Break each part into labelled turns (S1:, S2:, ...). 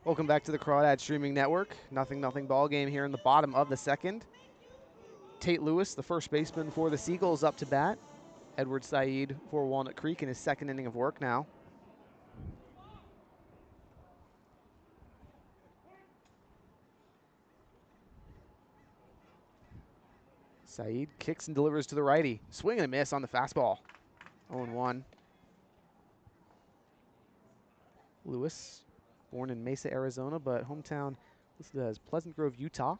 S1: Welcome back to the Crawdads Streaming Network. Nothing ball game here in the bottom of the second. Tate Lewis, the first baseman for the Seagulls, up to bat. Edward Saeed for Walnut Creek in his second inning of work now. Saeed kicks and delivers to the righty. Swing and a miss on the fastball. 0-1. Lewis, born in Mesa, Arizona, but hometown listed as Pleasant Grove, Utah.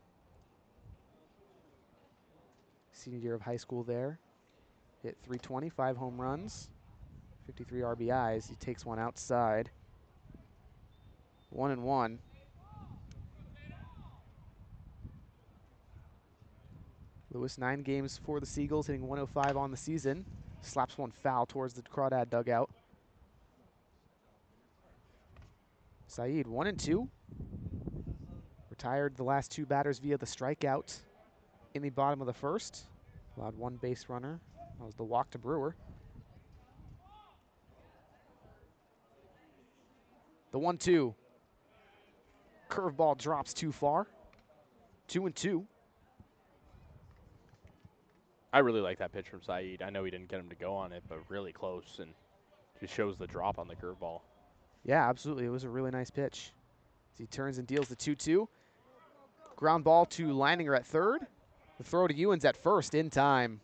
S1: Senior year of high school there. Hit .320, 5 home runs, 53 RBIs. He takes one outside. 1-1. Lewis, 9 games for the Seagulls, hitting .105 on the season. Slaps one foul towards the Crawdad dugout. Saeed, 1-2. Retired the last 2 batters via the strikeout in the bottom of the first. Allowed 1 base runner. That was the walk to Brewer. The 1-2. Curveball drops too far. 2-2.
S2: I really like that pitch from Saeed. I know he didn't get him to go on it, but really close and just shows the drop on the curveball.
S1: Yeah, absolutely. It was a really nice pitch. As he turns and deals the 2-2. Ground ball to Leininger at third. The throw to Ewens at first in time.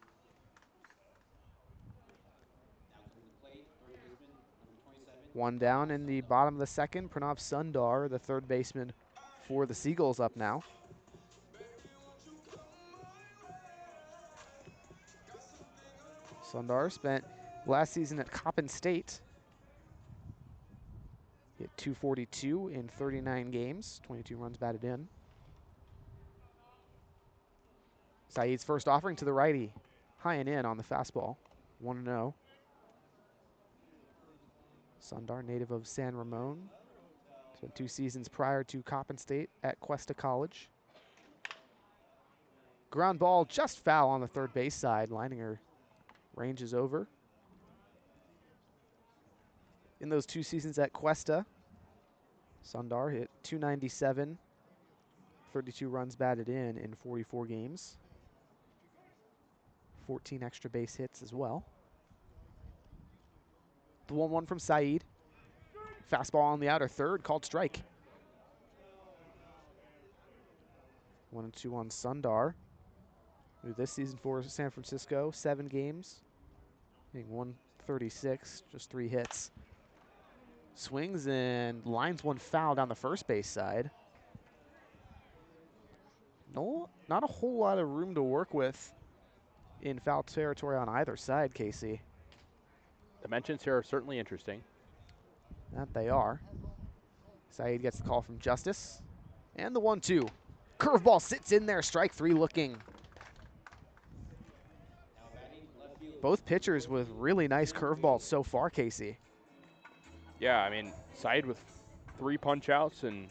S1: One down in the bottom of the second. Pranav Sundar, the third baseman for the Seagulls, up now. Sundar spent last season at Coppin State. Hit .242 in 39 games, 22 runs batted in. Saeed's first offering to the righty. High and in on the fastball. 1-0. Sundar, native of San Ramon. Spent 2 seasons prior to Coppin State at Cuesta College. Ground ball just foul on the third base side. Leininger ranges over. In those 2 seasons at Cuesta, Sundar hit .297, 32 runs batted in 44 games. 14 extra base hits as well. The 1-1 from Saeed. Fastball on the outer third, called strike. 1-2 on Sundar. This season for San Francisco, 7 games. Hitting .136, just 3 hits. Swings and lines one foul down the first base side. No, not a whole lot of room to work with in foul territory on either side, Kasey.
S2: Dimensions here are certainly interesting.
S1: That they are. Saeed gets the call from Justice. And the 1-2. Curveball sits in there, strike 3 looking. Both pitchers with really nice curveballs so far, Kasey.
S2: Yeah, I mean, Saeed with 3 punch outs and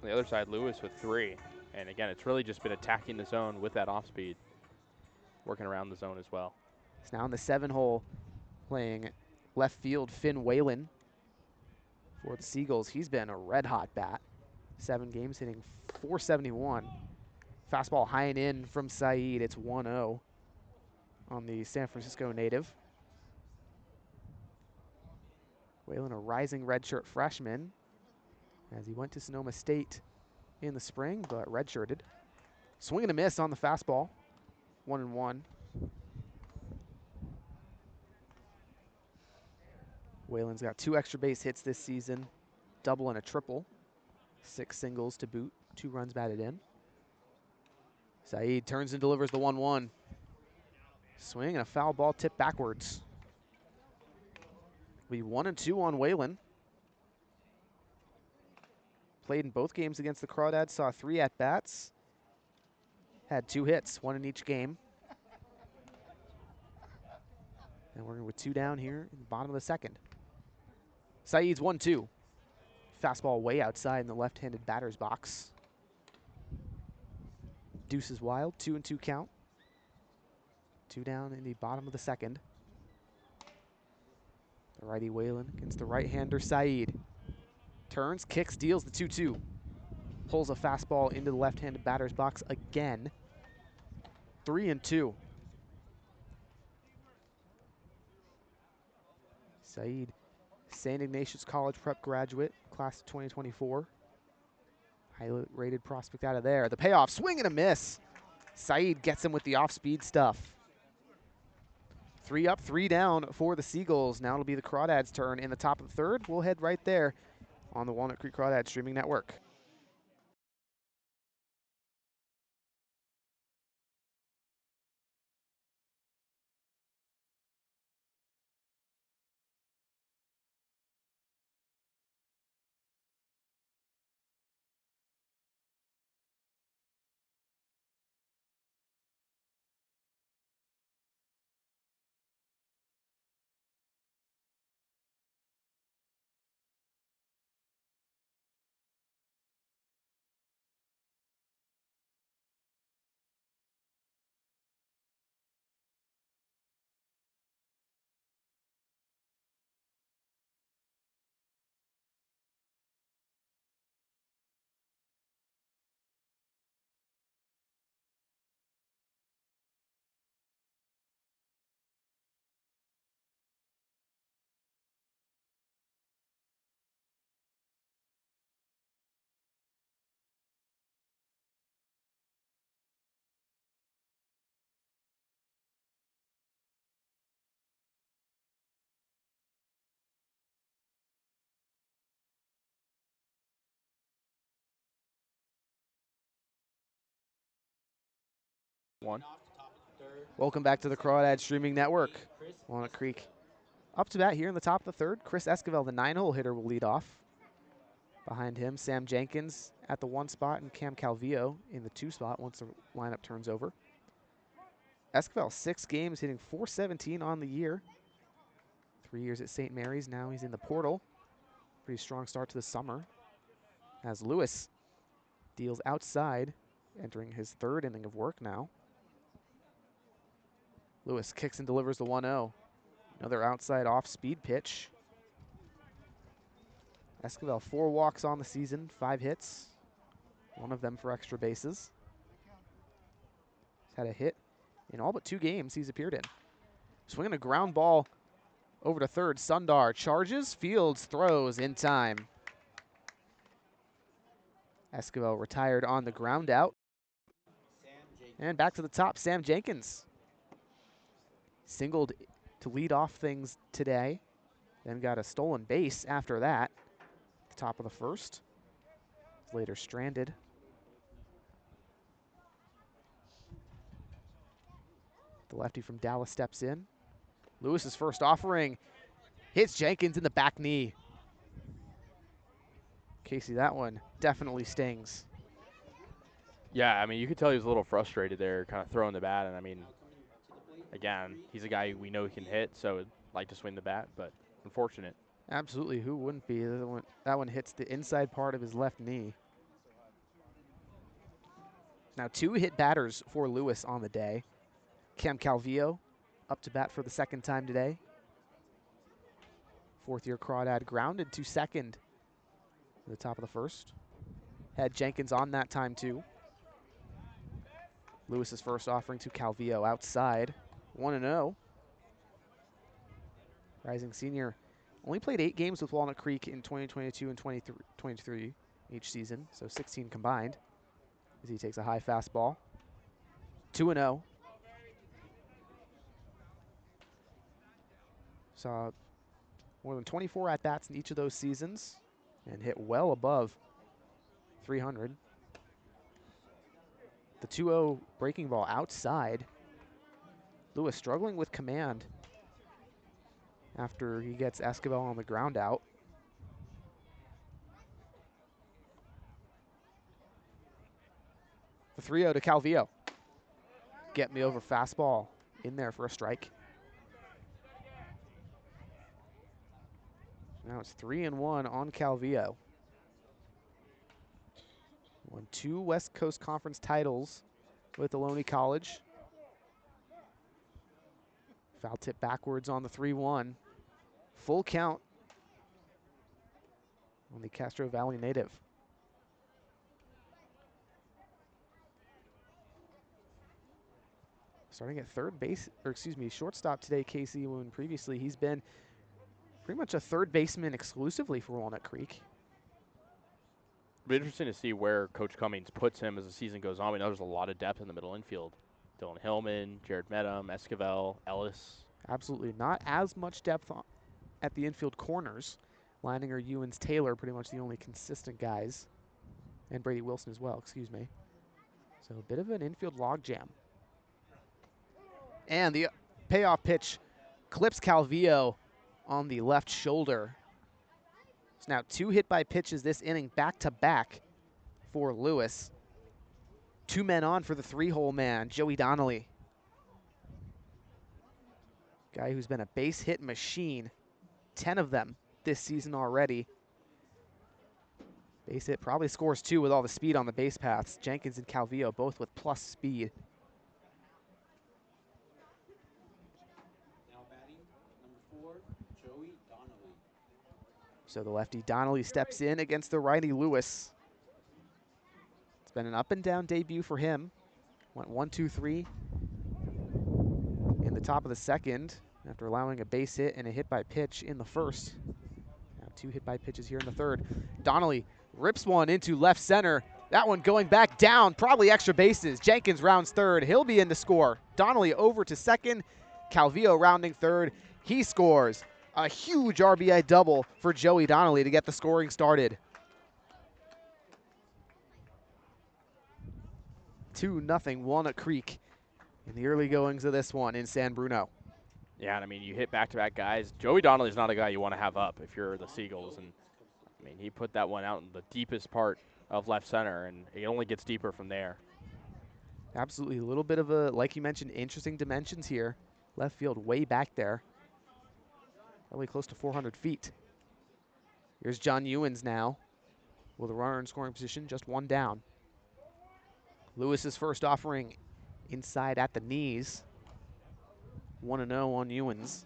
S2: on the other side, Lewis with 3. And again, it's really just been attacking the zone with that off speed, working around the zone as well.
S1: He's now in the 7-hole playing left field, Finn Whalen for the Seagulls. He's been a red-hot bat. 7 games, hitting .471. Fastball high and in from Saeed. It's 1-0 on the San Francisco native. Whalen, a rising redshirt freshman, as he went to Sonoma State in the spring, but redshirted. Swing and a miss on the fastball. 1-1. Whalen's got 2 extra base hits this season, double and a triple. 6 singles to boot, 2 runs batted in. Saeed turns and delivers the 1-1. Swing and a foul ball tipped backwards. We 1-2 on Whalen. Played in both games against the Crawdads, saw 3 at-bats. Had 2 hits, 1 in each game. And we're with 2 down here in the bottom of the second. Saeed's 1-2. Fastball way outside in the left-handed batter's box. Deuce is wild, 2-2 count. 2 down in the bottom of the second. The righty Whalen against the right-hander Saeed. Turns, kicks, deals the 2-2. Pulls a fastball into the left-handed batter's box again. 3-2. Saeed, St. Ignatius College prep graduate, class of 2024. Highly rated prospect out of there. The payoff, swing and a miss. Saeed gets him with the off-speed stuff. 3 up, 3 down for the Seagulls. Now it'll be the Crawdads' turn in the top of the third. We'll head right there on the Walnut Creek Crawdads streaming network.
S2: One.
S1: Welcome back to the Crawdads streaming network. Walnut Creek up to bat here in the top of the third. Chris Esquivel, the 9-hole hitter, will lead off. Behind him, Sam Jenkins at the 1 spot and Cam Calvillo in the 2 spot once the lineup turns over. Esquivel, 6 games, hitting .417 on the year. 3 years at St. Mary's, now he's in the portal. Pretty strong start to the summer. As Lewis deals outside, entering his 3rd inning of work now. Lewis kicks and delivers the 1-0. Another outside off-speed pitch. Esquivel, 4 walks on the season, 5 hits. 1 of them for extra bases. He's had a hit in all but 2 games he's appeared in. Swinging a ground ball over to third. Sundar charges, fields, throws in time. Esquivel retired on the ground out. And back to the top, Sam Jenkins. Singled to lead off things today. Then got a stolen base after that. At the top of the first. Was later stranded. The lefty from Dallas steps in. Lewis's first offering hits Jenkins in the back knee. Kasey, that one definitely stings.
S2: Yeah, I mean, you could tell he was a little frustrated there, kind of throwing the bat. And, I mean, again, he's a guy we know he can hit, so I'd like to swing the bat, but unfortunate.
S1: Absolutely, who wouldn't be? That one hits the inside part of his left knee. Now 2 hit batters for Lewis on the day. Cam Calvillo up to bat for the 2nd time today. 4th-year Crawdad grounded to second at the top of the first. Had Jenkins on that time too. Lewis's first offering to Calvillo outside. 1-0. Rising senior only played 8 games with Walnut Creek in 2022 and 23 each season, so 16 combined. As he takes a high fastball. 2-0. Saw more than 24 at-bats in each of those seasons and hit well above 300. The 2-0 breaking ball outside. Lewis struggling with command after he gets Esquivel on the ground out. The 3-0 to Calvillo. Get me over fastball in there for a strike. Now it's 3-1 on Calvillo. Won 2 West Coast Conference titles with Ohlone College. Foul tip backwards on the 3-1. Full count. on the Castro Valley native. Starting at third base, or excuse me, shortstop today, Kasey, when previously he's been pretty much a third baseman exclusively for Walnut Creek.
S2: It'll be interesting to see where Coach Cummings puts him as the season goes on. We know there's a lot of depth in the middle infield. Dylan Hillman, Jared Medham, Esquivel, Ellis.
S1: Absolutely not as much depth at the infield corners. Leininger, Ewens, Taylor, pretty much the only consistent guys. And Brady Wilson as well, excuse me. So a bit of an infield logjam. And the payoff pitch clips Calvillo on the left shoulder. It's now 2 hit by pitches this inning back to back for Lewis. 2 men on for the 3-hole man, Joey Donnelly. Guy who's been a base hit machine, 10 of them this season already. Base hit probably scores 2 with all the speed on the base paths. Jenkins and Calvillo both with plus speed. So the lefty Donnelly steps in against the righty Lewis. It's been an up and down debut for him. Went 1-2-3 in the top of the second after allowing a base hit and a hit by pitch in the first. Now 2 hit by pitches here in the third. Donnelly rips one into left center. That one going back down, probably extra bases. Jenkins rounds third. He'll be in to score. Donnelly over to second. Calvillo rounding third. He scores. A huge RBI double for Joey Donnelly to get the scoring started. 2-0 Walnut Creek in the early goings of this one in San Bruno.
S2: Yeah, and I mean, you hit back-to-back guys. Joey Donnelly's not a guy you want to have up if you're the Seagulls. And I mean, he put that one out in the deepest part of left center, and it only gets deeper from there.
S1: Absolutely. A little bit of a, like you mentioned, interesting dimensions here. Left field way back there. Probably close to 400 feet. Here's John Ewens now with a runner in scoring position, just 1 down. Lewis's first offering inside at the knees. 1-0 on Ewens.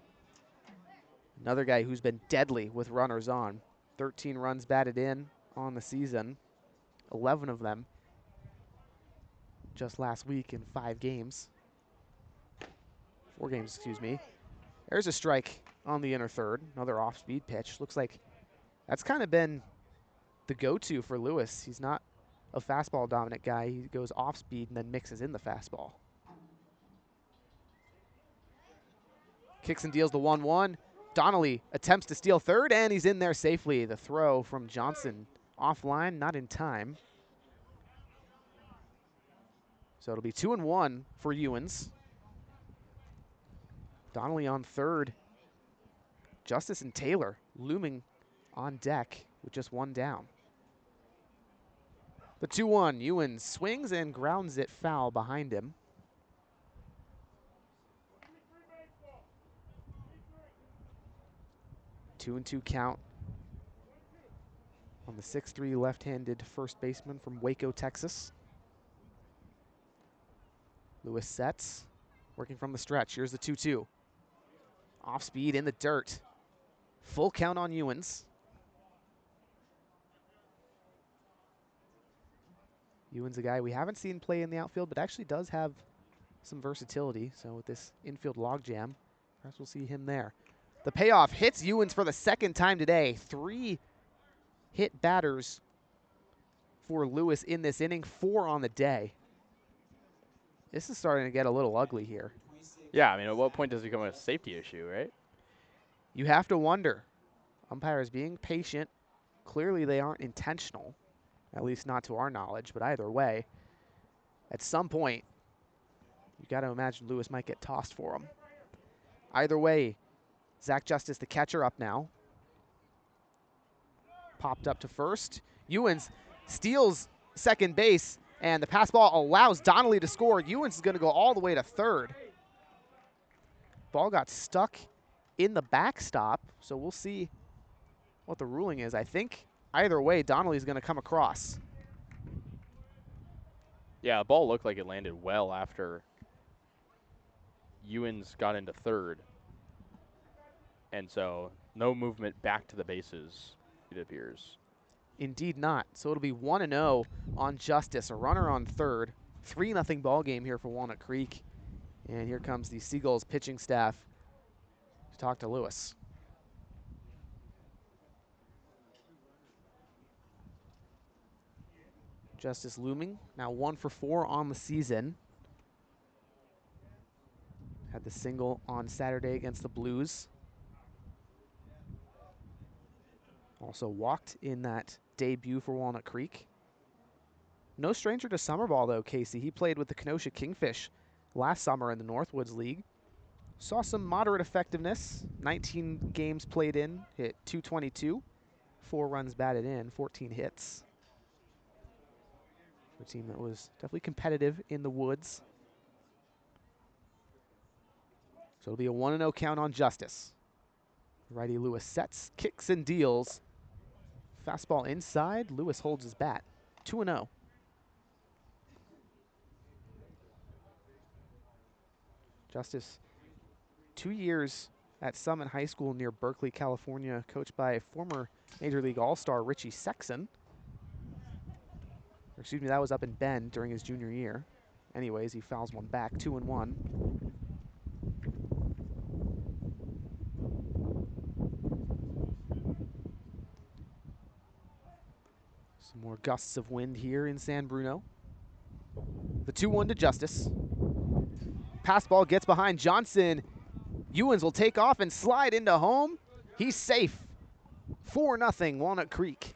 S1: Another guy who's been deadly with runners on. 13 runs batted in on the season. 11 of them just last week in 5 games. 4 games, excuse me. There's a strike on the inner third. Another off-speed pitch. Looks like that's kind of been the go-to for Lewis. He's not a fastball dominant guy. He goes off-speed and then mixes in the fastball. Kicks and deals the 1-1. Donnelly attempts to steal third, and he's in there safely. The throw from Johnson offline, not in time. So it'll be 2-1 for Ewens. Donnelly on third. Justice and Taylor looming on deck with just 1 down. The 2-1, Ewens swings and grounds it foul behind him. Two and 2 count on the 6'3" left-handed first baseman from Waco, Texas. Lewis sets, working from the stretch. Here's the 2-2. Off speed in the dirt. Full count on Ewens. Ewens, a guy we haven't seen play in the outfield, but actually does have some versatility. So with this infield logjam, perhaps we'll see him there. The payoff hits Ewens for the 2nd time today. 3 hit batters for Lewis in this inning, 4 on the day. This is starting to get a little ugly here.
S2: Yeah, I mean, at what point does it become a safety issue, right?
S1: You have to wonder. Umpires being patient. Clearly they aren't intentional, at least not to our knowledge, but either way, at some point, you got to imagine Lewis might get tossed for him. Either way, Zach Justice, the catcher, up now. Popped up to first. Ewens steals second base, and the pass ball allows Donnelly to score. Ewens is going to go all the way to third. Ball got stuck in the backstop, so we'll see what the ruling is. I think either way, Donnelly's going to come across.
S2: Yeah, the ball looked like it landed well after Ewens got into third. And so no movement back to the bases, it appears.
S1: Indeed not. So it'll be 1-0 on Justice. A runner on third. 3-0 ball game here for Walnut Creek. And here comes the Seagulls pitching staff to talk to Lewis. Justice looming, now 1 for 4 on the season. Had the single on Saturday against the Blues. Also walked in that debut for Walnut Creek. No stranger to summer ball though, Kasey. He played with the Kenosha Kingfish last summer in the Northwoods League. Saw some moderate effectiveness. 19 games played in, hit .222. 4 runs batted in, 14 hits. For a team that was definitely competitive in the woods. So it'll be a 1-0 count on Justice. Righty Lewis sets, kicks and deals. Fastball inside, Lewis holds his bat. 2-0. Justice, 2 years at Summit High School near Berkeley, California, coached by former Major League All-Star Richie Sexson. Or excuse me, that was up in Bend during his junior year. Anyways, he fouls one back, 2-1. Some more gusts of wind here in San Bruno. The 2-1 to Justice. Pass ball gets behind Johnson. Ewens will take off and slide into home. He's safe. 4-0 Walnut Creek.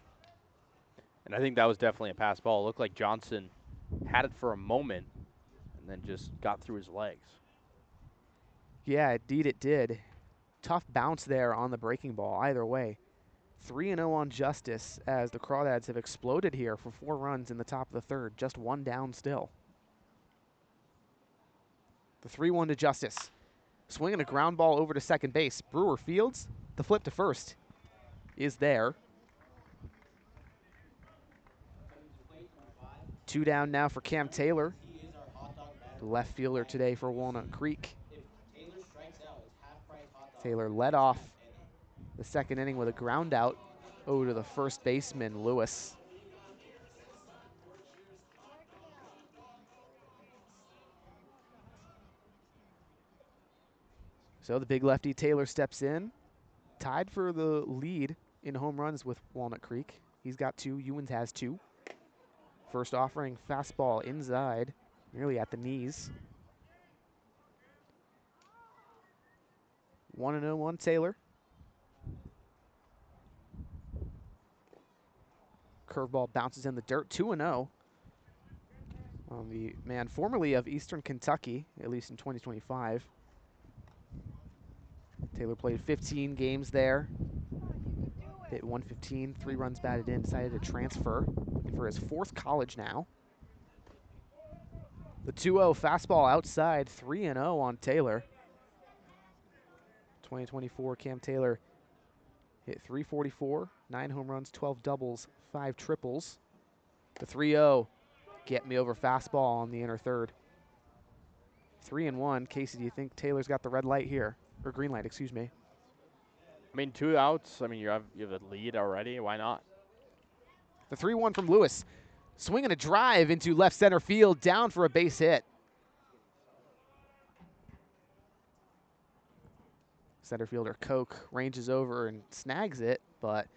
S2: And I think that was definitely a pass ball. It looked like Johnson had it for a moment and then just got through his legs.
S1: Yeah, indeed it did. Tough bounce there on the breaking ball. Either way, 3-0 on Justice as the Crawdads have exploded here for 4 runs in the top of the third. Just 1 down still. The 3-1 to Justice. Swinging a ground ball over to second base. Brewer fields. The flip to first is there. 2 down now for Cam Taylor, the left fielder today for Walnut Creek. Taylor led off the second inning with a ground out over to the first baseman, Lewis. So the big lefty Taylor steps in, tied for the lead in home runs with Walnut Creek. He's got 2, Ewens has 2. First offering, fastball inside, nearly at the knees. 1-0 on Taylor. Curveball bounces in the dirt, 2-0. On the man formerly of Eastern Kentucky, at least in 2025. Taylor played 15 games there. Hit 115, 3 runs batted in, decided to transfer. Looking for his 4th college now. The 2-0 fastball outside, 3-0 on Taylor. 2024 Cam Taylor hit 344, 9 home runs, 12 doubles, 5 triples. The 3-0, get me over fastball on the inner third. 3-1. Kasey, do you think Taylor's got the red light here? Or green light, excuse me.
S2: I mean, 2 outs. I mean, you have a lead already. Why not?
S1: The 3-1 from Lewis. Swinging a drive into left center field, down for a base hit. Center fielder Koch ranges over and snags it, but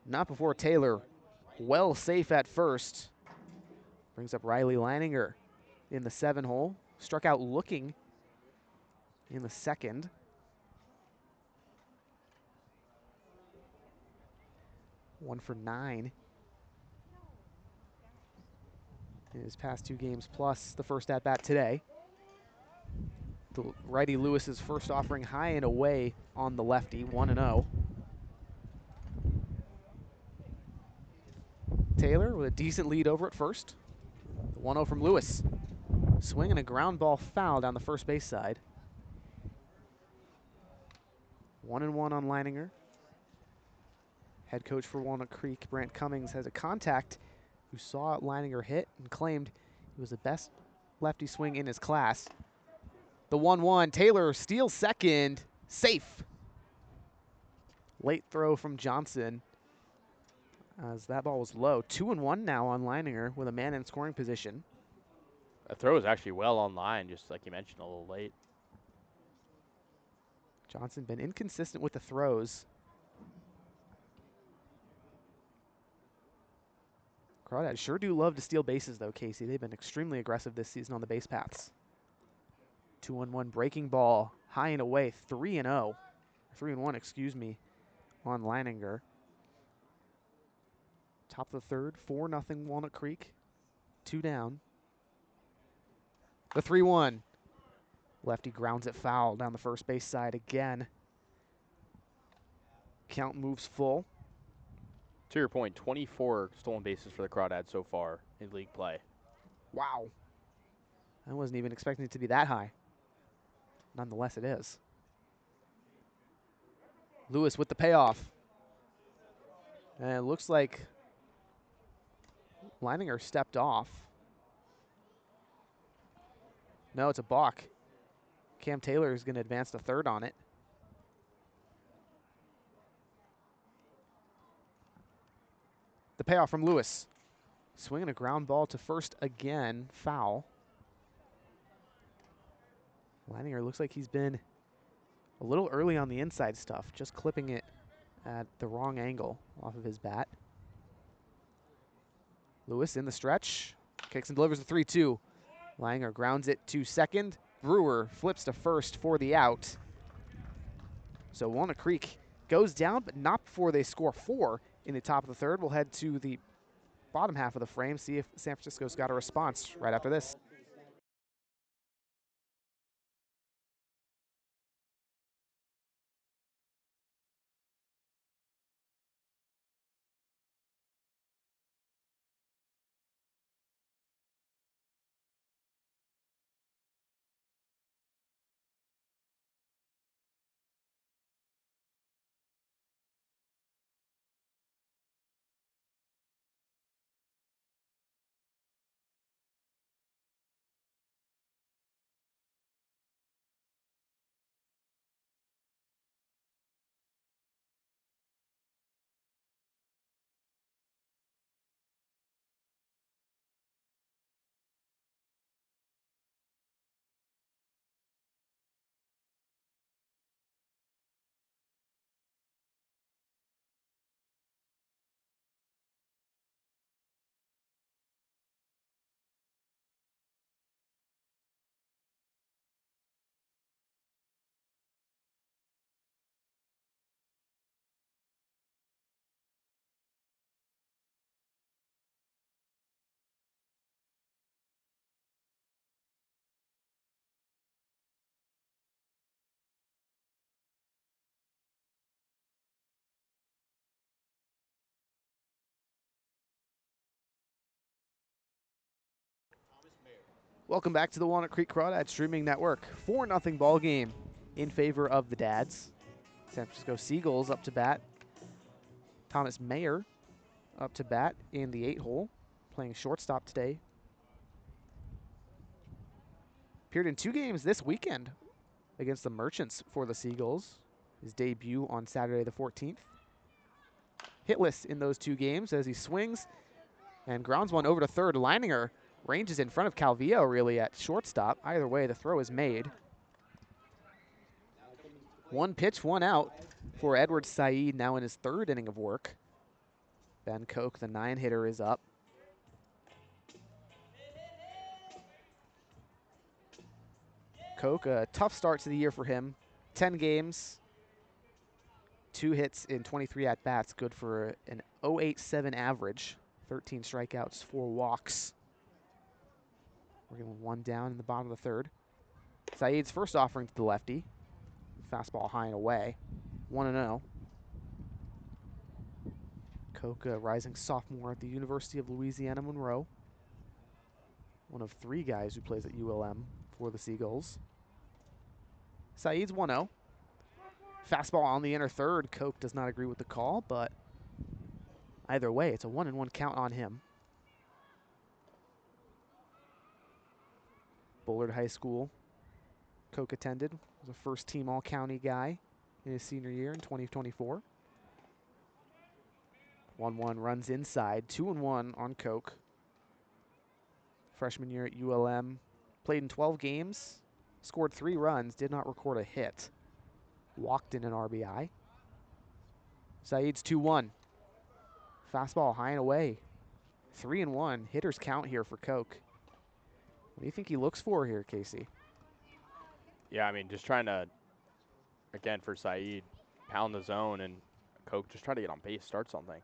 S1: not before Taylor well safe at first. Brings up Riley Leininger in the 7 hole. Struck out looking in the second. One for 9 in his past 2 games, plus the first at bat today. The righty Lewis's first offering high and away on the lefty, 1-0. Taylor with a decent lead over at first. The 1-0 from Lewis. Swinging a ground ball foul down the first base side. 1-1 on Leininger. Head coach for Walnut Creek, Brant Cummings, has a contact who saw Leininger hit and claimed it was the best lefty swing in his class. The 1-1, Taylor steals second, safe. Late throw from Johnson. as that ball was low. 2-1 now on Leininger with a man in scoring position.
S2: That throw is actually well on line, just like you mentioned, a little late.
S1: Johnson been inconsistent with the throws. Crawdads sure do love to steal bases, though, Kasey. They've been extremely aggressive this season on the base paths. 2-1 breaking ball, high and away, 3-0. 3-1, excuse me, on Leininger. Top of the third, 4-0 Walnut Creek. 2 down. The 3-1. Lefty grounds it foul down the first base side again. Count moves full.
S2: To your point, 24 stolen bases for the Crawdads so far in league play.
S1: Wow. I wasn't even expecting it to be that high. Nonetheless, it is. Lewis with the payoff. And it looks like Leininger stepped off. No, it's a balk. Cam Taylor is going to advance to third on it. The payoff from Lewis. Swinging a ground ball to first again. Foul. Leininger looks like he's been a little early on the inside stuff, just clipping it at the wrong angle off of his bat. Lewis in the stretch. Kicks and delivers a 3-2. Leininger grounds it to second. Brewer flips to first for the out. So Walnut Creek goes down, but not before they score 4 in the top of the third. We'll head to the bottom half of the frame, see if San Francisco's got a response right after this. Welcome back to the Walnut Creek Crawdads streaming network. 4-0 ball game in favor of the Dads. San Francisco Seagulls up to bat. Thomas Mayer up to bat in the 8-hole, playing shortstop today. Appeared in 2 games this weekend against the Merchants for the Seagulls. His debut on Saturday the 14th. Hitless in those 2 games as he swings and grounds one over to third. Leininger ranges in front of Calvillo really at shortstop. Either way, the throw is made. 1 pitch, 1 out for Edward Said, now in his 3rd inning of work. Ben Koch, the 9-hitter, is up. Koch, a tough start to the year for him. 10 games, 2 hits in 23 at-bats, good for an 0.87 average. 13 strikeouts, 4 walks. We're getting 1 down in the bottom of the 3rd. Said's first offering to the lefty. Fastball high and away. 1-0. Koch, a rising sophomore at the University of Louisiana Monroe. One of 3 guys who plays at ULM for the Seagulls. Said's 1-0. Fastball on the inner 3rd. Koch does not agree with the call, but either way, it's a 1-1 count on him. Bullard High School. Koch attended, was a first-team All-County guy in his senior year in 2024. 1-1 runs inside. 2-1 on Koch. Freshman year at ULM. Played in 12 games. Scored 3 runs. Did not record a hit. Walked in an RBI. Saeed's 2-1. Fastball high and away. 3-1. Hitters count here for Koch. What do you think he looks for here, Kasey?
S2: Yeah, I mean, just trying to, again, for Saeed, pound the zone, and Koch just try to get on base, start something.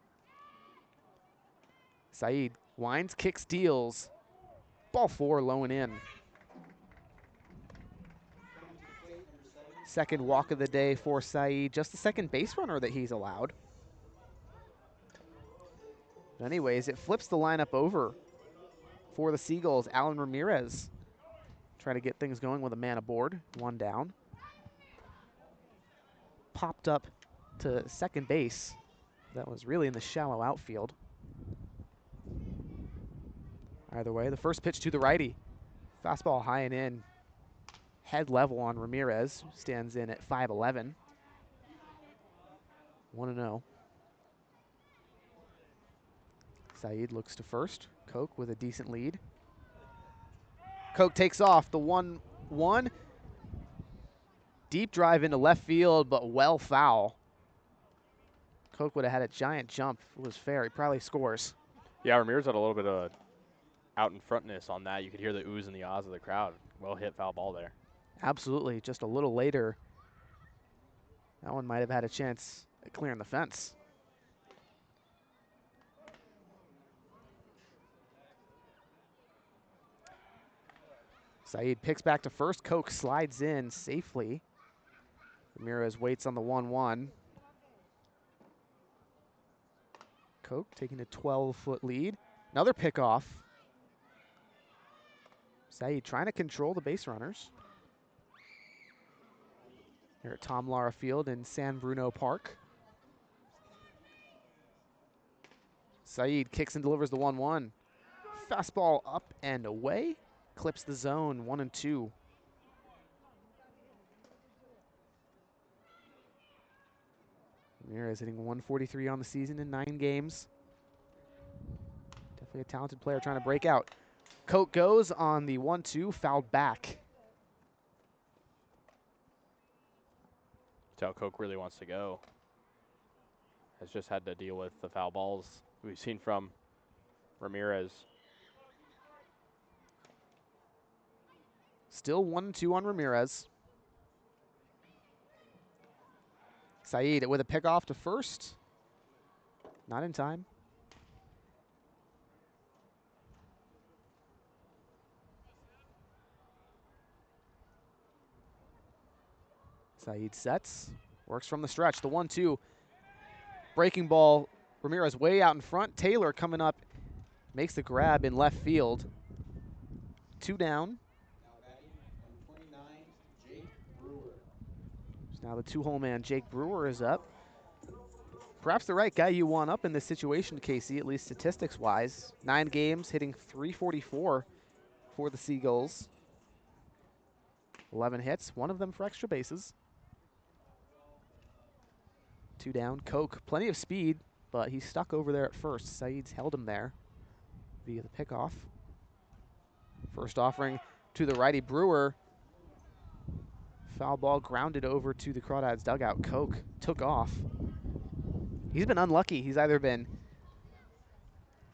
S1: Saeed winds, kicks, deals. Ball 4, low and in. Second walk of the day for Saeed. Just the second base runner that he's allowed. Anyways, it flips the lineup over for the Seagulls. Alan Ramirez trying to get things going with a man aboard. 1 down. Popped up to second base. That was really in the shallow outfield. Either way, the first pitch to the righty. Fastball high and in. Head level on Ramirez. Stands in at 5'11". 1-0. Saeed looks to first. Koch with a decent lead. Koch takes off the 1-1. Deep drive into left field, but well foul. Koch would have had a giant jump if it was fair. He probably scores.
S2: Yeah, Ramirez had a little bit of out in frontness on that. You could hear the oohs and the ahs of the crowd. Well hit foul ball there.
S1: Absolutely. Just a little later, that one might have had a chance at clearing the fence. Saeed picks back to first. Koch slides in safely. Ramirez waits on the 1-1. Koch taking a 12-foot lead. Another pickoff. Saeed trying to control the base runners. Here at Tom Lara Field in San Bruno Park. Saeed kicks and delivers the 1-1. Fastball up and away. Clips the zone, 1-2. Ramirez hitting 143 on the season in 9 games. Definitely a talented player trying to break out. Koch goes on the 1-2, fouled back.
S2: That's how Koch really wants to go. Has just had to deal with the foul balls we've seen from Ramirez.
S1: Still 1-2 on Ramirez. Saeed with a pickoff to first. Not in time. Saeed sets, works from the stretch. The 1-2, breaking ball. Ramirez way out in front. Taylor coming up, makes the grab in left field. 2 down. So now the 2-hole man, Jake Brewer, is up. Perhaps the right guy you want up in this situation, Kasey, at least statistics-wise. 9 games, hitting .344 for the Seagulls. 11 hits, 1 of them for extra bases. 2 down. Koch, plenty of speed, but he's stuck over there at first. Saeed's held him there via the pickoff. First offering to the righty, Brewer. Foul ball grounded over to the Crawdads dugout. Koch took off. He's been unlucky. He's either been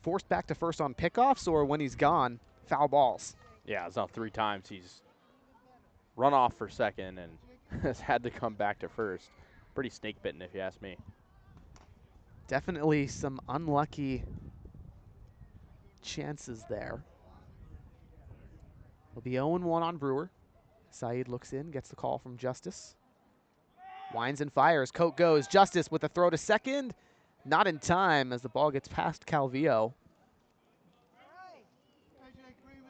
S1: forced back to first on pickoffs or when he's gone, foul balls.
S2: Yeah, it's now 3 times he's run off for second and has had to come back to first. Pretty snake bitten, if you ask me.
S1: Definitely some unlucky chances there. It'll be 0-1 on Brewer. Saeed looks in, gets the call from Justice. Winds and fires. Koch goes. Justice with a throw to second. Not in time as the ball gets past Calvillo.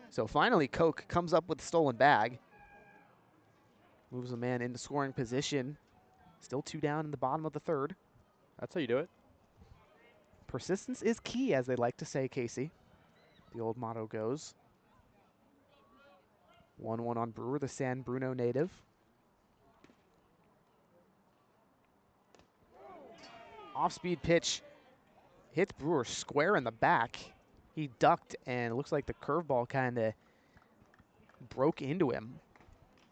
S1: So finally, Koch comes up with the stolen bag. Moves a man into scoring position. Still 2 down in the bottom of the 3rd.
S2: That's how you do it.
S1: Persistence is key, as they like to say, Kasey. The old motto goes. 1-1 on Brewer, the San Bruno native. Off-speed pitch hits Brewer square in the back. He ducked, and it looks like the curveball kind of broke into him.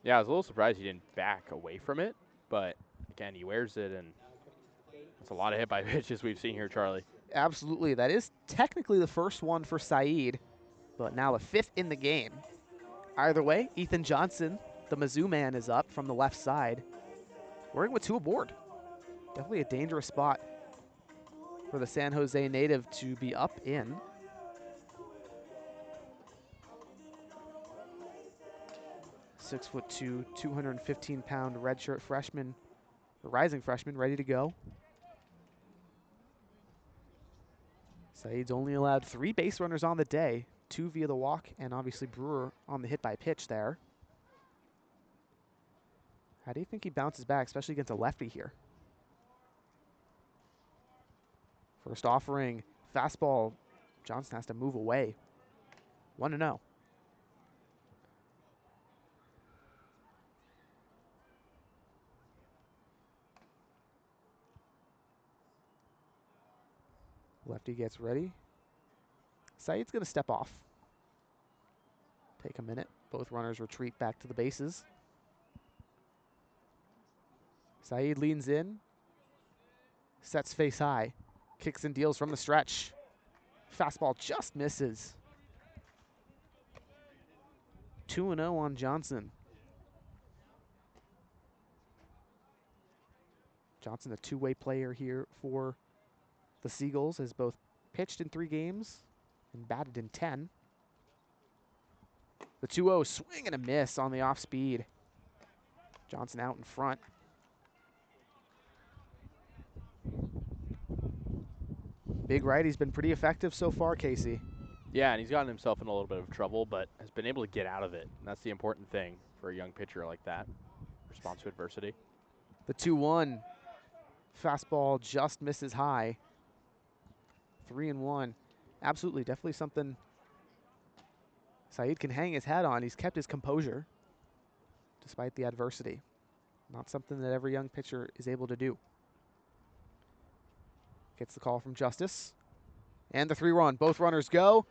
S2: Yeah, I was a little surprised he didn't back away from it, but again, he wears it, and it's a lot of hit by pitches we've seen here, Charlie.
S1: Absolutely. That is technically the first one for Saeed, but now the 5th in the game. Either way, Ethan Johnson, the Mizzou man, is up from the left side. Working with 2 aboard. Definitely a dangerous spot for the San Jose native to be up in. 6'2", 215-pound redshirt freshman, the rising freshman, ready to go. Saeed's only allowed 3 base runners on the day, 2 via the walk, and obviously Brewer on the hit by pitch there. How do you think he bounces back, especially against a lefty here? First offering, fastball. Johnson has to move away. 1-0. Lefty gets ready. Saeed's going to step off. Take a minute. Both runners retreat back to the bases. Saeed leans in. Sets face high. Kicks and deals from the stretch. Fastball just misses. 2-0 on Johnson. Johnson, a two-way player here for the Seagulls, has both pitched in 3 games and batted in 10. The 2-0 swing and a miss on the off speed. Johnson out in front. Big righty's been pretty effective so far, Kasey.
S2: Yeah, and he's gotten himself in a little bit of trouble, but has been able to get out of it. And that's the important thing for a young pitcher like that. Response to adversity.
S1: The 2-1 fastball just misses high. 3-1. Absolutely, definitely something Saeed can hang his hat on. He's kept his composure despite the adversity. Not something that every young pitcher is able to do. Gets the call from Justice. And the 3-run. Both runners go.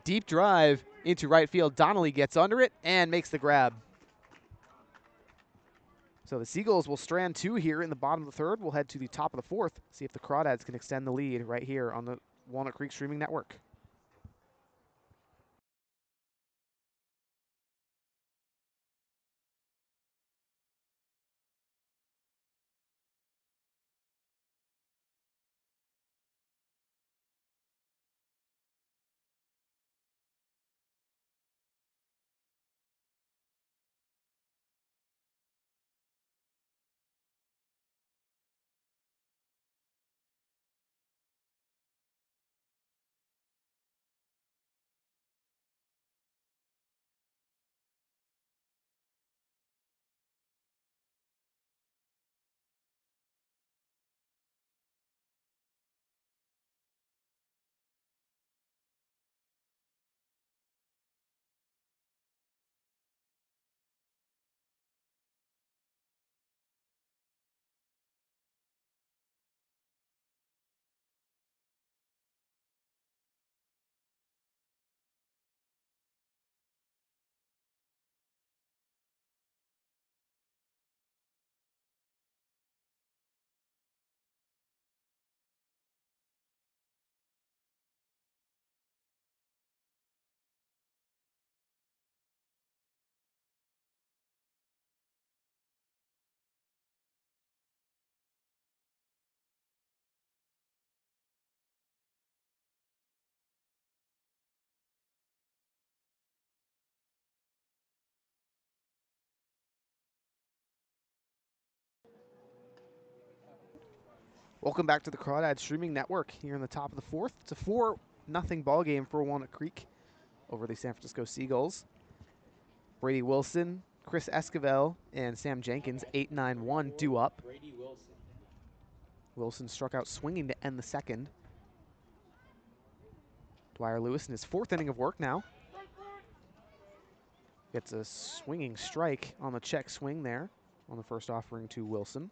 S1: Deep drive into right field. Donnelly gets under it and makes the grab. So the Seagulls will strand 2 here in the bottom of the 3rd. We'll head to the top of the 4th, see if the Crawdads can extend the lead right here on the Walnut Creek Streaming Network. Welcome back to the Crawdads Streaming Network here in the top of the 4th. It's a 4-0 ball game for Walnut Creek over the San Francisco Seagulls. Brady Wilson, Chris Esquivel, and Sam Jenkins, 8-9-1 due up. Wilson struck out swinging to end the 2nd. Dwyer Lewis in his 4th inning of work now. Gets a swinging strike on the check swing there on the first offering to Wilson.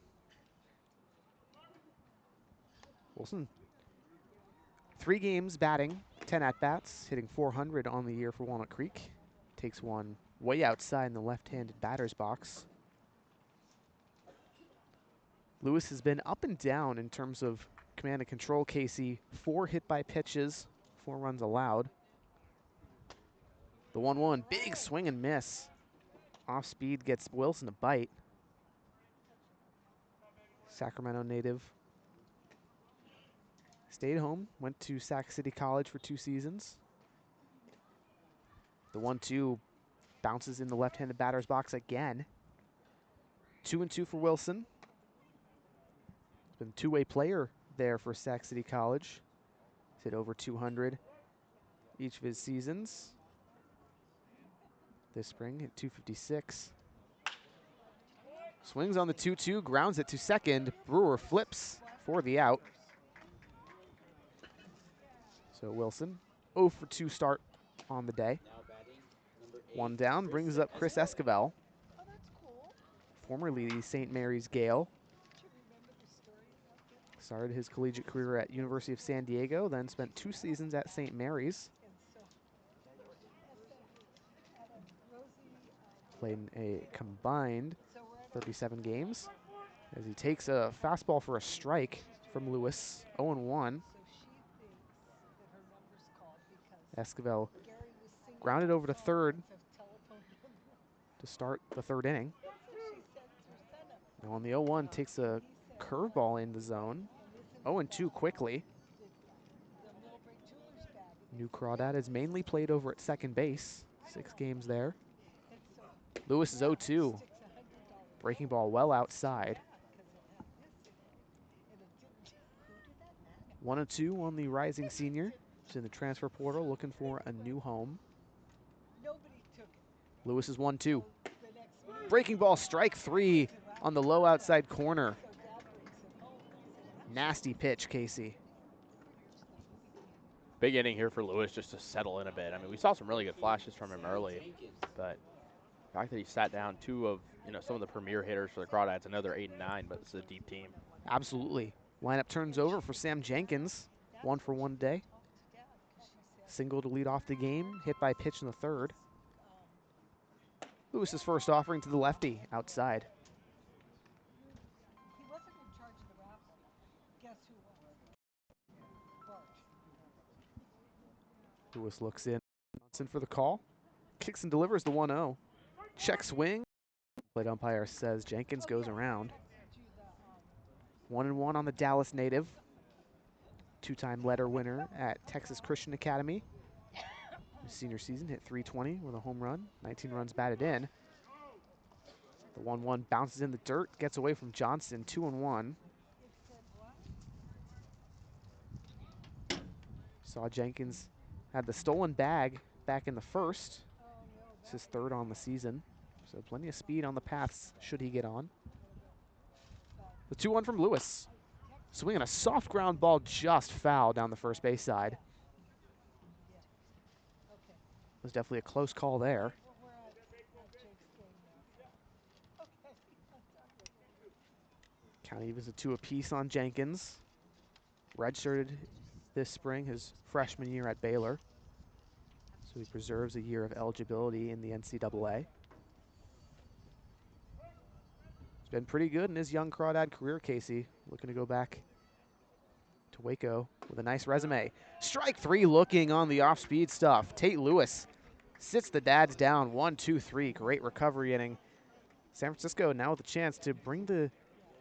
S1: Wilson 3 games batting, 10 at-bats, hitting .400 on the year for Walnut Creek. Takes one way outside in the left-handed batter's box. Lewis has been up and down in terms of command and control, Kasey. 4 hit by pitches, 4 runs allowed. The 1-1, big swing and miss. Off speed gets Wilson a bite. Sacramento native. Stayed home, went to Sac City College for 2 seasons. The 1-2 bounces in the left-handed batter's box again. 2-2 for Wilson. He's been a two-way player there for Sac City College. He's hit over 200 each of his seasons. This spring hit 256. Swings on the 2-2, grounds it to second. Brewer flips for the out. So Wilson, 0 for 2 start on the day. 1 down, brings up Chris Esquivel, formerly the St. Mary's Gale. Started his collegiate career at University of San Diego, then spent 2 seasons at St. Mary's. Played in a combined 37 games as he takes a fastball for a strike from Lewis, 0-1. Esquivel grounded over to third to start the 3rd inning. Now on the 0-1, takes a curveball in the zone. 0-2 quickly. New Crawdad has mainly played over at second base. 6 games there. Lewis is 0-2. Breaking ball well outside. 1-2 on the rising senior. He's in the transfer portal looking for a new home. Lewis is 1-2. Breaking ball, strike 3 on the low outside corner. Nasty pitch, Kasey.
S2: Big inning here for Lewis just to settle in a bit. I mean, we saw some really good flashes from him early, but the fact that he sat down 2 of some of the premier hitters for the Crawdads. I know they're 8 and 9, but it's a deep team.
S1: Absolutely. Lineup turns over for Sam Jenkins. 1 for 1 day. Single to lead off the game. Hit by pitch in the 3rd. Lewis's first offering to the lefty outside. Lewis looks in. Johnson for the call. Kicks and delivers the 1-0. Check swing. Plate umpire says Jenkins goes around. 1-1 on the Dallas native. 2-time letter winner at Texas Christian Academy. His senior season hit .320 with a home run. 19 runs batted in. The 1-1 bounces in the dirt. Gets away from Johnson. 2-1. Saw Jenkins had the stolen bag back in the 1st. It's his 3rd on the season. So plenty of speed on the paths should he get on. The 2-1 from Lewis. Swinging a soft ground ball just foul down the first base side. Was definitely a close call there. Count evens a 2 apiece on Jenkins. Redshirted this spring, his freshman year at Baylor. So he preserves a year of eligibility in the NCAA. He's been pretty good in his young Crawdad career, Kasey. Looking to go back to Waco with a nice resume. Strike 3 looking on the off-speed stuff. Tate Lewis sits the Dads down, 1-2-3. Great recovery inning. San Francisco now with a chance to bring the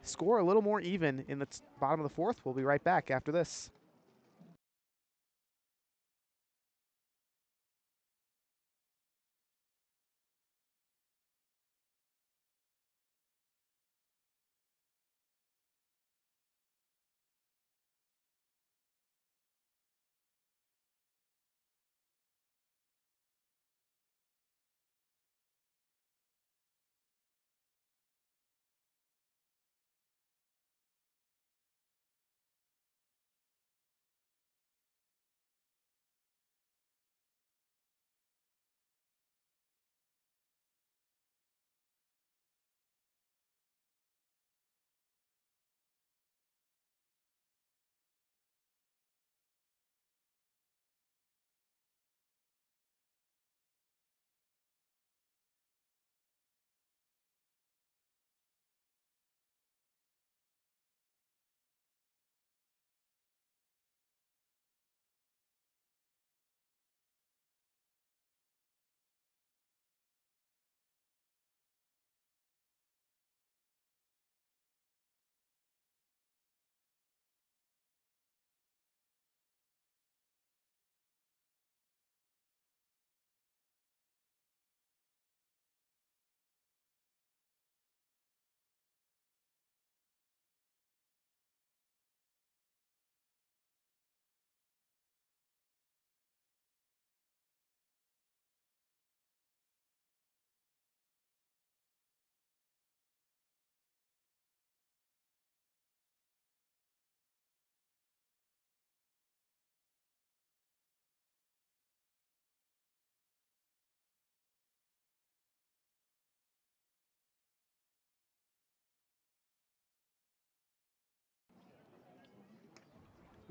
S1: score a little more even in the bottom of the 4th. We'll be right back after this.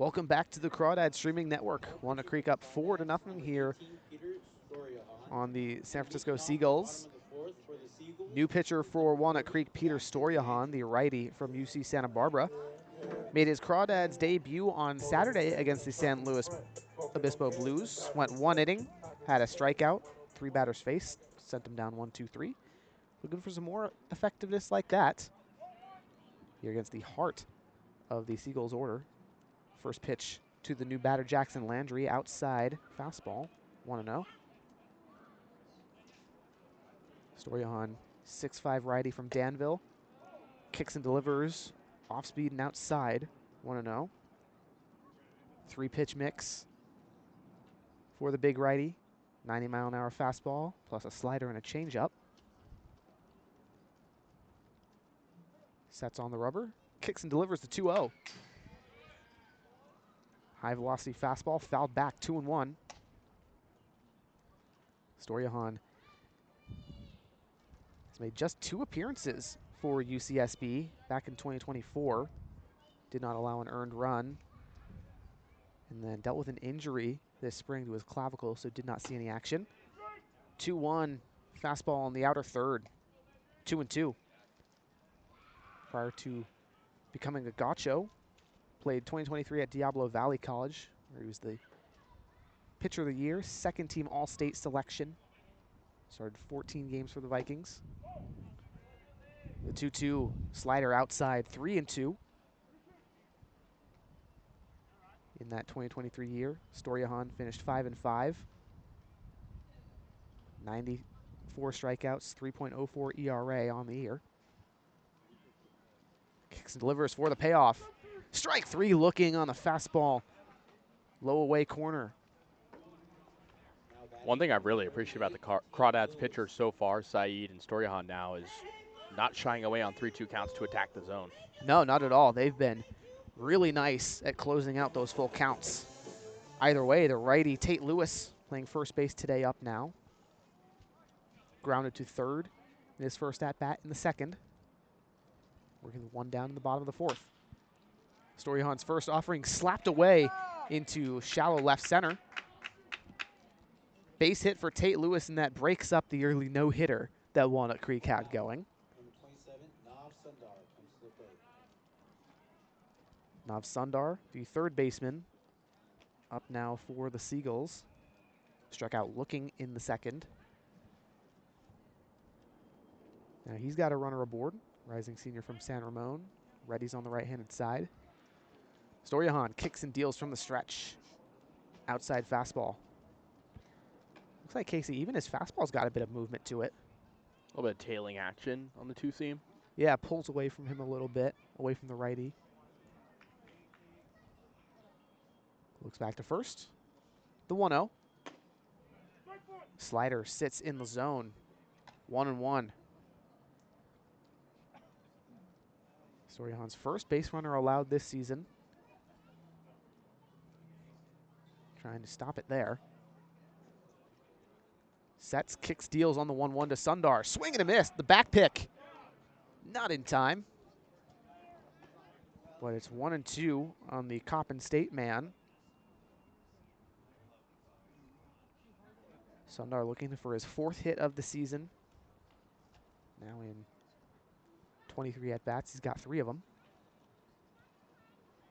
S1: Welcome back to the Crawdads streaming network. Walnut Creek up 4-0 here on the San Francisco Seagulls. New pitcher for Walnut Creek, Peter Storjahan, the righty from UC Santa Barbara, made his Crawdads debut on Saturday against the San Luis Obispo Blues. Went 1 inning, had a strikeout, 3 batters faced, sent them down 1-2-3. Looking for some more effectiveness like that here against the heart of the Seagulls order. First pitch to the new batter, Jackson Landry, outside fastball, 1-0. Storjahan, 6'5" righty from Danville. Kicks and delivers, off speed and outside, 1-0. 3-pitch mix for the big righty. 90-mile-an-hour fastball, plus a slider and a changeup. Sets on the rubber, kicks and delivers the 2-0. High velocity fastball, fouled back, 2-1. Storjahan has made just 2 appearances for UCSB back in 2024. Did not allow an earned run. And then dealt with an injury this spring to his clavicle, so did not see any action. 2-1, fastball on the outer third, 2-2. Prior to becoming a Gaucho, played 2023 at Diablo Valley College, where he was the pitcher of the year, second team All-State selection. Started 14 games for the Vikings. The 2-2 slider outside, 3-2. In that 2023 year, Storjahan finished 5-5. 94 strikeouts, 3.04 ERA on the year. Kicks and delivers for the payoff. Strike 3 looking on the fastball. Low away corner.
S2: One thing I've really appreciated about the Crawdads pitchers so far, Saeed and Storjahan now, is not shying away on 3-2 counts to attack the zone.
S1: No, not at all. They've been really nice at closing out those full counts. Either way, the righty Tate Lewis playing first base today up now. Grounded to third in his first at-bat in the second. Working 1 down in the bottom of the 4th. Storjahan's first offering slapped away into shallow left center. Base hit for Tate Lewis, and that breaks up the early no-hitter that Walnut Creek had going. Nav Sundar, the third baseman, up now for the Seagulls. Struck out looking in the second. Now he's got a runner aboard. Rising senior from San Ramon. Reddy's on the right-handed side. Storjahan kicks and deals from the stretch. Outside fastball. Looks like Kasey, even his fastball's got a bit of movement to it.
S2: A little bit of tailing action on the 2-seam.
S1: Yeah, pulls away from him a little bit, away from the righty. Looks back to first. The 1-0. Slider sits in the zone. 1-1. Storjahan's first base runner allowed this season. Trying to stop it there. Sets, kicks, deals on the 1-1 to Sundar. Swing and a miss. The back pick. Not in time. But it's 1-2 on the Coppin State man. Sundar looking for his 4th hit of the season. Now in 23 at-bats. He's got 3 of them.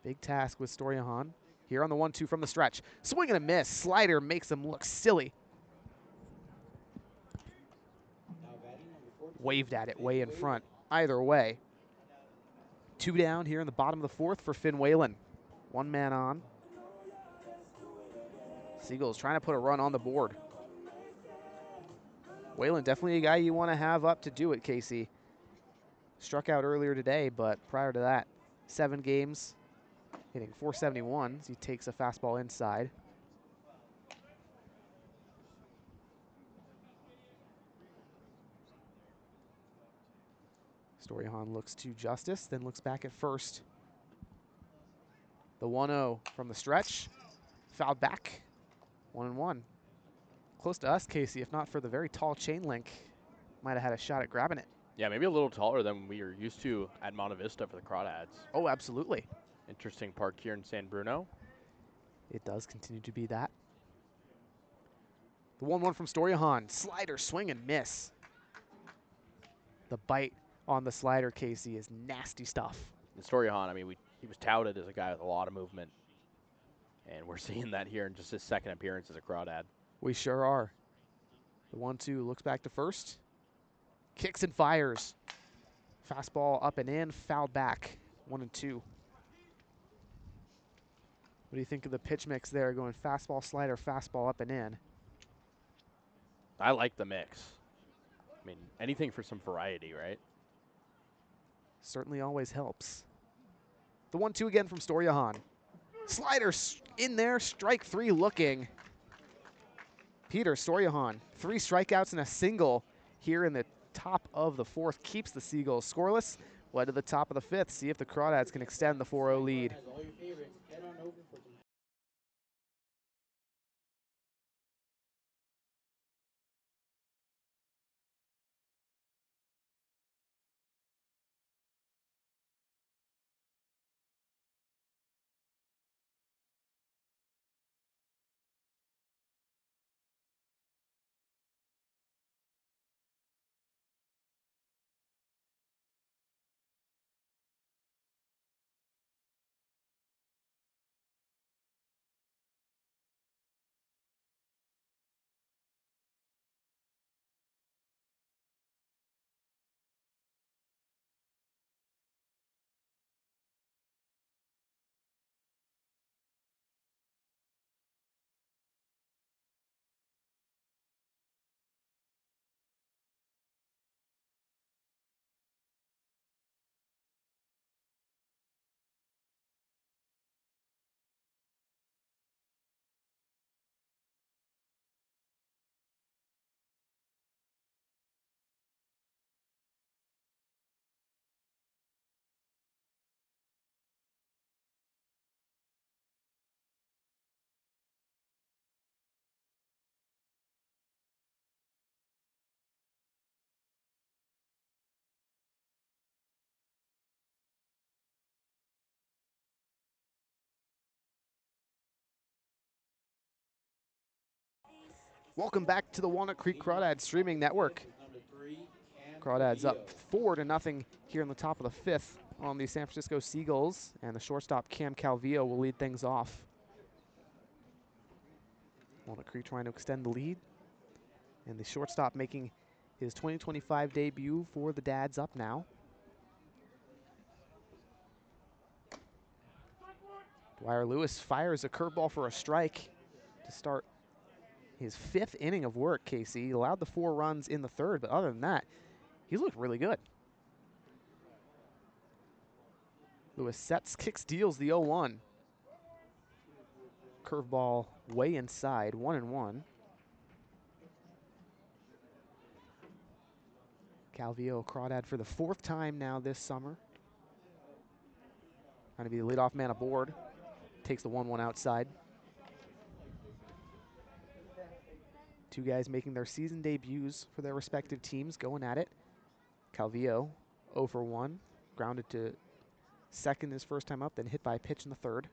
S1: Big task with Storjahan. Here on the 1-2 from the stretch. Swing and a miss. Slider makes him look silly. Waved at it way in front. Either way. 2 down here in the bottom of the 4th for Finn Whalen. 1 man on. Seagulls trying to put a run on the board. Whalen, definitely a guy you want to have up to do it, Kasey. Struck out earlier today, but prior to that, 7 games, hitting .471 as he takes a fastball inside. Storjahan looks to Justice, then looks back at first. The 1-0 from the stretch, fouled back, 1-1. Close to us, Kasey, if not for the very tall chain link, might have had a shot at grabbing it.
S2: Yeah, maybe a little taller than we are used to at Monte Vista for the Crawdads.
S1: Oh, absolutely.
S2: Interesting park here in San Bruno.
S1: It does continue to be that. The 1-1 from Storyahan. Slider, swing and miss. The bite on the slider, Kasey, is nasty stuff.
S2: And Storyahan, I mean, he was touted as a guy with a lot of movement. And we're seeing that here in just his second appearance as a Crawdad.
S1: We sure are. The 1-2 looks back to first. Kicks and fires. Fastball up and in, fouled back. 1-2. What do you think of the pitch mix there, going fastball, slider, fastball up and in?
S2: I like the mix. I mean, anything for some variety, right?
S1: Certainly always helps. The 1-2 again from Storyahan. Slider in there, strike 3 looking. Peter Storyahan, 3 strikeouts and a single here in the top of the 4th. Keeps the Seagulls scoreless. Led to the top of the 5th. See if the Crawdads can extend the 4-0 lead. Welcome back to the Walnut Creek Crawdads streaming network. Crawdads up 4-0 here in the top of the 5th on the San Francisco Seagulls, and the shortstop Cam Calvillo will lead things off. Walnut Creek trying to extend the lead, and the shortstop making his 2025 debut for the Dads up now. Dwyer Lewis fires a curveball for a strike to start his 5th inning of work, Kasey. He allowed the 4 runs in the 3rd, but other than that, he's looked really good. Lewis sets, kicks, deals the 0-1. Curveball way inside, 1-1. Calvillo Crawdad for the 4th time now this summer. Trying to be the leadoff man aboard. Takes the 1-1 outside. 2 guys making their season debuts for their respective teams, going at it. Calvillo 0 for 1, grounded to second his first time up, then hit by a pitch in the 3rd.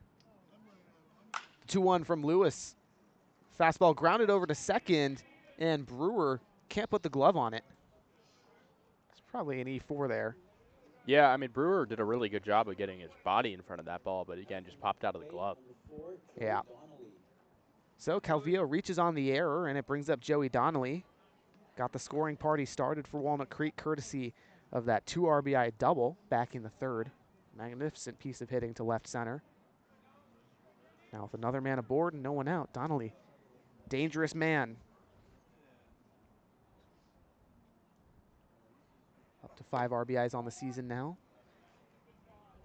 S1: 2-1 from Lewis. Fastball grounded over to second, and Brewer can't put the glove on it. It's probably an E4 there.
S2: Yeah, I mean, Brewer did a really good job of getting his body in front of that ball, but again, just popped out of the glove.
S1: Yeah. So Calvillo reaches on the error, and it brings up Joey Donnelly. Got the scoring party started for Walnut Creek, courtesy of that 2 RBI double back in the 3rd. Magnificent piece of hitting to left center. Now with another man aboard and no one out, Donnelly, dangerous man. Up to 5 RBIs on the season now.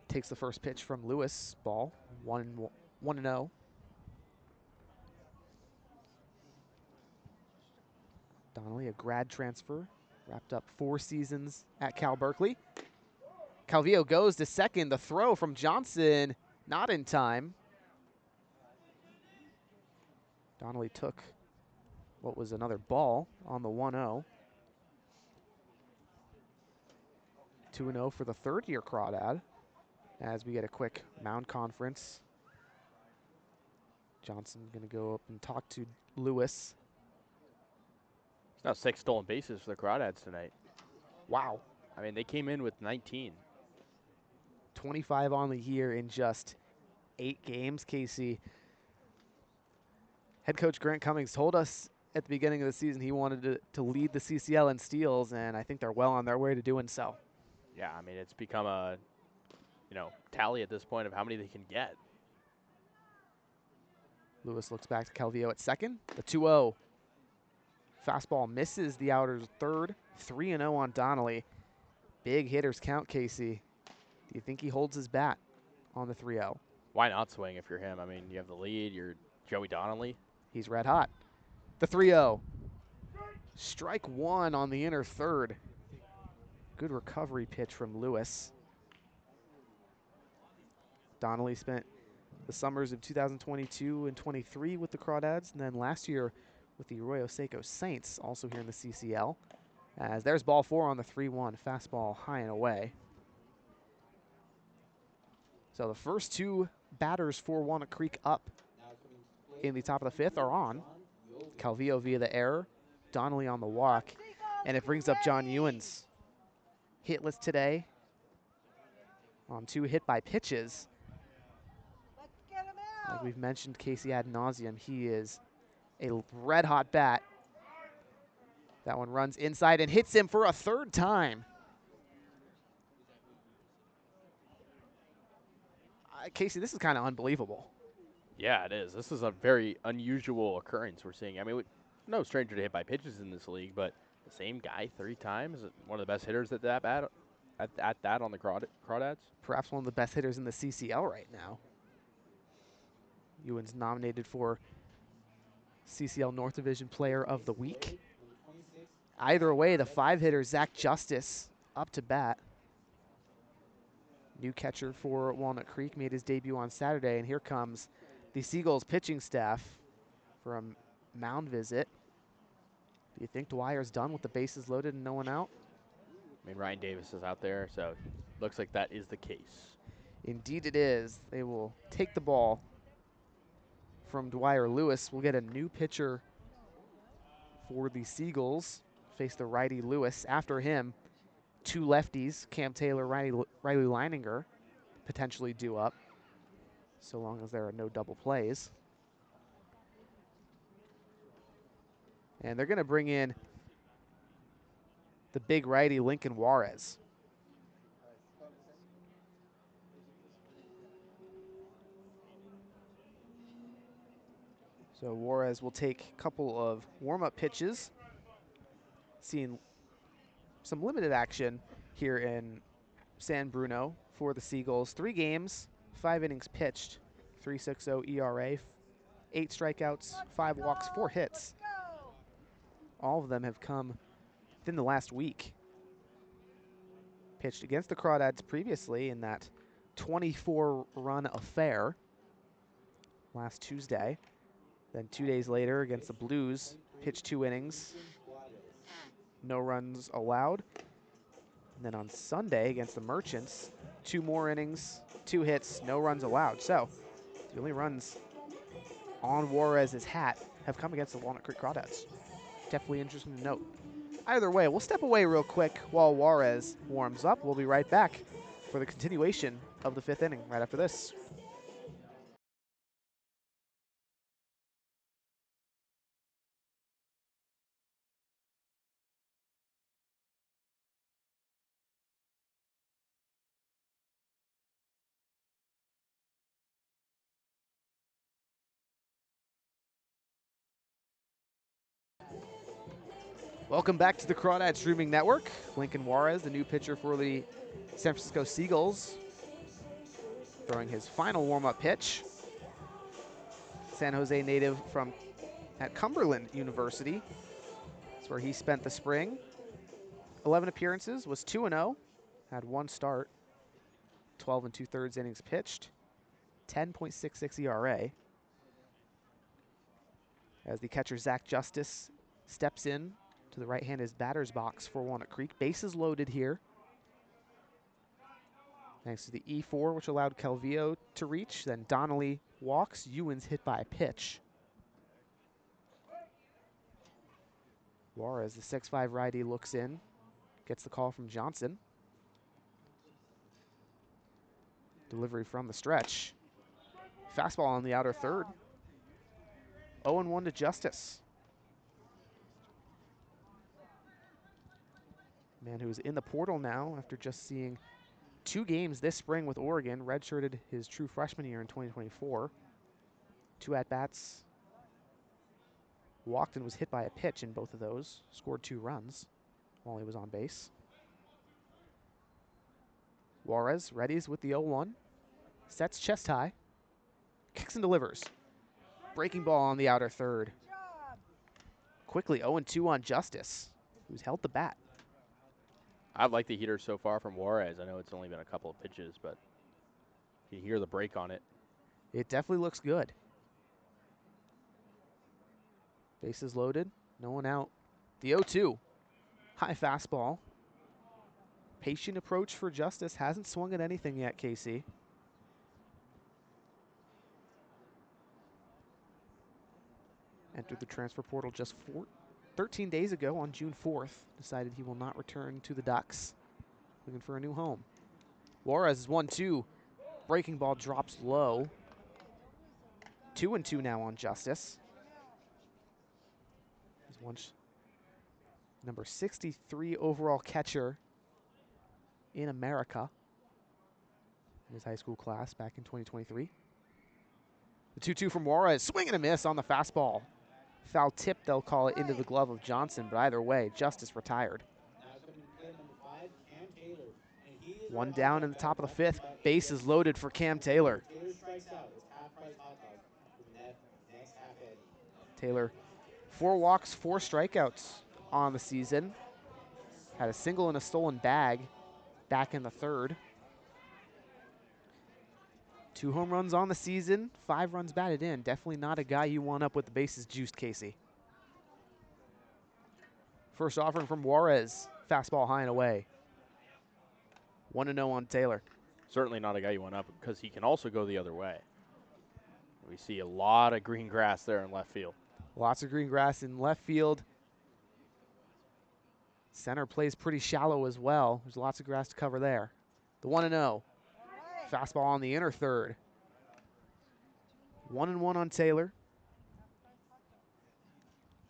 S1: Takes the first pitch from Lewis, ball, 1-0. Donnelly, a grad transfer, wrapped up 4 seasons at Cal Berkeley. Calvillo goes to second. The throw from Johnson, not in time. Donnelly took what was another ball on the 1-0. 2-0 for the 3rd-year Crawdad as we get a quick mound conference Johnson going to go up and talk to Lewis.
S2: It's now 6 stolen bases for the Crawdads tonight.
S1: Wow.
S2: I mean, they came in with 19.
S1: 25 on the year in just 8 games, Kasey. Head coach Grant Cummings told us at the beginning of the season he wanted to lead the CCL in steals, and I think they're well on their way to doing so.
S2: Yeah, I mean, it's become a, tally at this point of how many they can get.
S1: Lewis looks back to Calvillo at second. The 2-0. Fastball misses the outer's third. 3-0 on Donnelly. Big hitters count, Kasey. Do you think he holds his bat on the 3-0?
S2: Why not swing if you're him? I mean, you have the lead. You're Joey Donnelly.
S1: He's red hot. The 3-0. Strike one on the inner third. Good recovery pitch from Lewis. Donnelly spent the summers of 2022 and 23 with the Crawdads, and then last year with the Arroyo Seco Saints, also here in the CCL. As there's ball 4 on the 3-1, fastball high and away. So the first 2 batters for Walnut Creek up in the top of the 5th are on. Calvillo via the error, Donnelly on the walk, and it brings up John Ewens. Hitless today on 2 hit by pitches. Like we've mentioned, Kasey ad nauseum, he is a red hot bat. That one runs inside and hits him for a 3rd time. Kasey, this is kind of unbelievable.
S2: Yeah, it is. This is a very unusual occurrence we're seeing. I mean, no stranger to hit by pitches in this league, but the same guy 3 times, one of the best hitters at that on the Crawdads.
S1: Perhaps one of the best hitters in the CCL right now. Ewan's nominated for CCL North Division Player of the Week. Either way, the 5-hitter, Zach Justice, up to bat. New catcher for Walnut Creek made his debut on Saturday, and here comes the Seagulls pitching staff for a mound visit. Do you think Dwyer's done with the bases loaded and no one out?
S2: I mean, Ryan Davis is out there, so looks like that is the case.
S1: Indeed it is. They will take the ball from Dwyer. Lewis will get a new pitcher for the Seagulls. Face the righty Lewis. After him, 2 lefties, Cam Taylor, Riley Leininger, potentially due up, so long as there are no double plays. And they're going to bring in the big righty Lincoln Juarez. So Juarez will take a couple of warm-up pitches, seeing some limited action here in San Bruno for the Seagulls. 3 games, 5 innings pitched, 3.60 ERA, 8 strikeouts, 5 walks, 4 hits. All of them have come within the last week. Pitched against the Crawdads previously in that 24-run affair last Tuesday. Then 2 days later against the Blues, pitched 2 innings, no runs allowed. And then on Sunday against the Merchants, 2 more innings, 2 hits, no runs allowed. So the only runs on Juarez's hat have come against the Walnut Creek Crawdads. Definitely interesting to note. Either way, we'll step away real quick while Juarez warms up. We'll be right back for the continuation of the 5th inning right after this. Welcome back to the Crawdad Streaming Network. Lincoln Juarez, the new pitcher for the San Francisco Seagulls, throwing his final warm-up pitch. San Jose native from at Cumberland University. That's where he spent the spring. 11 appearances, was 2-0, had 1 start, 12 2/3 innings pitched, 10.66 ERA. As the catcher Zach Justice steps in to the right-handed batter's box for Walnut Creek. Bases loaded here. Thanks to the E4, which allowed Calvillo to reach. Then Donnelly walks. Ewan's hit by a pitch. Juarez, the 6'5" righty, looks in, gets the call from Johnson. Delivery from the stretch. Fastball on the outer third. 0-1 to Justice. Man who's in the portal now after just seeing 2 games this spring with Oregon. Redshirted his true freshman year in 2024. 2 at-bats. Walked and was hit by a pitch in both of those. Scored 2 runs while he was on base. Juarez readies with the 0-1. Sets chest high. Kicks and delivers. Breaking ball on the outer third. Quickly 0-2 on Justice, who's held the bat.
S2: I like the heater so far from Juarez. I know it's only been a couple of pitches, but you hear the break on it.
S1: It definitely looks good. Bases loaded, no one out. The 0-2. High fastball. Patient approach for Justice. Hasn't swung at anything yet, Kasey. Entered the transfer portal just 13 days ago on June 4th. Decided he will not return to the Ducks. Looking for a new home. Juarez is 1-2. Breaking ball drops low. 2-2 now on Justice. He's once number 63 overall catcher in America in his high school class back in 2023. The 2-2 from Juarez. Swing and a miss on the fastball. Foul tip, they'll call it, into the glove of Johnson, but either way, Justice retired. 1 down in the top of the 5th. Bases loaded for Cam Taylor. Taylor, 4 walks, 4 strikeouts on the season. Had a single and a stolen bag back in the 3rd. 2 home runs on the season, 5 runs batted in. Definitely not a guy you want up with the bases juiced, Kasey. First offering from Juarez. Fastball high and away. 1-0 on Taylor.
S2: Certainly not a guy you want up because he can also go the other way. We see a lot of green grass there in left field.
S1: Lots of green grass in left field. Center plays pretty shallow as well. There's lots of grass to cover there. The 1-0. Fastball on the inner third. 1-1 on Taylor.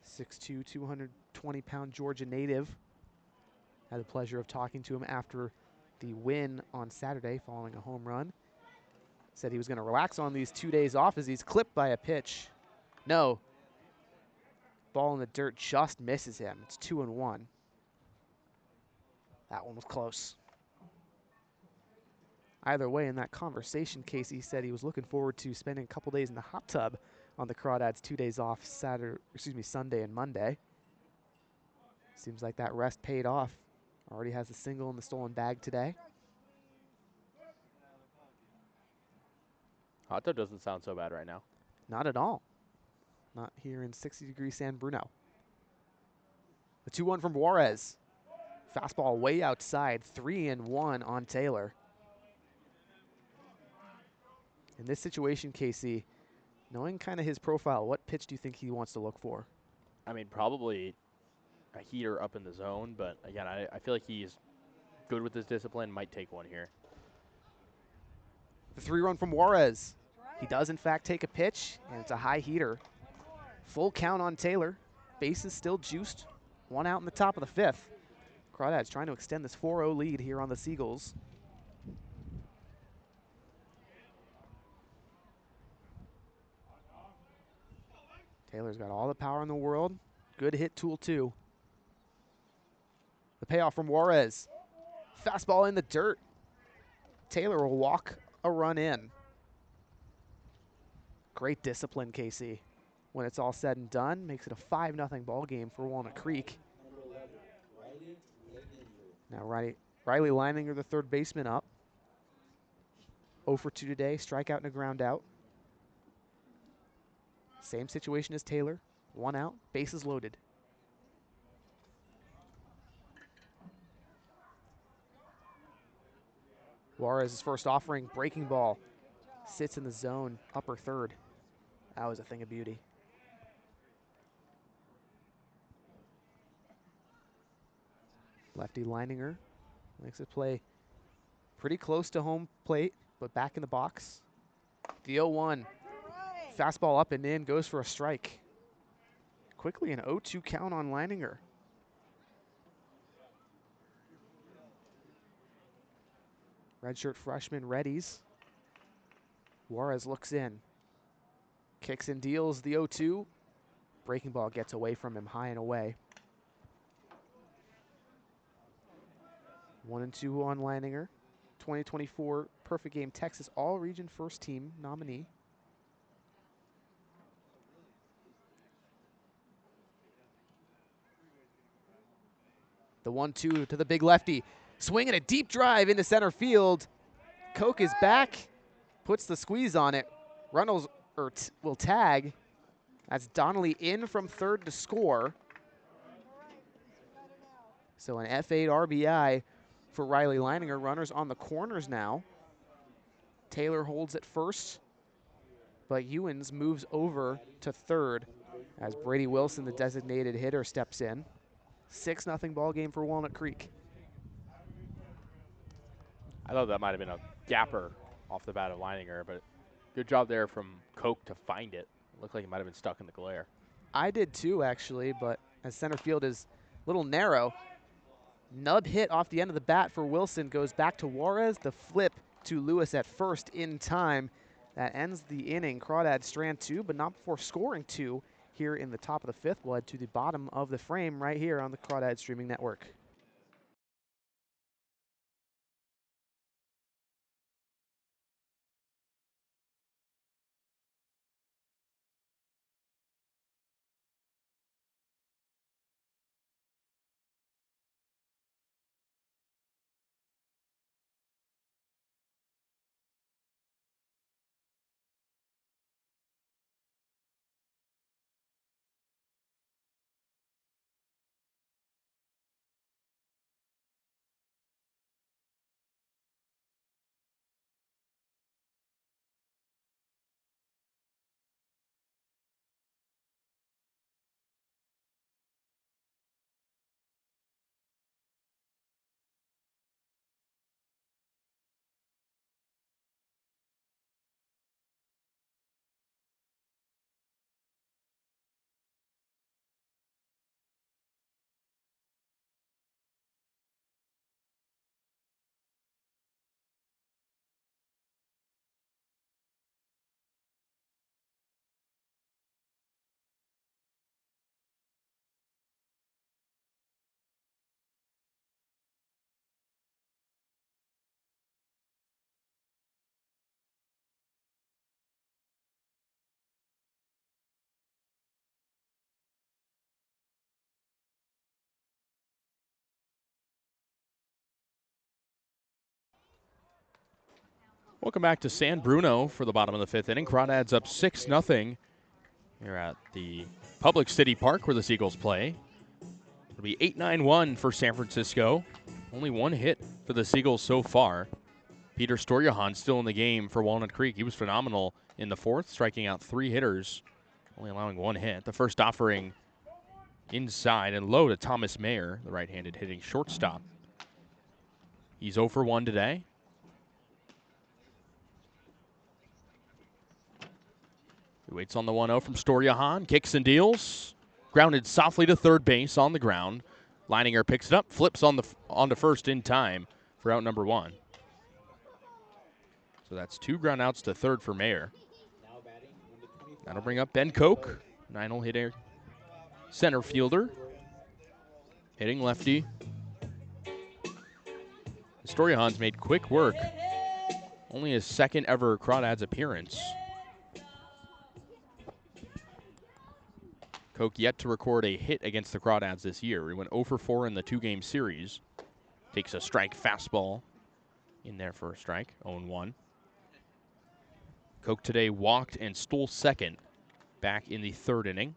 S1: 6'2", 220-pound Georgia native. Had the pleasure of talking to him after the win on Saturday following a home run. Said he was going to relax on these 2 days off as he's clipped by a pitch. No. Ball in the dirt just misses him. It's 2-1. That one was close. Either way, in that conversation, Kasey said he was looking forward to spending a couple days in the hot tub on the Crawdads. 2 days off, Sunday and Monday. Seems like that rest paid off. Already has a single in the stolen bag today.
S2: Hot tub doesn't sound so bad right now.
S1: Not at all. Not here in 60-degree San Bruno. The 2-1 from Juarez. Fastball way outside. 3-1 on Taylor. In this situation, Kasey, knowing kind of his profile, what pitch do you think he wants to look for?
S2: I mean, probably a heater up in the zone, but again, I feel like he's good with his discipline, might take one here.
S1: The 3-run from Juarez. He does, in fact, take a pitch, and it's a high heater. Full count on Taylor. Bases still juiced. 1 out in the top of the 5th. Crawdads trying to extend this 4-0 lead here on the Seagulls. Taylor's got all the power in the world. Good hit tool, too. The payoff from Juarez. Fastball in the dirt. Taylor will walk a run in. Great discipline, Kasey. When it's all said and done, makes it a 5-0 ball game for Walnut Creek. Now Riley Leininger, the third baseman, up. 0 for 2 today, strikeout and a ground out. Same situation as Taylor. 1 out, bases loaded. Juarez's first offering, breaking ball. Sits in the zone, upper third. That was a thing of beauty. Lefty Leininger makes it play pretty close to home plate, but back in the box. The 0-1. Fastball up and in, goes for a strike. Quickly an 0-2 count on Leininger. Redshirt freshman readies. Juarez looks in. Kicks and deals the 0-2. Breaking ball gets away from him, high and away. 1-2 on Leininger. 2024 Perfect Game Texas All-Region First Team nominee. The 1-2 to the big lefty. Swinging a deep drive into center field. Koch is back, puts the squeeze on it. Runnels will tag. That's Donnelly in from third to score. So an F8 RBI for Riley Leininger. Runners on the corners now. Taylor holds at first, but Ewens moves over to third as Brady Wilson, the designated hitter, steps in. 6-0 ball game for Walnut Creek.
S2: I thought that might have been a gapper off the bat of Leininger, but good job there from Koch to find it. It looked like he might have been stuck in the glare.
S1: I did too, actually, but as center field is a little narrow, nub hit off the end of the bat for Wilson goes back to Juarez. The flip to Lewis at first in time. That ends the inning. Crawdads strand 2, but not before scoring 2 here in the top of the 5th. We'll head to the bottom of the frame right here on the Crawdads streaming network.
S2: Welcome back to San Bruno for the bottom of the 5th inning. Crawdads up 6-0 here at the Public City Park where the Seagulls play. It'll be 8-9-1 for San Francisco. Only one hit for the Seagulls so far. Peter Storjahan still in the game for Walnut Creek. He was phenomenal in the 4th, striking out 3 hitters, only allowing 1 hit. The first offering inside and low to Thomas Mayer, the right-handed hitting shortstop. He's 0 for 1 today. He waits on the 1-0 from Storjahan, kicks and deals. Grounded softly to third base on the ground. Leininger picks it up, flips onto first in time for out number 1. So that's 2 ground outs to third for Mayer. That'll bring up Ben Koch, 9-hole hitter, center fielder, hitting lefty. Storjahan's made quick work. Only his second ever Crawdads appearance. Koch yet to record a hit against the Crawdads this year. He went 0 for 4 in the 2-game series. Takes a strike fastball in there for a strike, 0-1. Koch today walked and stole second back in the 3rd inning.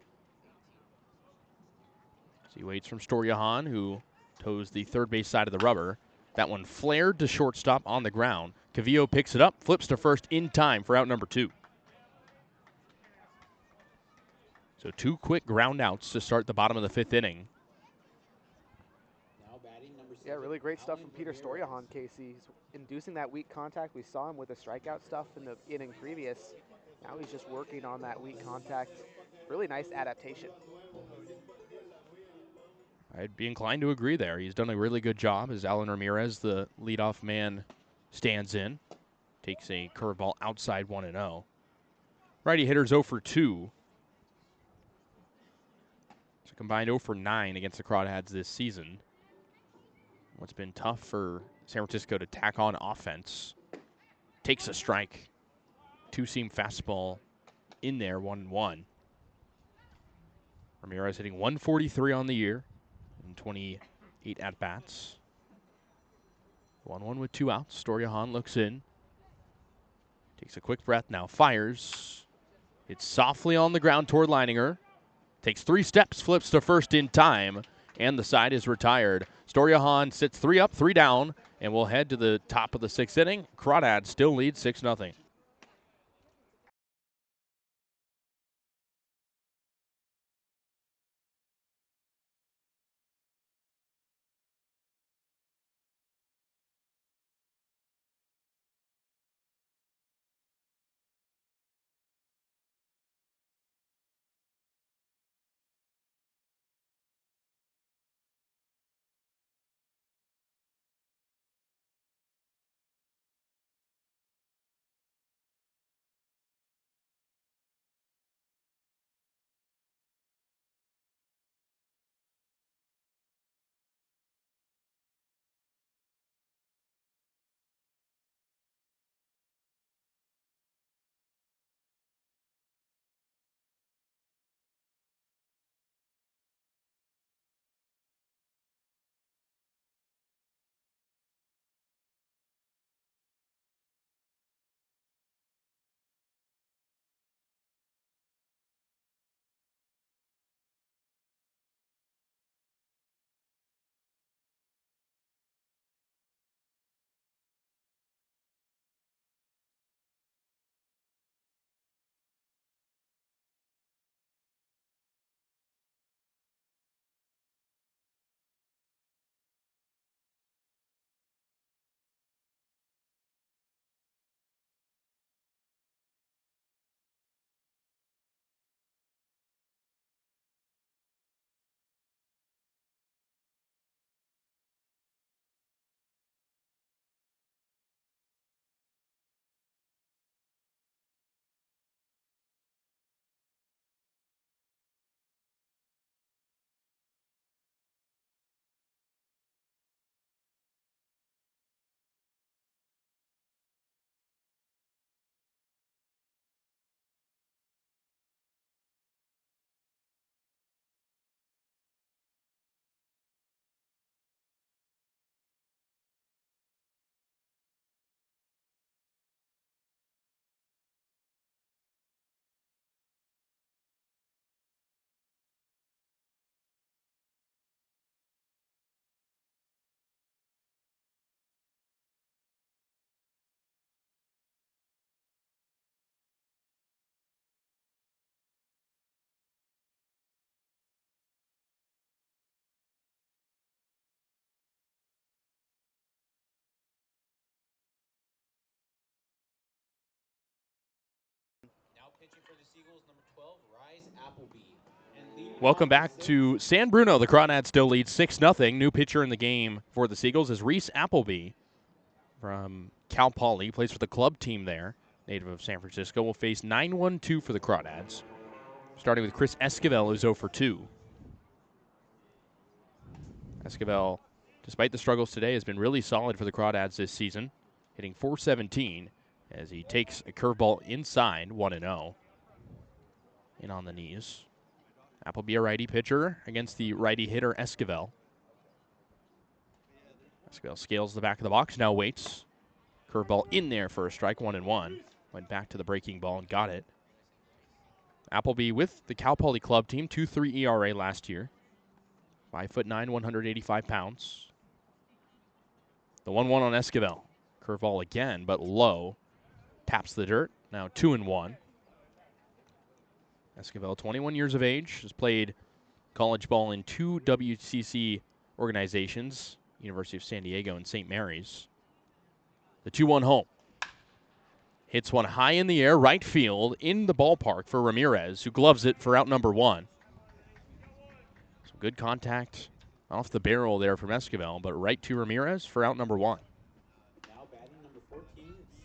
S2: So he waits from Storjahan, who toes the third base side of the rubber. That one flared to shortstop on the ground.
S3: Cavillo picks it up, flips to first in time for out number 2. So 2 quick ground outs to start the bottom of the 5th inning.
S1: Yeah, really great stuff from Peter Stoyahan, Casey. He's inducing that weak contact. We saw him with the strikeout stuff in the inning previous. Now he's just working on that weak contact. Really nice adaptation.
S3: I'd be inclined to agree there. He's done a really good job as Alan Ramirez, the leadoff man, stands in. Takes a curveball outside 1-0. Righty hitter's 0 for 2. It's a combined 0 for 9 against the Crawdads this season. What's been tough for San Francisco to tack on offense. Takes a strike. 2-seam fastball in there, 1-1. Ramirez hitting 143 on the year in 28 at-bats. 1-1 with 2 outs. Stoyahan looks in. Takes a quick breath now. Fires. It's softly on the ground toward Leininger. Takes 3 steps, flips to first in time, and the side is retired. Stoyahan sits 3 up, 3 down, and will head to the top of the 6th inning. Crawdads still lead 6-0. Welcome back to San Bruno. The Crawdads still lead 6-0. New pitcher in the game for the Seagulls is Reese Appleby from Cal Poly. Plays for the club team there. Native of San Francisco. Will face 9-1-2 for the Crawdads. Starting with Chris Esquivel, who's 0 for 2. Esquivel, despite the struggles today, has been really solid for the Crawdads this season. Hitting .417 as he takes a curveball inside, 1-0. In on the knees. Appleby, a righty pitcher against the righty hitter Esquivel. Esquivel scales the back of the box, now waits. Curveball in there for a strike, 1-1. Went back to the breaking ball and got it. Appleby with the Cal Poly club team, 2.3 ERA last year. 5'9", 185 pounds. The 1-1 on Esquivel. Curveball again, but low. Taps the dirt. Now 2-1. Esquivel, 21 years of age, has played college ball in 2 WCC organizations, University of San Diego and St. Mary's. The 2-1 home. Hits one high in the air, right field, in the ballpark for Ramirez, who gloves it for out number 1. Some good contact off the barrel there from Esquivel, but right to Ramirez for out number 1.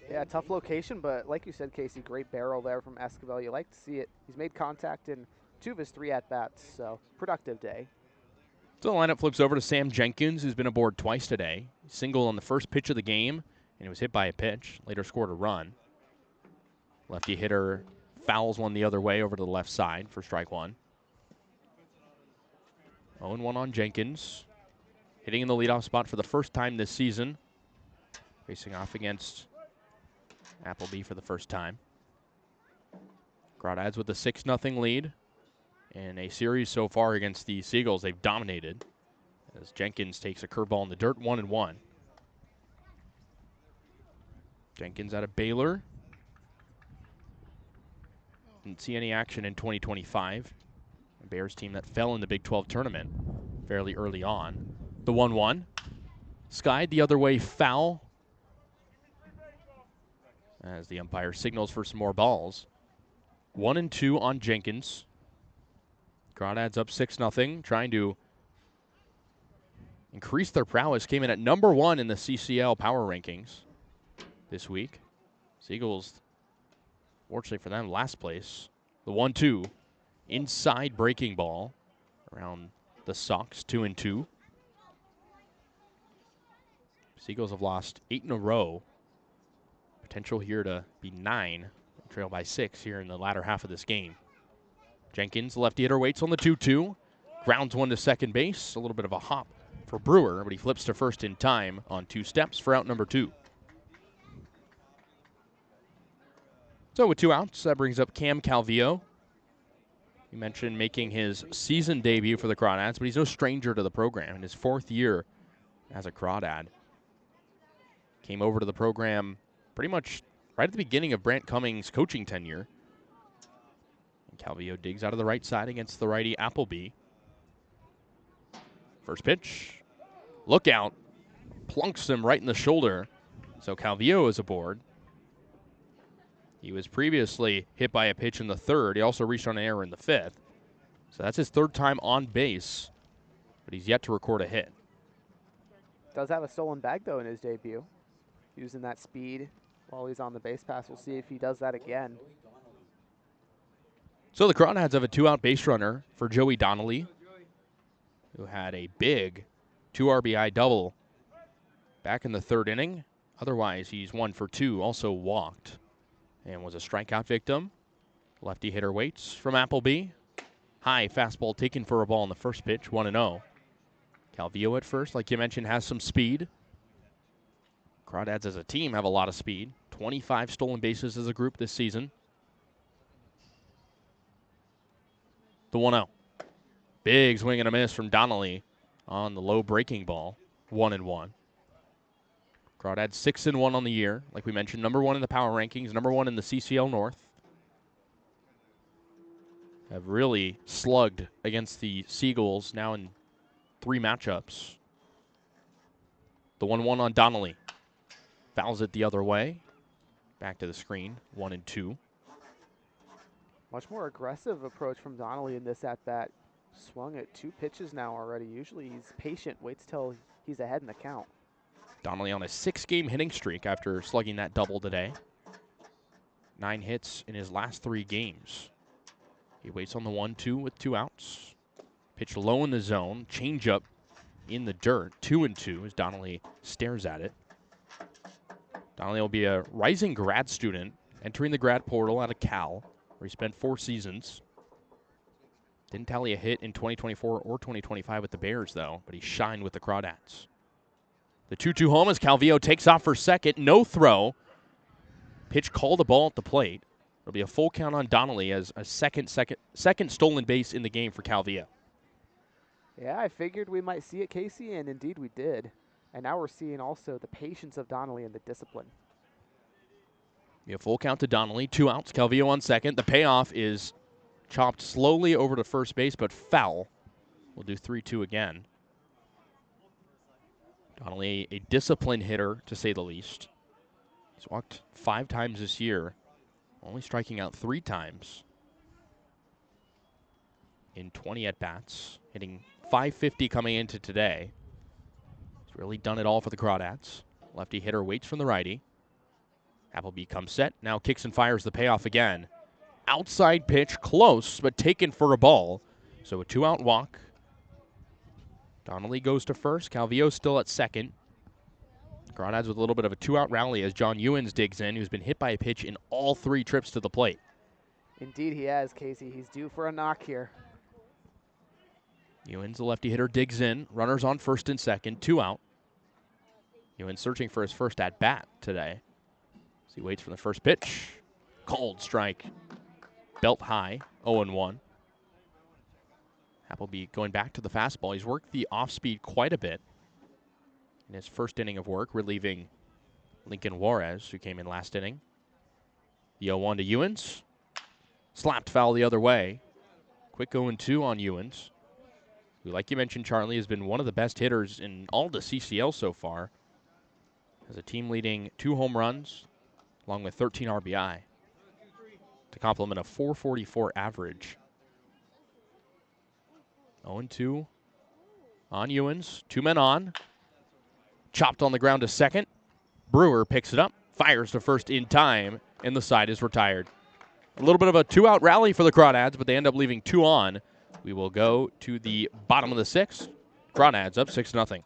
S1: Yeah, tough location, but like you said, Casey, great barrel there from Esquivel. You like to see it. He's made contact in 2 of his 3 at-bats, so productive day.
S3: So the lineup flips over to Sam Jenkins, who's been aboard twice today. Single on the first pitch of the game, and he was hit by a pitch. Later scored a run. Lefty hitter fouls one the other way over to the left side for strike 1. 0-1 on Jenkins. Hitting in the leadoff spot for the first time this season. Facing off against Appleby for the first time. Crawdads with a 6-0 lead. In a series so far against the Seagulls, they've dominated. As Jenkins takes a curveball in the dirt, 1-1. Jenkins out of Baylor. Didn't see any action in 2025. A Bears team that fell in the Big 12 tournament fairly early on. The 1-1. Skied the other way, foul. As the umpire signals for some more balls. 1-2 on Jenkins. Crawdads up 6-0, trying to increase their prowess. Came in at number 1 in the CCL power rankings this week. Seagulls, fortunately for them, last place. The 1-2, inside breaking ball around the socks, 2-2. Seagulls have lost 8 in a row. Potential here to be 9. Trail by 6 here in the latter half of this game. Jenkins, lefty hitter, waits on the 2-2. Grounds one to second base. A little bit of a hop for Brewer, but he flips to first in time on 2 steps for out number 2. So with 2 outs, that brings up Cam Calvillo. You mentioned making his season debut for the Crawdads, but he's no stranger to the program. In his 4th year as a Crawdad, came over to the program pretty much right at the beginning of Brant Cummings' coaching tenure. And Calvillo digs out of the right side against the righty Appleby. First pitch, look out, plunks him right in the shoulder. So Calvillo is aboard. He was previously hit by a pitch in the 3rd. He also reached on an error in the 5th. So that's his 3rd time on base, but he's yet to record a hit.
S1: Does have a stolen bag, though, in his debut. Using that speed while he's on the base pass. We'll see if he does that again.
S3: So the Crawdads have a 2-out base runner for Joey Donnelly, who had a big 2 RBI double back in the 3rd inning. Otherwise, he's 1 for 2, also walked, and was a strikeout victim. Lefty hitter waits from Appleby. High fastball taken for a ball in the first pitch, 1-0. Calvillo at first, like you mentioned, has some speed. Crawdads as a team have a lot of speed. 25 stolen bases as a group this season. The 1-0. Big swing and a miss from Donnelly on the low breaking ball, 1-1. Crawdads 6-1 on the year. Like we mentioned, number 1 in the power rankings, number 1 in the CCL North. Have really slugged against the Seagulls now in 3 matchups. The 1-1 on Donnelly. Fouls it the other way. Back to the screen, 1-2.
S1: Much more aggressive approach from Donnelly in this at-bat. Swung at 2 pitches now already. Usually he's patient, waits till he's ahead in the count.
S3: Donnelly on a 6-game hitting streak after slugging that double today. 9 hits in his last 3 games. He waits on the 1-2 with 2 outs. Pitch low in the zone. Changeup in the dirt. 2-2 as Donnelly stares at it. Donnelly will be a rising grad student entering the grad portal out of Cal, where he spent 4 seasons. Didn't tally a hit in 2024 or 2025 with the Bears, though, but he shined with the Crawdads. The 2-2 home as Calvillo takes off for second. No throw. Pitch called a ball at the plate. It'll be a full count on Donnelly as a second stolen base in the game for Calvillo.
S1: Yeah, I figured we might see it, Casey, and indeed we did. And now we're seeing also the patience of Donnelly and the discipline.
S3: Be a full count to Donnelly. 2 outs. Calvillo on second. The payoff is chopped slowly over to first base, but foul. We'll do 3-2 again. Donnelly, a disciplined hitter, to say the least. He's walked 5 times this year, only striking out 3 times in 20 at-bats, hitting .550 coming into today. He's really done it all for the Crawdads. Lefty hitter waits from the righty. Appleby comes set, now kicks and fires the payoff again. Outside pitch, close, but taken for a ball. So a 2-out walk. Donnelly goes to first. Calvillo still at second. Crawdads with a little bit of a 2-out rally as John Ewens digs in, who's been hit by a pitch in all 3 trips to the plate.
S1: Indeed he has, Casey. He's due for a knock here.
S3: Ewens, the lefty hitter, digs in. Runners on first and second, 2 out. Ewens searching for his first at-bat today. As he waits for the first pitch. Cold strike. Belt high, 0-1. Appleby going back to the fastball. He's worked the off-speed quite a bit in his first inning of work, relieving Lincoln Juarez, who came in last inning. The 0-1 to Ewens. Slapped foul the other way. Quick 0-2 on Ewens, who, like you mentioned, Charlie, has been one of the best hitters in all the CCL so far. Has a team-leading 2 home runs, along with 13 RBI, to complement a .444 average. 0-2 on Ewens. 2 men on. Chopped on the ground to second. Brewer picks it up, fires to first in time, and the side is retired. A little bit of a 2-out rally for the Crawdads, but they end up leaving 2 on. We will go to the bottom of the 6th. Crawdads up 6-0.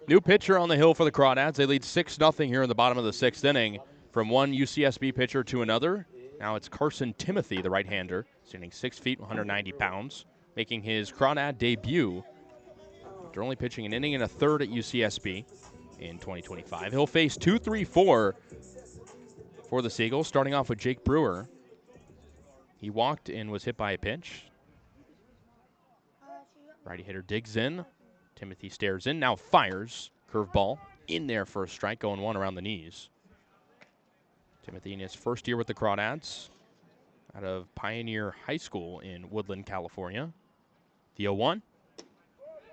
S3: New pitcher on the hill for the Crawdads. They lead 6-0 here in the bottom of the 6th inning. From one UCSB pitcher to another. Now it's Carson Timothy, the right-hander, standing 6 feet, 190 pounds, making his Crawdad debut after only pitching an inning and a third at UCSB in 2025. He'll face 2-3-4 for the Seagulls, starting off with Jake Brewer. He walked and was hit by a pitch. Righty hitter digs in. Timothy stares in, now fires. Curveball in there for a strike, 0-1 around the knees. Timothy in his first year with the Crawdads out of Pioneer High School in Woodland, California. The 0-1.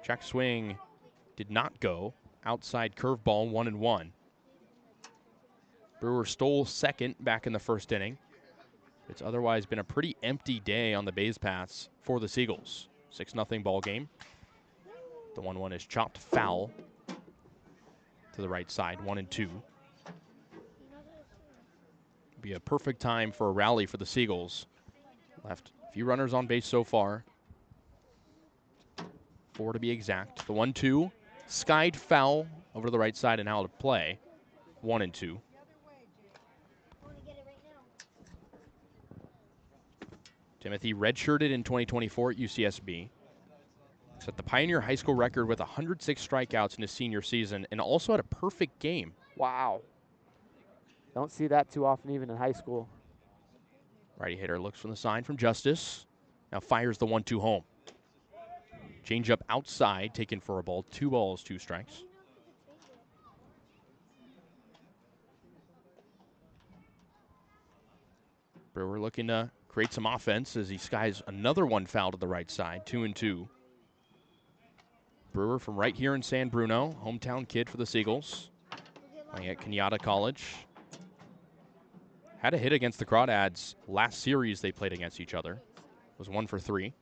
S3: Check swing did not go. Outside curveball, 1-1. Brewer stole second back in the first inning. It's otherwise been a pretty empty day on the base paths for the Seagulls. 6-0 ball game. The 1-1 is chopped foul to the right side, 1-2. Be a perfect time for a rally for the Seagulls Left a few runners on base so far. 4 to be exact. The 1-2. Skied foul over to the right side and out of play. 1-2. Timothy redshirted in 2024 at UCSB. Set the Pioneer High School record with 106 strikeouts in his senior season and also had a perfect game.
S1: Wow. Don't see that too often even in high school.
S3: Righty hitter looks from the sign from Justice. Now fires the 1-2 home. Change up outside, taken for a ball. 2 balls, 2 strikes. Brewer looking to create some offense as he skies another one foul to the right side. 2-2. Brewer from right here in San Bruno, hometown kid for the Seagulls. Playing at Kenyatta College. Had a hit against the Crawdads last series they played against each other. Was 1 for 3.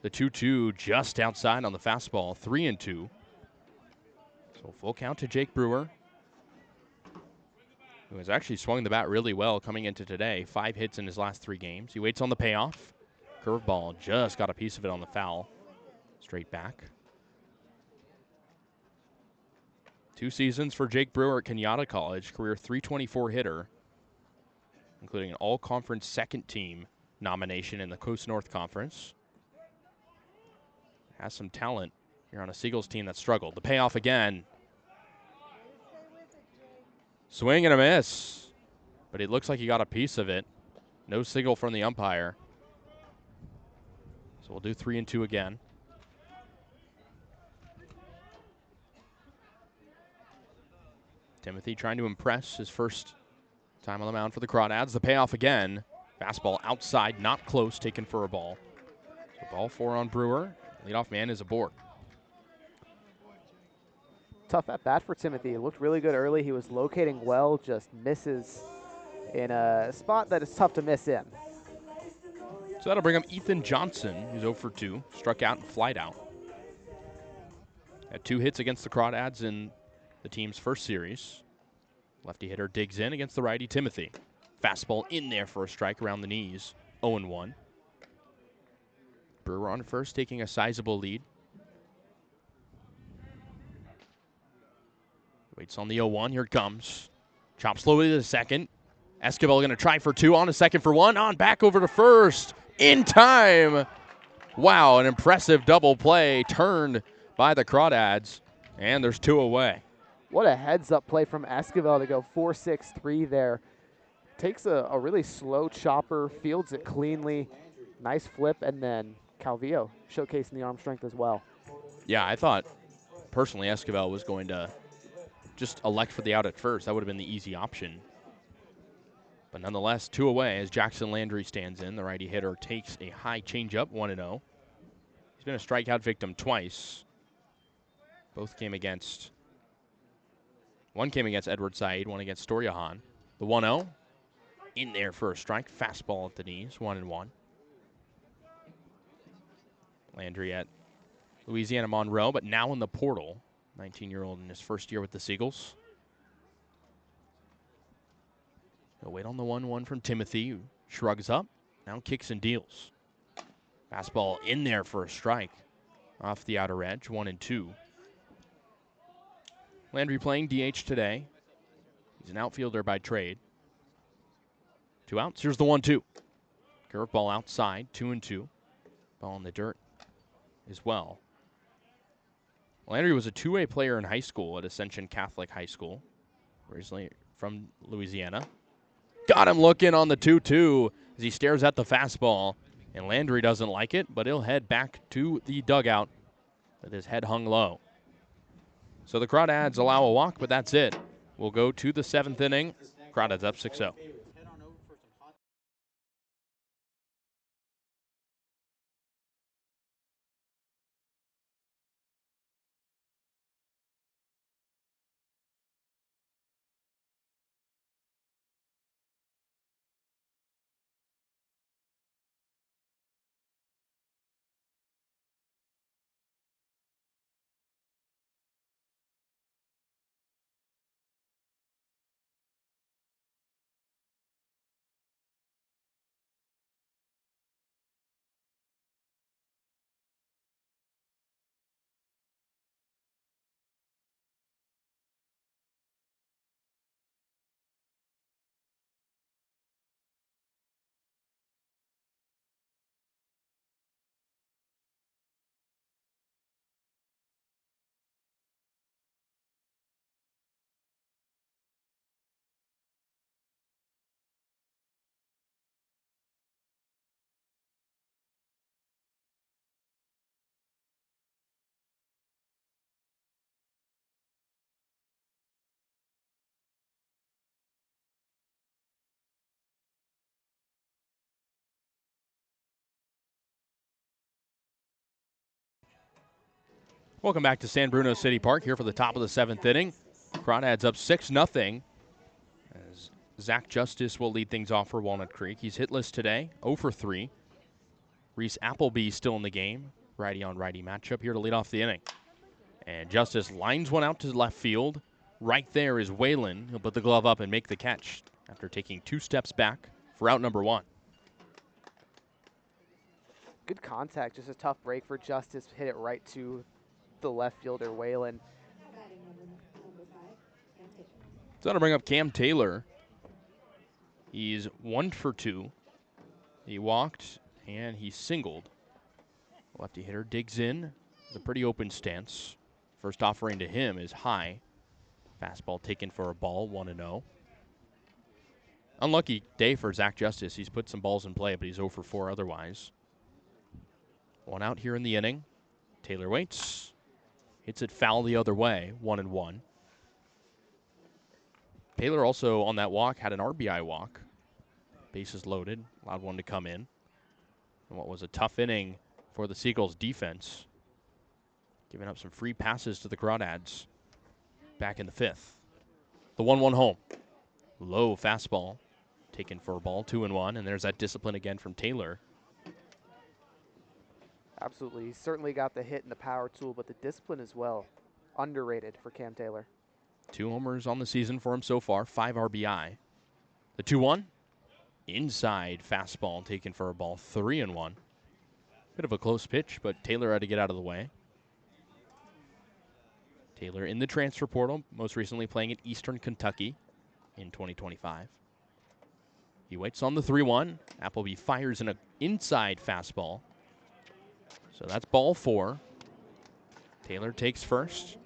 S3: The 2-2 just outside on the fastball. 3-2. So full count to Jake Brewer, who has actually swung the bat really well coming into today. 5 hits in his last 3 games. He waits on the payoff. Curveball just got a piece of it on the foul. Straight back. 2 seasons for Jake Brewer at Kenyatta College. Career .324 hitter, including an all-conference second team nomination in the Coast North Conference. Has some talent here on a Seagulls team that struggled. The payoff again. Swing and a miss, but it looks like he got a piece of it. No signal from the umpire. So we'll do 3-2 again. Timothy trying to impress his first time on the mound for the Crawdads. The payoff again. Fastball outside, not close, taken for a ball. So ball 4 on Brewer. Leadoff man is aboard.
S1: Tough at bat for Timothy. He looked really good early. He was locating well, just misses in a spot that is tough to miss in.
S3: So that'll bring up Ethan Johnson, who's 0 for 2. Struck out and flied out. Had 2 hits against the Crawdads in the team's first series. Lefty hitter digs in against the righty Timothy. Fastball in there for a strike around the knees. 0-1. Brewer on first, taking a sizable lead. Waits on the 0-1. Here it comes. Chop slowly to the second. Esquivel going to try for 2. On to second for 1. On back over to first. In time. Wow, an impressive double play turned by the Crawdads. And there's 2 away.
S1: What a heads-up play from Esquivel to go 4-6-3 there. Takes a really slow chopper, fields it cleanly. Nice flip, and then Calvillo showcasing the arm strength as well.
S3: Yeah, I thought personally Esquivel was going to just elect for the out at first. That would have been the easy option. But nonetheless, 2 away as Jackson Landry stands in. The righty hitter takes a high changeup, 1-0. He's been a strikeout victim twice. Both came against, one came against Edward Said, one against Storyahan. The 1-0 in there for a strike. Fastball at the knees, 1-1. Landry at Louisiana Monroe, but now in the portal. 19-year-old in his first year with the Seagulls. He'll wait on the 1-1 from Timothy, who shrugs up, now kicks and deals. Fastball in there for a strike. Off the outer edge, 1-2. Landry playing DH today. He's an outfielder by trade. 2 outs. Here's the 1-2. Curveball outside, 2-2. Ball in the dirt as well. Landry was a 2A player in high school at Ascension Catholic High School, originally from Louisiana. Got him looking on the 2-2 as he stares at the fastball, and Landry doesn't like it, but he'll head back to the dugout with his head hung low. So the Crawdads allow a walk, but that's it. We'll go to the 7th inning. Crawdads up 6-0. Welcome back to San Bruno City Park here for the top of the 7th inning. Crawdads up 6-0 as Zach Justice will lead things off for Walnut Creek. He's hitless today, 0 for 3. Reese Appleby still in the game. Righty-on-righty matchup here to lead off the inning. And Justice lines one out to left field. Right there is Whalen. He'll put the glove up and make the catch after taking 2 steps back for out number 1.
S1: Good contact, just a tough break for Justice. Hit it right to the left fielder, Whalen.
S3: So that'll bring up Cam Taylor. He's 1 for 2. He walked and he singled. Lefty hitter digs in with a pretty open stance. First offering to him is high. Fastball taken for a ball, 1-0. Unlucky day for Zach Justice. He's put some balls in play, but he's 0 for 4 otherwise. 1 out here in the inning. Taylor waits. Hits it foul the other way, 1-1. Taylor also on that walk had an RBI walk. Bases loaded, allowed one to come in. And what was a tough inning for the Seagulls defense. Giving up some free passes to the Crawdads back in the 5th. The 1-1 home. Low fastball taken for a ball, 2-1, and there's that discipline again from Taylor.
S1: Absolutely. He certainly got the hit and the power tool, but the discipline as well. Underrated for Cam Taylor.
S3: 2 homers on the season for him so far, 5 RBI. The 2-1, inside fastball taken for a ball, 3-1. Bit of a close pitch, but Taylor had to get out of the way. Taylor in the transfer portal, most recently playing at Eastern Kentucky in 2025. He waits on the 3-1. Appleby fires an inside fastball. So that's ball 4. Taylor takes first.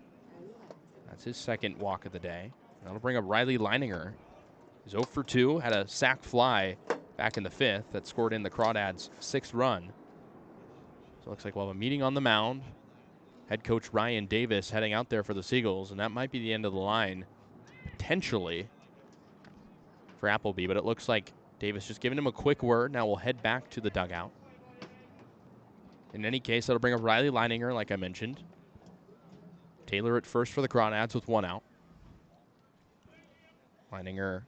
S3: That's his second walk of the day. That'll bring up Riley Leininger. He's 0 for 2, had a sac fly back in the 5th that scored in the Crawdads' 6th run. So it looks like we'll have a meeting on the mound. Head coach Ryan Davis heading out there for the Seagulls, and that might be the end of the line, potentially, for Appleby. But it looks like Davis just giving him a quick word. Now we'll head back to the dugout. In any case, that'll bring up Riley Leininger, like I mentioned. Taylor at first for the Crawdads with 1 out. Leininger,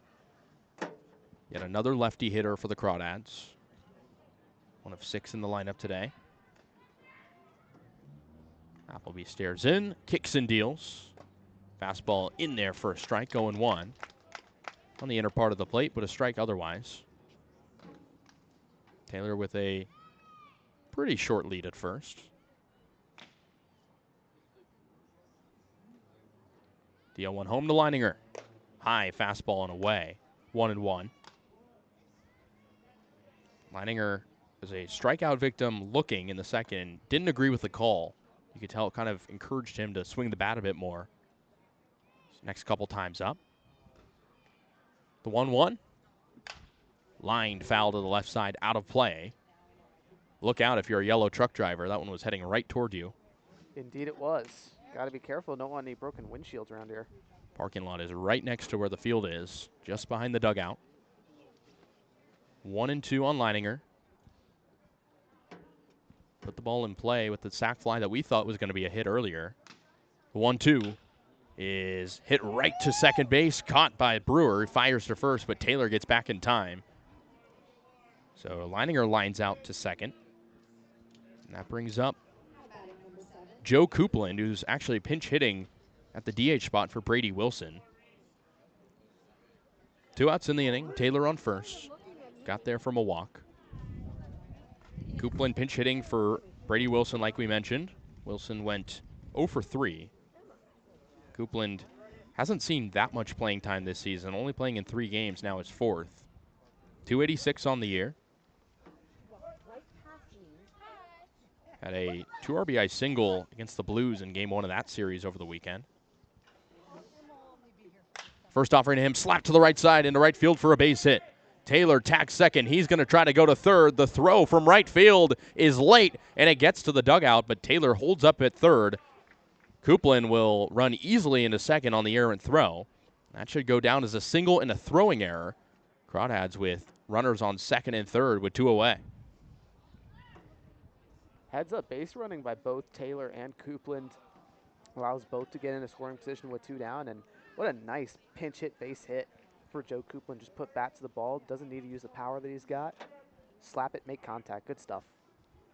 S3: yet another lefty hitter for the Crawdads. 1 of 6 in the lineup today. Appleby stares in, kicks and deals. Fastball in there for a strike, 0-1. On the inner part of the plate, but a strike otherwise. Taylor with a pretty short lead at first. The 0-1 home to Leininger. High fastball and away. 1-1. Leininger is a strikeout victim looking in the second. Didn't agree with the call. You could tell it kind of encouraged him to swing the bat a bit more. Next couple times up. The 1-1. Lined foul to the left side, out of play. Look out if you're a yellow truck driver. That one was heading right toward you.
S1: Indeed it was. Got to be careful. Don't want any broken windshields around here.
S3: Parking lot is right next to where the field is, just behind the dugout. 1-2 on Leininger. Put the ball in play with the sac fly that we thought was going to be a hit earlier. The 1-2 is hit right to second base, caught by Brewer. Fires to first, but Taylor gets back in time. So Leininger lines out to second. And that brings up Joe Coupland, who's actually pinch hitting at the DH spot for Brady Wilson. 2 outs in the inning. Taylor on first. Got there from a walk. Coupland pinch hitting for Brady Wilson, like we mentioned. Wilson went 0 for 3. Coupland hasn't seen that much playing time this season, only playing in 3 games, now his 4th. 286 on the year. Had a 2 RBI single against the Blues in game 1 of that series over the weekend. First offering to him, slapped to the right side into right field for a base hit. Taylor tacks second. He's going to try to go to third. The throw from right field is late, and it gets to the dugout, but Taylor holds up at third. Coupland will run easily into second on the errant throw. That should go down as a single and a throwing error. Crawdads with runners on second and third with 2 away.
S1: Heads up base running by both Taylor and Coupland. Allows both to get in a scoring position with 2 down, and what a nice pinch hit base hit for Joe Coupland. Just put bat to the ball, doesn't need to use the power that he's got. Slap it, make contact, good stuff.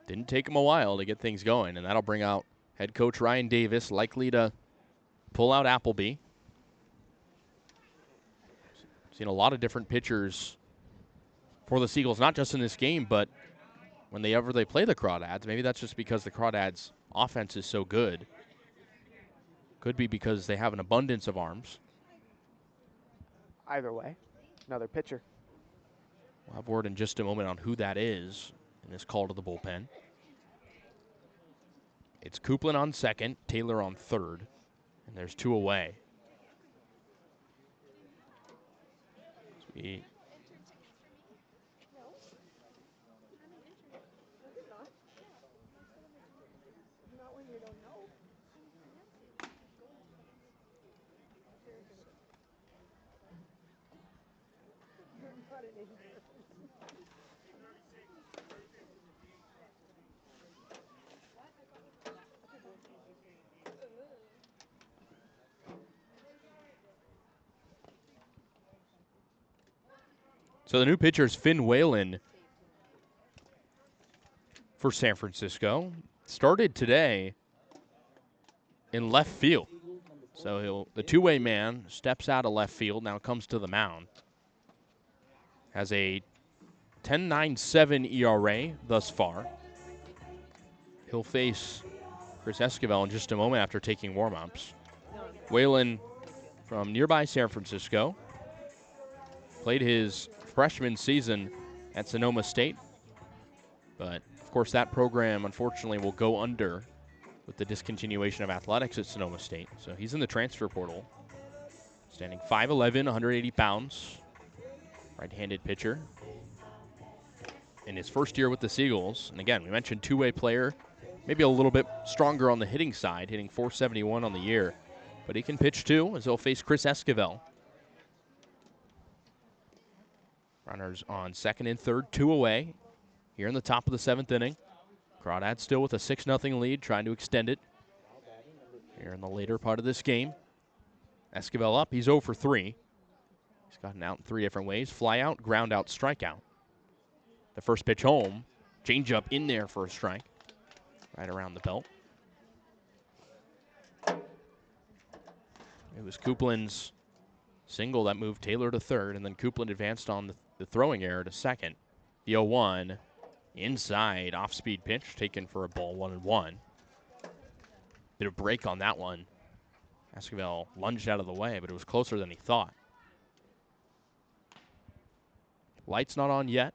S3: Didn't take him a while to get things going, and that'll bring out head coach Ryan Davis, likely to pull out Appleby. Seen a lot of different pitchers for the Seagulls, not just in this game, but whenever they play the Crawdads. Maybe that's just because the Crawdads' offense is so good. Could be because they have an abundance of arms.
S1: Either way, another pitcher.
S3: We'll have word in just a moment on who that is in this call to the bullpen. It's Coupland on second, Taylor on third, and there's 2 away. Sweet. So the new pitcher is Finn Whalen for San Francisco. Started today in left field. So the two-way man steps out of left field, now comes to the mound. Has a 10.97 ERA thus far. He'll face Chris Esquivel in just a moment after taking warm-ups. Whalen from nearby San Francisco. Played his freshman season at Sonoma State. But, of course, that program, unfortunately, will go under with the discontinuation of athletics at Sonoma State. So he's in the transfer portal. Standing 5'11", 180 pounds. Right-handed pitcher. In his first year with the Seagulls. And, again, we mentioned two-way player. Maybe a little bit stronger on the hitting side, hitting .471 on the year. But he can pitch, too, as he'll face Chris Esquivel. Runners on second and third, 2 away. Here in the top of the 7th inning. Crawdads still with a 6-0 lead, trying to extend it here in the later part of this game. Esquivel up, he's 0 for 3. He's gotten out in 3 different ways. Fly out, ground out, strikeout. The first pitch home, change up in there for a strike. Right around the belt. It was Coupland's single that moved Taylor to third, and then Coupland advanced on the throwing error to second. The 0-1, inside, off-speed pitch, taken for a ball, 1-1. Bit of break on that one. Esquivel lunged out of the way, but it was closer than he thought. Light's not on yet.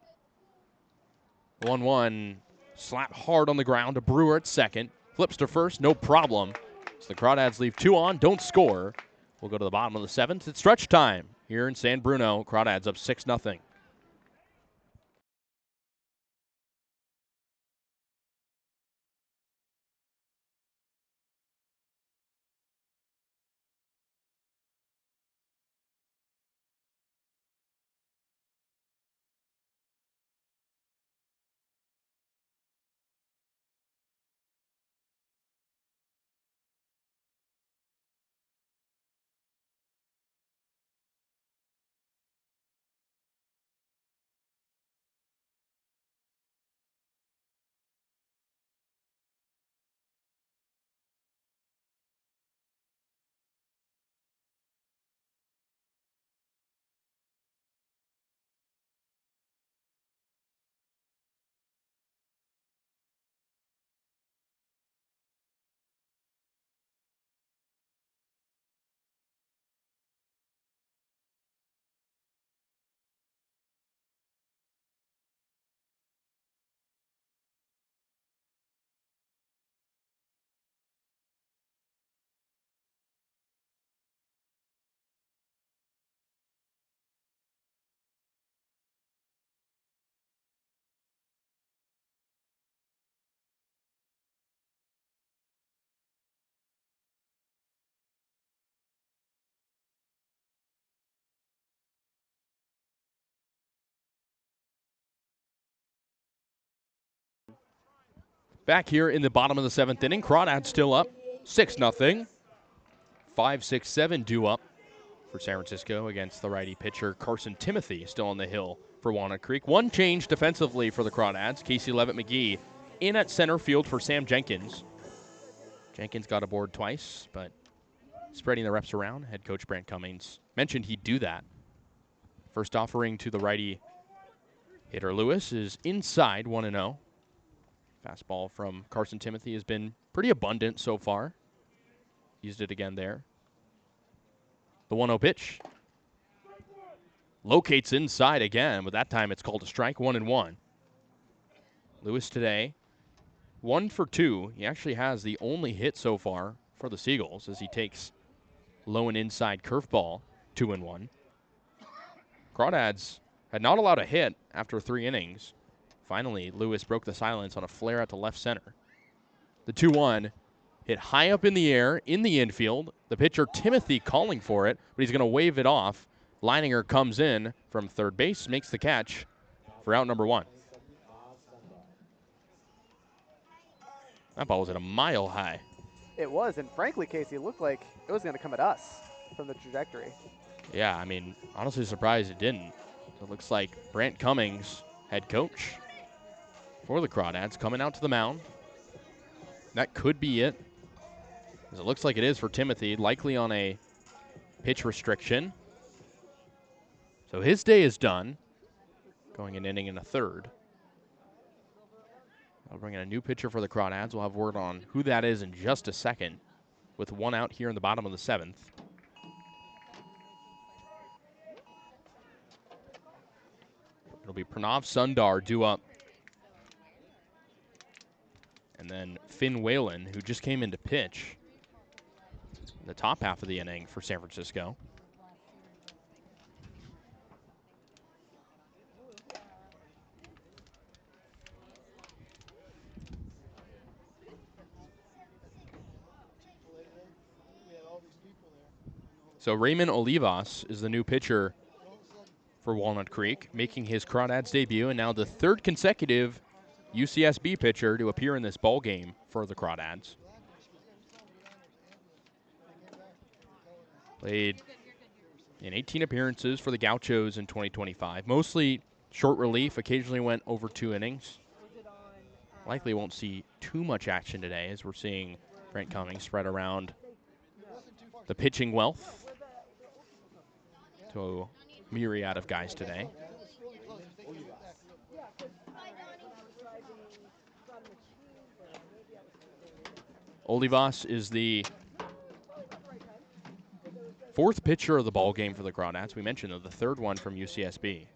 S3: 1-1, slap hard on the ground to Brewer at second. Flips to first, no problem. So the Crawdads leave 2 on, don't score. We'll go to the bottom of the 7th. It's stretch time here in San Bruno. Crawdads up 6-0. Back here in the bottom of the 7th inning, Crawdads still up 6-0. 5, 6, 7 due up for San Francisco against the righty pitcher Carson Timothy, still on the hill for Walnut Creek. One change defensively for the Crawdads. Casey Levitt-McGee in at center field for Sam Jenkins. Jenkins got aboard twice, but spreading the reps around. Head coach Brant Cummings mentioned he'd do that. First offering to the righty hitter Lewis is inside, 1-0. Fastball from Carson Timothy has been pretty abundant so far. Used it again there. The 1-0 pitch. Locates inside again, but that time it's called a strike, 1-1. Lewis today, 1 for 2. He actually has the only hit so far for the Seagulls as he takes low and inside curveball, 2-1. Crawdads had not allowed a hit after 3 innings. Finally, Lewis broke the silence on a flare out to left center. The 2-1 hit high up in the air in the infield. The pitcher, Timothy, calling for it, but he's going to wave it off. Leininger comes in from third base, makes the catch for out number 1. That ball was at a mile high.
S1: It was, and frankly, Casey, it looked like it was going to come at us from the trajectory.
S3: Yeah, I mean, honestly surprised it didn't. So it looks like Brant Cummings, head coach for the Crawdads, coming out to the mound. That could be it, as it looks like it is for Timothy, likely on a pitch restriction. So his day is done, going an inning and a third. I'll bring in a new pitcher for the Crawdads. We'll have word on who that is in just a second, with 1 out here in the bottom of the 7th. It'll be Pranav Sundar due up. And then Finn Whalen, who just came in to pitch in the top half of the inning for San Francisco. So Raymond Olivas is the new pitcher for Walnut Creek, making his Crawdads debut, and now the 3rd consecutive UCSB pitcher to appear in this ball game for the Crawdads. Played in 18 appearances for the Gauchos in 2025, mostly short relief, occasionally went over 2 innings. Likely won't see too much action today, as we're seeing Brant Cummings spread around the pitching wealth to a myriad of guys today. Olivas is the 4th pitcher of the ball game for the Crawdads. We mentioned the 3rd one from UCSB.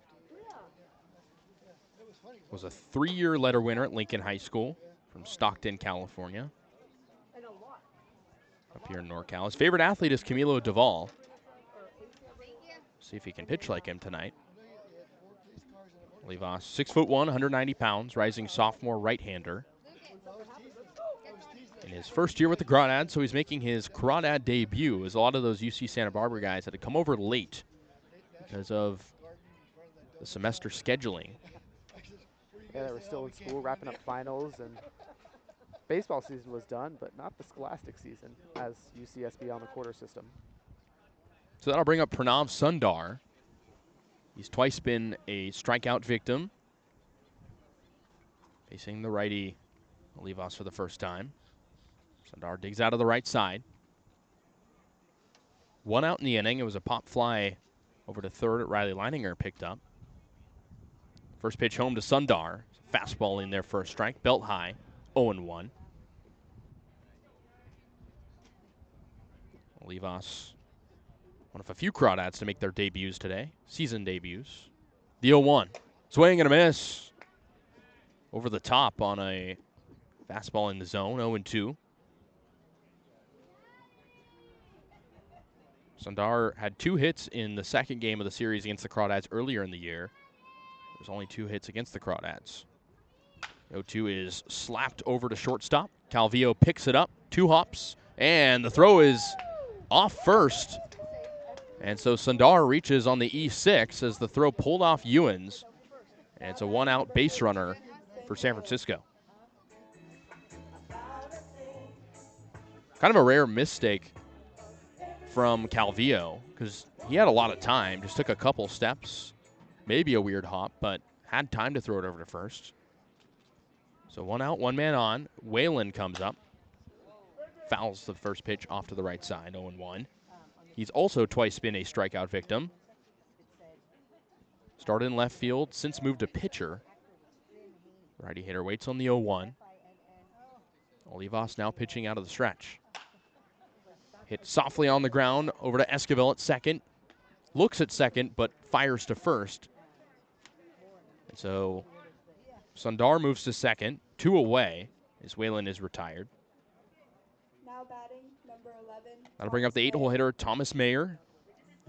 S3: Was a 3-year letter winner at Lincoln High School from Stockton, California. Up here in NorCal. His favorite athlete is Camilo Duvall. See if he can pitch like him tonight. Olivas, 6'1", 190 pounds, rising sophomore right-hander. In his first year with the Crawdads, so he's making his Crawdad debut, as a lot of those UC Santa Barbara guys had to come over late because of the semester scheduling.
S1: Yeah, they were still in school, wrapping up finals, and baseball season was done, but not the scholastic season as UCSB on the quarter system.
S3: So that'll bring up Pranav Sundar. He's twice been a strikeout victim, facing the righty Olivas for the first time. Sundar digs out of the right side. 1 out in the inning. It was a pop fly over to third at Riley Leininger picked up. First pitch home to Sundar. Fastball in there for a strike. Belt high. 0-1. Olivas, one of a few Crawdads to make their debuts today. Season debuts. The 0-1. Swing and a miss. Over the top on a fastball in the zone. 0-2. Sundar had 2 hits in the 2nd game of the series against the Crawdads earlier in the year. There's only 2 hits against the Crawdads. 0-2 is slapped over to shortstop. Calvillo picks it up, 2 hops, and the throw is off first. And so Sundar reaches on the E6 as the throw pulled off Ewens. And it's a 1-out base runner for San Francisco. Kind of a rare mistake from Calvillo because he had a lot of time, just took a couple steps, maybe a weird hop, but had time to throw it over to first. So 1 out, 1 man on. Whalen comes up, fouls the first pitch off to the right side, 0-1. He's also twice been a strikeout victim. Started in left field, since moved to pitcher. Righty hitter waits on the 0-1. Olivas now pitching out of the stretch. Hit softly on the ground over to Esquivel at second. Looks at second, but fires to first. And so Sundar moves to second. 2 away as Whalen is retired.
S4: Now batting, number 11.
S3: That'll bring up the 8-hole hitter, Thomas Mayer.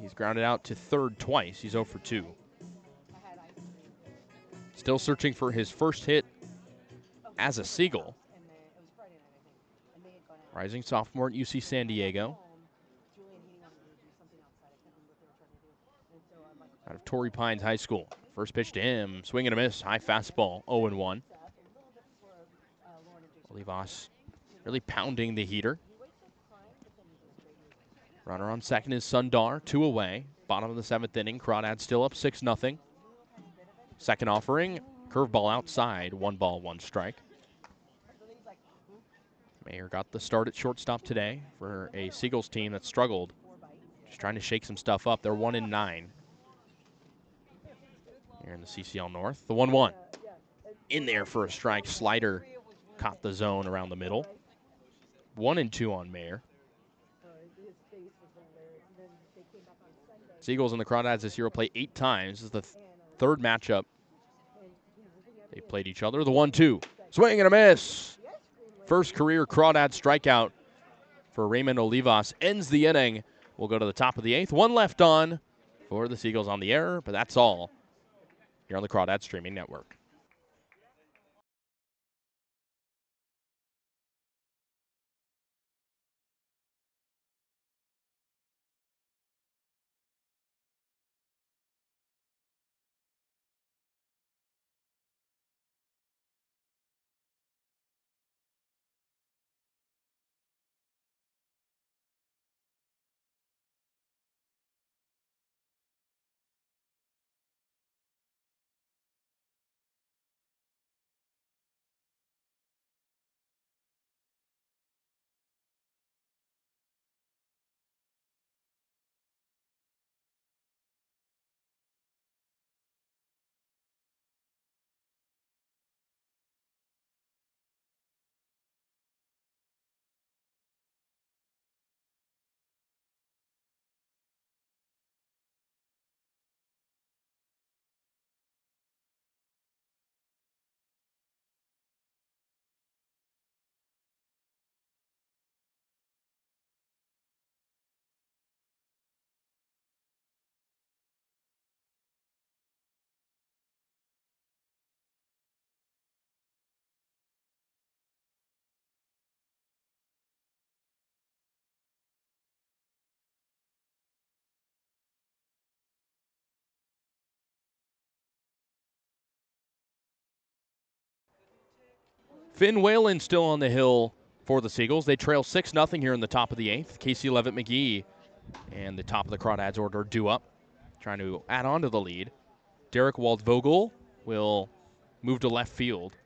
S3: He's grounded out to third twice. He's 0 for 2. Still searching for his first hit as a Seagull. Rising sophomore at UC San Diego. Out of Torrey Pines High School. First pitch to him. Swing and a miss. High fastball. 0-1. Olivas really pounding the heater. Runner on second is Sundar. 2 away. Bottom of the 7th inning. Crawdads still up 6-0. Second offering. Curveball outside. 1 ball, 1 strike. Mayer got the start at shortstop today for a Seagulls team that struggled. Just trying to shake some stuff up. They're 1-9 here in the CCL North. The 1-1 in there for a strike. Slider caught the zone around the middle. 1-2 on Mayer. Seagulls and the Crawdads this year will play 8 times. This is the third matchup they played each other. The 1-2. Swing and a miss. First career Crawdad strikeout for Raymond Olivas ends the inning. We'll go to the top of the 8th. 1 left on for the Seagulls on the air, but that's all here on the Crawdad Streaming Network. Finn Whalen still on the hill for the Seagulls. They trail 6-0 here in the top of the 8th. Casey Levitt-McGee and the top of the Crawdads order due up, trying to add on to the lead. Derek Waldvogel will move to left field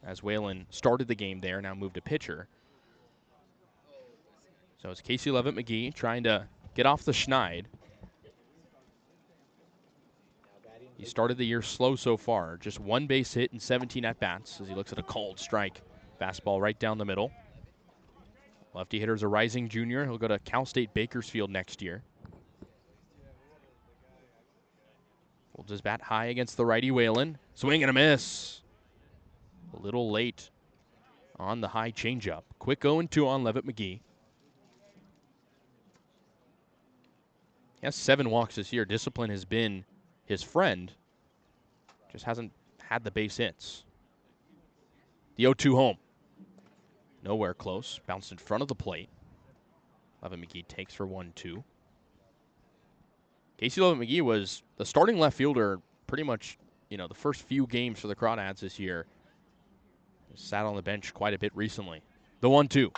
S3: as Whalen started the game there, now moved to pitcher. So it's Casey Levitt-McGee trying to get off the schneid. He started the year slow so far. Just 1 base hit and 17 at-bats as he looks at a cold strike. Fastball right down the middle. Lefty hitter's a rising junior. He'll go to Cal State Bakersfield next year. Holds his bat high against the righty Whalen. Swing and a miss. A little late on the high changeup. Quick 0-2 on Levitt-McGee. He has 7 walks this year. Discipline has been his friend. Just hasn't had the base hits. The 0-2 home. Nowhere close. Bounced in front of the plate. Levitt-McGee takes for 1-2. Casey Levitt-McGee was the starting left fielder pretty much, the first few games for the Crawdads this year. Sat on the bench quite a bit recently. The 1-2.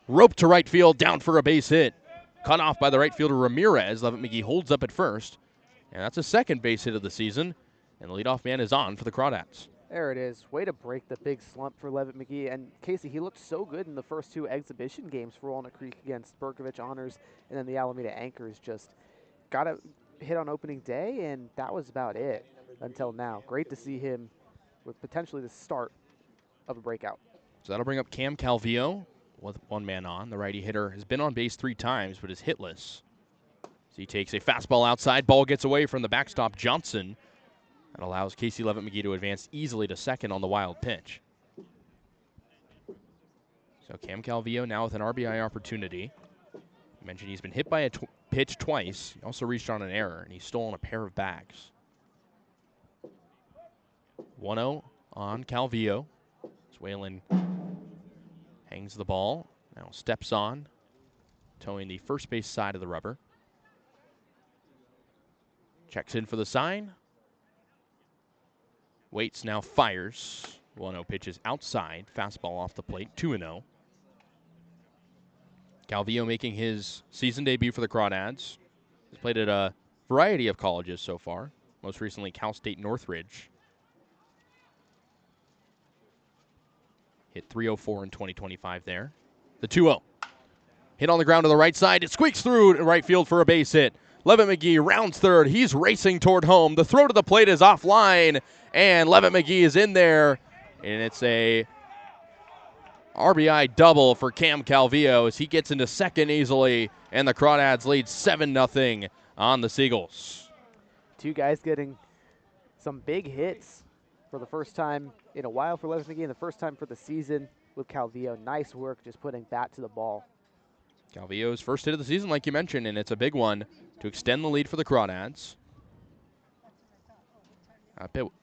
S3: Roped to right field, down for a base hit. Cut off by the right fielder Ramirez. Levitt McGee holds up at first. And that's a second base hit of the season. And the leadoff man is on for the Crawdads.
S1: There it is. Way to break the big slump for Levitt McGee. And Casey, he looked so good in the first 2 exhibition games for Walnut Creek against Berkovich Honors and then the Alameda Anchors. Just got a hit on opening day, and that was about it until now. Great to see him with potentially the start of a breakout.
S3: So that'll bring up Cam Calvillo with 1 man on. The righty hitter has been on base 3 times, but is hitless. So he takes a fastball outside. Ball gets away from the backstop Johnson. That allows Casey Levitt McGee to advance easily to second on the wild pitch. So Cam Calvillo now with an RBI opportunity. I mentioned he's been hit by a pitch twice. He also reached on an error, and he's stolen a pair of bags. 1-0 on Calvillo. Whalen hangs the ball, now steps on, towing the first base side of the rubber. Checks in for the sign. Waits, now fires. 1-0 pitches outside, fastball off the plate, 2-0. Calvillo making his season debut for the Crawdads. He's played at a variety of colleges so far, most recently Cal State Northridge. Hit .304 in 2025 there. The 2-0. Hit on the ground to the right side. It squeaks through to right field for a base hit. Levitt McGee rounds third. He's racing toward home. The throw to the plate is offline, and Levitt McGee is in there. And it's a RBI double for Cam Calvillo as he gets into second easily, and the Crawdads lead 7-0 on the Seagulls.
S1: 2 guys getting some big hits for the first time in a while for Levitt McGee, and the first time for the season with Calvillo. Nice work just putting bat to the ball.
S3: Calvillo's first hit of the season, like you mentioned, and it's a big one to extend the lead for the Crawdads.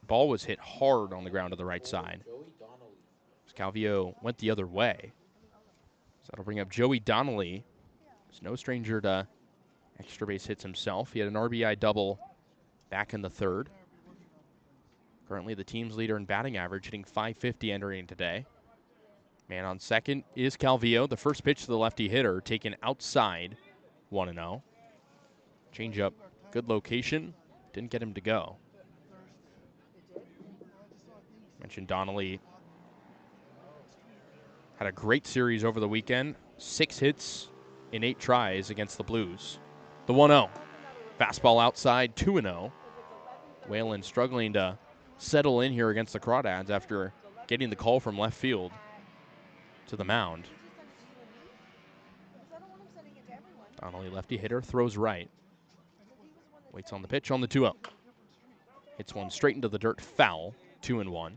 S3: Ball was hit hard on the ground to the right side. Calvillo went the other way. So that'll bring up Joey Donnelly. He's no stranger to extra base hits himself. He had an RBI double back in the third. Currently the team's leader in batting average, hitting .550 entering today. Man on second is Calvillo. The first pitch to the lefty hitter, taken outside, 1-0. Changeup, good location. Didn't get him to go. Mentioned Donnelly had a great series over the weekend. 6 hits in 8 tries against the Blues. The 1-0. Fastball outside, 2-0. Whalen struggling to settle in here against the Crawdads after getting the call from left field to the mound. Donnelly, lefty hitter, throws right. Waits on the pitch on the 2-0. Hits one straight into the dirt, foul, 2-1.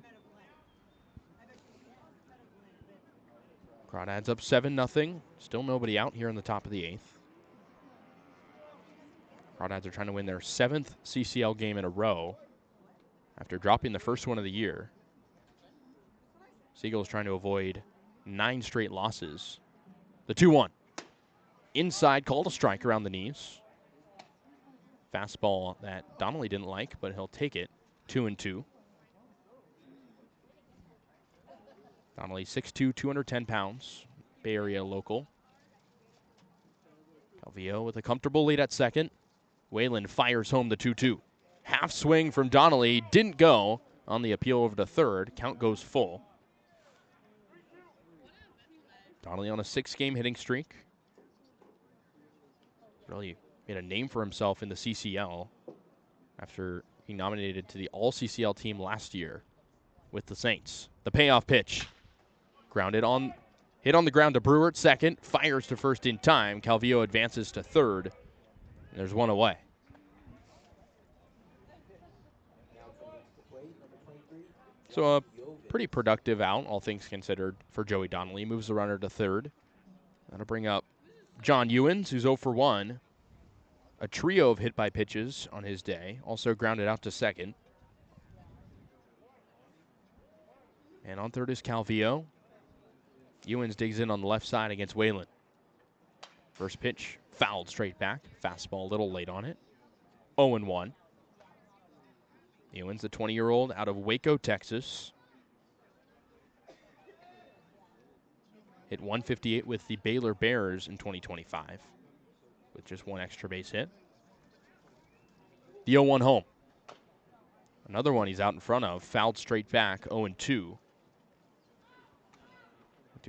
S3: Crawdads up 7-0. Still nobody out here in the top of the 8th. Crawdads are trying to win their 7th CCL game in a row after dropping the first one of the year. Seagulls trying to avoid 9 straight losses. The 2-1. Inside, called a strike around the knees. Fastball that Donnelly didn't like, but he'll take it. 2-2. Donnelly 6'2", 210 pounds. Bay Area local. Calvillo with a comfortable lead at second. Whalen fires home the 2-2. Half swing from Donnelly. Didn't go on the appeal over to third. Count goes full. Donnelly on a 6-game hitting streak. Really made a name for himself in the CCL after he nominated to the All-CCL team last year with the Saints. The payoff pitch. Hit on the ground to Brewer at second. Fires to first in time. Calvillo advances to third. And there's one away. So a pretty productive out, all things considered, for Joey Donnelly. Moves the runner to third. That'll bring up John Ewens, who's 0 for 1. A trio of hit by pitches on his day. Also grounded out to second. And on third is Calvillo. Ewens digs in on the left side against Whalen. First pitch fouled straight back. Fastball a little late on it. 0-1. Ewens, the 20-year-old out of Waco, Texas. Hit 158 with the Baylor Bears in 2025 with just one extra base hit. The 0-1 home. Another one he's out in front of. Fouled straight back, 0-2. To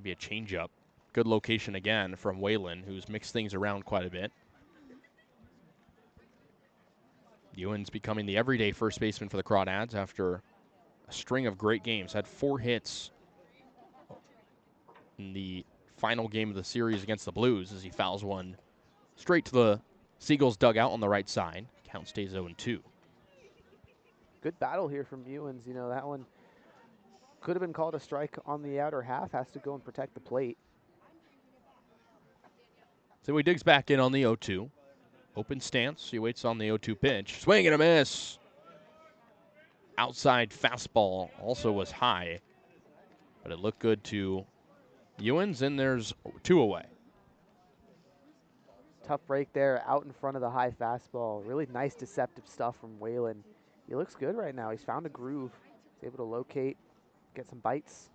S3: be a changeup. Good location again from Whalen, who's mixed things around quite a bit. Ewan's becoming the everyday first baseman for the Crawdads after a string of great games. Had 4 hits in the final game of the series against the Blues as he fouls one straight to the Seagulls dugout on the right side. Count stays 0-2.
S1: Good battle here from Ewans. You know, that one could have been called a strike on the outer half. Has to go and protect the plate.
S3: So he digs back in on the 0-2. Open stance. He waits on the 0-2 pitch. Swing and a miss. Outside fastball also was high, but it looked good to Ewans, and there's 2 away.
S1: Tough break there out in front of the high fastball. Really nice deceptive stuff from Whalen. He looks good right now. He's found a groove. He's able to locate, get some bites.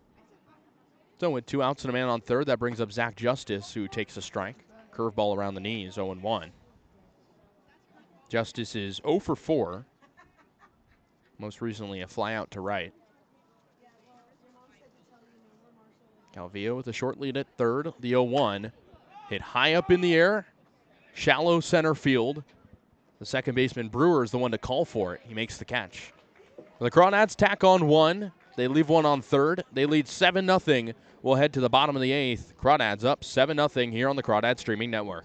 S3: So with 2 outs and a man on third, that brings up Zach Justice, who takes a strike. Curveball around the knees, 0-1. Justice is 0 for 4. Most recently, a fly out to right. Calvillo with a short lead at third. The 0-1 hit high up in the air. Shallow center field. The second baseman, Brewer, is the one to call for it. He makes the catch. The Crawdads tack on 1. They leave 1 on third. They lead 7-0. We'll head to the bottom of the 8th. Crawdads up 7-0 here on the Crawdad Streaming Network.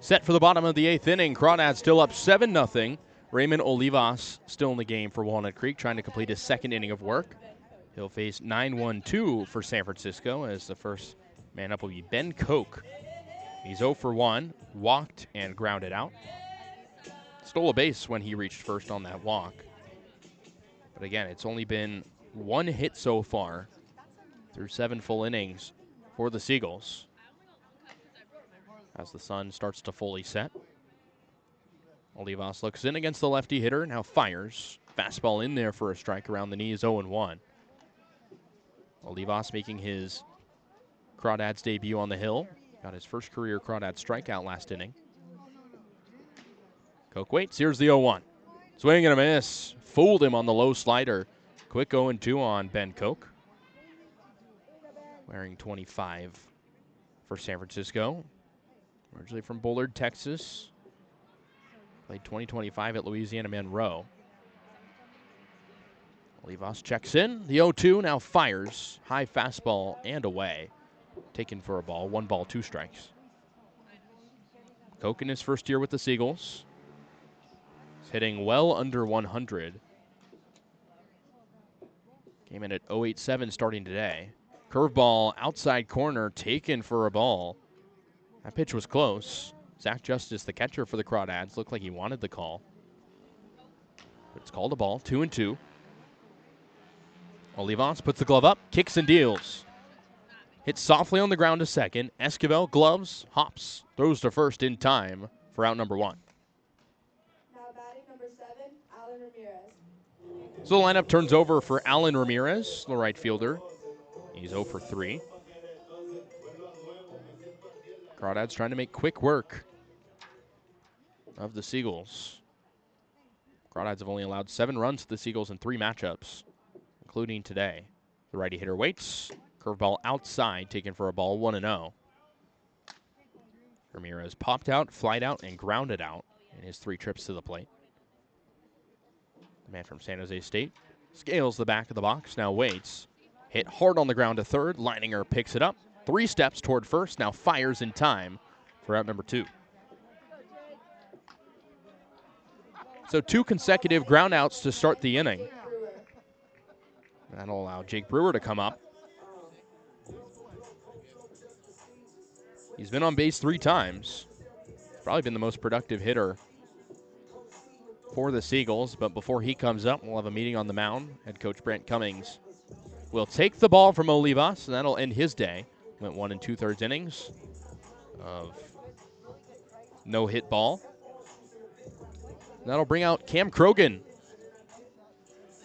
S3: Set for the bottom of the 8th inning. Crawdads still up 7-0. Raymond Olivas still in the game for Walnut Creek, trying to complete his 2nd inning of work. He'll face 9-1-2 for San Francisco, as the first man up will be Ben Koch. He's 0 for 1, walked and grounded out. Stole a base when he reached first on that walk. But again, it's only been 1 hit so far through 7 full innings for the Seagulls, as the sun starts to fully set. Olivas looks in against the lefty hitter, now fires. Fastball in there for a strike around the knees, 0-1. Olivas making his Crawdads debut on the hill. Got his first career Crawdad strikeout last inning. Koch waits, here's the 0-1. Swing and a miss. Fooled him on the low slider. Quick 0-2 on Ben Koch. Wearing 25 for San Francisco. Originally from Bullard, Texas. Played 2025 at Louisiana Monroe. Olivas checks in. The 0-2 now fires. High fastball and away. Taken for a ball. 1 ball, 2 strikes. Koch in his first year with the Seagulls. He's hitting well under 100. Came in at 0.87 starting today. Curveball outside corner taken for a ball. That pitch was close. Zach Justice, the catcher for the Crawdads, looked like he wanted the call. But it's called a ball, 2-2. Olivas puts the glove up, kicks and deals. Hits softly on the ground to second. Esquivel gloves, hops, throws to first in time for out number 1.
S4: Now batting number 7, Alan Ramirez.
S3: So the lineup turns over for Alan Ramirez, the right fielder. He's 0 for 3. Crawdads trying to make quick work of the Seagulls. Crawdads have only allowed 7 runs to the Seagulls in 3 matchups, including today. The righty hitter waits. Curveball outside, taken for a ball, 1-0. Ramirez popped out, flied out, and grounded out in his 3 trips to the plate. The man from San Jose State scales the back of the box, now waits. Hit hard on the ground to third. Leininger picks it up. 3 steps toward first, now fires in time for out number 2. So 2 consecutive groundouts to start the inning. That'll allow Jake Brewer to come up. He's been on base 3 times. Probably been the most productive hitter for the Seagulls, but before he comes up, we'll have a meeting on the mound. Head coach Brant Cummings will take the ball from Olivas, and that'll end his day. Went 1 2/3 innings of no-hit ball. That'll bring out Cam Krogan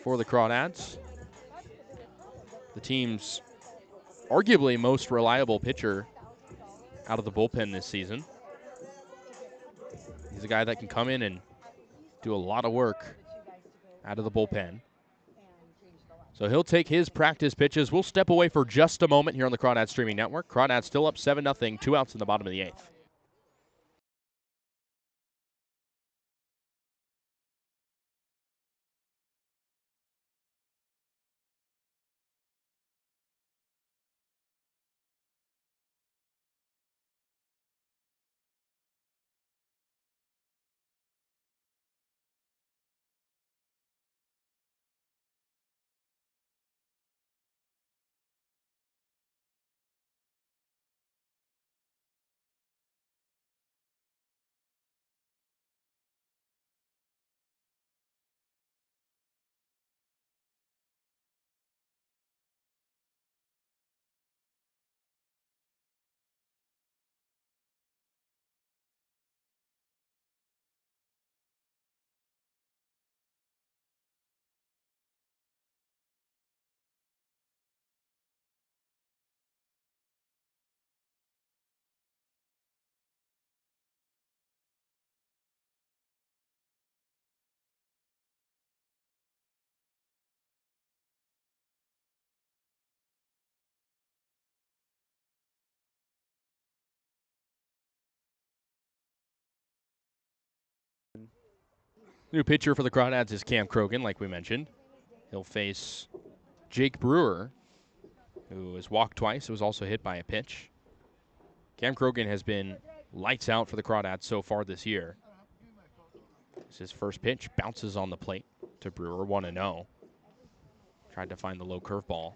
S3: for the Crawdads. The team's arguably most reliable pitcher out of the bullpen this season. He's a guy that can come in and do a lot of work out of the bullpen. So he'll take his practice pitches. We'll step away for just a moment here on the Crawdads Streaming Network. Crawdads still up 7-0, 2 outs in the bottom of the 8th. New pitcher for the Crawdads is Cam Krogan, like we mentioned. He'll face Jake Brewer, who has walked twice. Was also hit by a pitch. Cam Krogan has been lights out for the Crawdads so far this year. It's his first pitch, bounces on the plate to Brewer, 1-0. Tried to find the low curveball.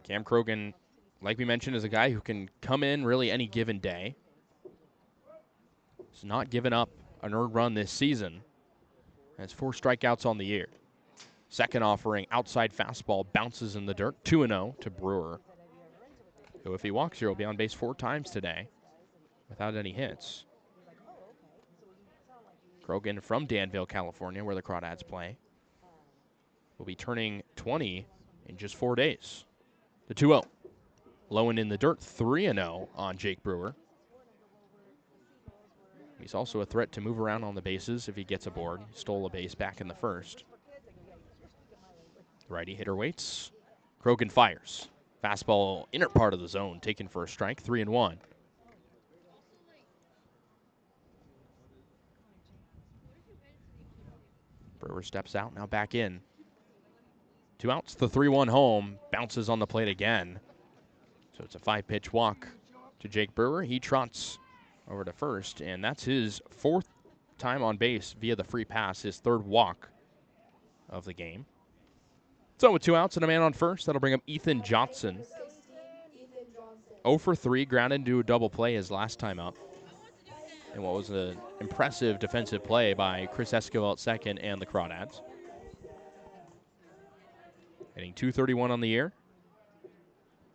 S3: Cam Krogan, like we mentioned, is a guy who can come in really any given day. He's not given up an earned run this season. Has 4 strikeouts on the year. Second offering, outside fastball, bounces in the dirt, 2-0 to Brewer. So if he walks here, he'll be on base 4 times today without any hits. Krogan from Danville, California, where the Crawdads play, will be turning 20 in just 4 days. The 2-0. Low and in the dirt, 3-0 on Jake Brewer. He's also a threat to move around on the bases if he gets aboard. Stole a base back in the first. The righty hitter waits. Krogan fires. Fastball inner part of the zone, taken for a strike, 3-1. Brewer steps out, now back in. 2 outs, the 3-1 home. Bounces on the plate again. So it's a 5-pitch walk to Jake Brewer. He trots over to first, and that's his 4th time on base via the free pass, his 3rd walk of the game. So with 2 outs and a man on first, that'll bring up Ethan Johnson. 0 for 3, grounded into a double play his last time up. And what was an impressive defensive play by Chris Esquivel at second and the Crawdads. Hitting .231 on the year.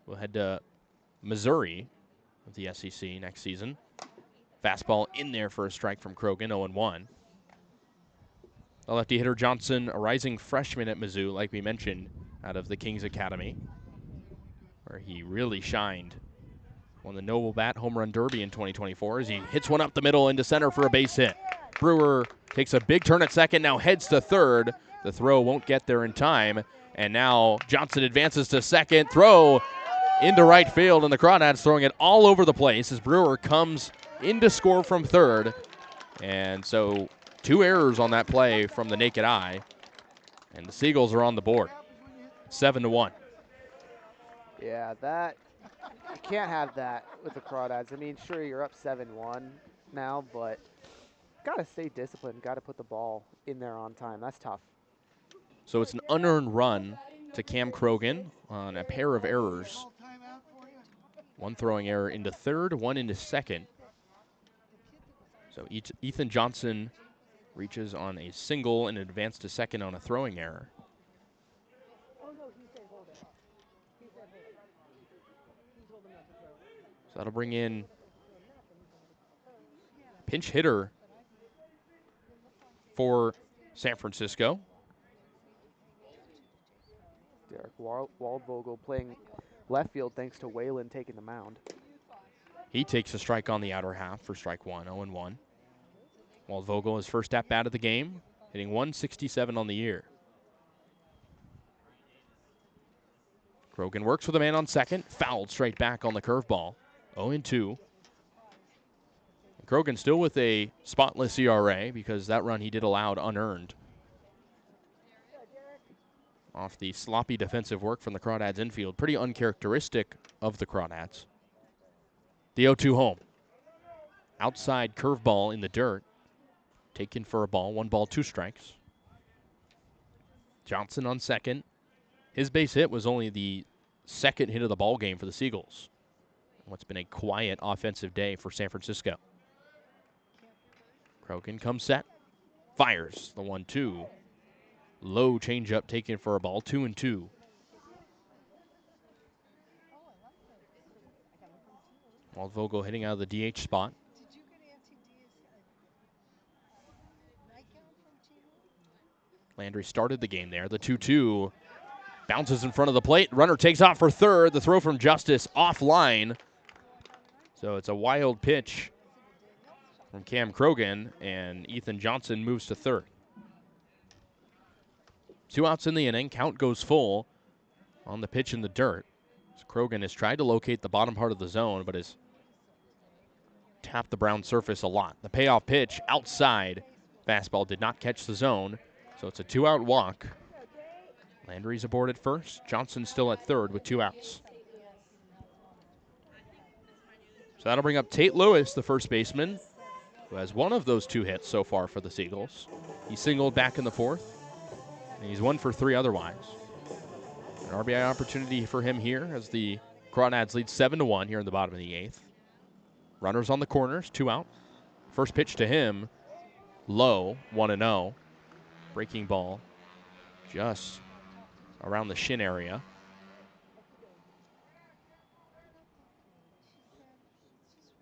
S3: We'll head to Missouri of the SEC next season. Fastball in there for a strike from Krogan, 0-1. The lefty hitter Johnson, a rising freshman at Mizzou, like we mentioned, out of the Kings Academy, where he really shined. Won the Noble Bat Home Run Derby in 2024 as he hits one up the middle into center for a base hit. Brewer takes a big turn at second, now heads to third. The throw won't get there in time, and now Johnson advances to second. Throw into right field, and the Crawdads throwing it all over the place as Brewer comes in to score from third. And so 2 errors on that play from the naked eye, and the Seagulls are on the board, 7-1.
S1: Yeah, that you can't have that with the Crawdads. I mean, sure, you're up 7-1 now, but gotta stay disciplined. Gotta put the ball in there on time. That's tough.
S3: So it's an unearned run to Cam Krogan on a pair of errors. 1 throwing error into third, 1 into second. So Ethan Johnson reaches on a single and advance to second on a throwing error. So that'll bring in pinch hitter for San Francisco.
S1: Derek Waldvogel playing left field thanks to Whalen taking the mound.
S3: He takes a strike on the outer half for strike 1, 0-1. Waldvogel, his first at-bat of the game, hitting .167 on the year. Krogan works with a man on second, fouled straight back on the curveball, 0-2. Krogan still with a spotless ERA because that run he did allowed unearned. Off the sloppy defensive work from the Crawdads infield. Pretty uncharacteristic of the Crawdads. The 0-2 home. Outside curveball in the dirt. Taken for a ball. 1 ball, 2 strikes. Johnson on second. His base hit was only the second hit of the ball game for the Seagulls. What's been a quiet offensive day for San Francisco. Krogan comes set. Fires the 1-2. Low changeup taken for a ball, 2-2. Waldvogel hitting out of the DH spot. Landry started the game there. The 2-2 bounces in front of the plate. Runner takes off for third. The throw from Justice offline. So it's a wild pitch from Cam Krogan, and Ethan Johnson moves to third. 2 outs in the inning. Count goes full on the pitch in the dirt. So Krogan has tried to locate the bottom part of the zone, but has tapped the brown surface a lot. The payoff pitch outside. Fastball did not catch the zone, so it's a 2-out walk. Landry's aboard at first. Johnson still at third with 2 outs. So that'll bring up Tate Lewis, the first baseman, who has one of those 2 hits so far for the Seagulls. He singled back in the 4th. And he's 1 for 3 otherwise. An RBI opportunity for him here as the Crawdads lead 7-1 here in the bottom of the 8th. Runners on the corners, 2 out. First pitch to him, low, 1-0. Breaking ball just around the shin area.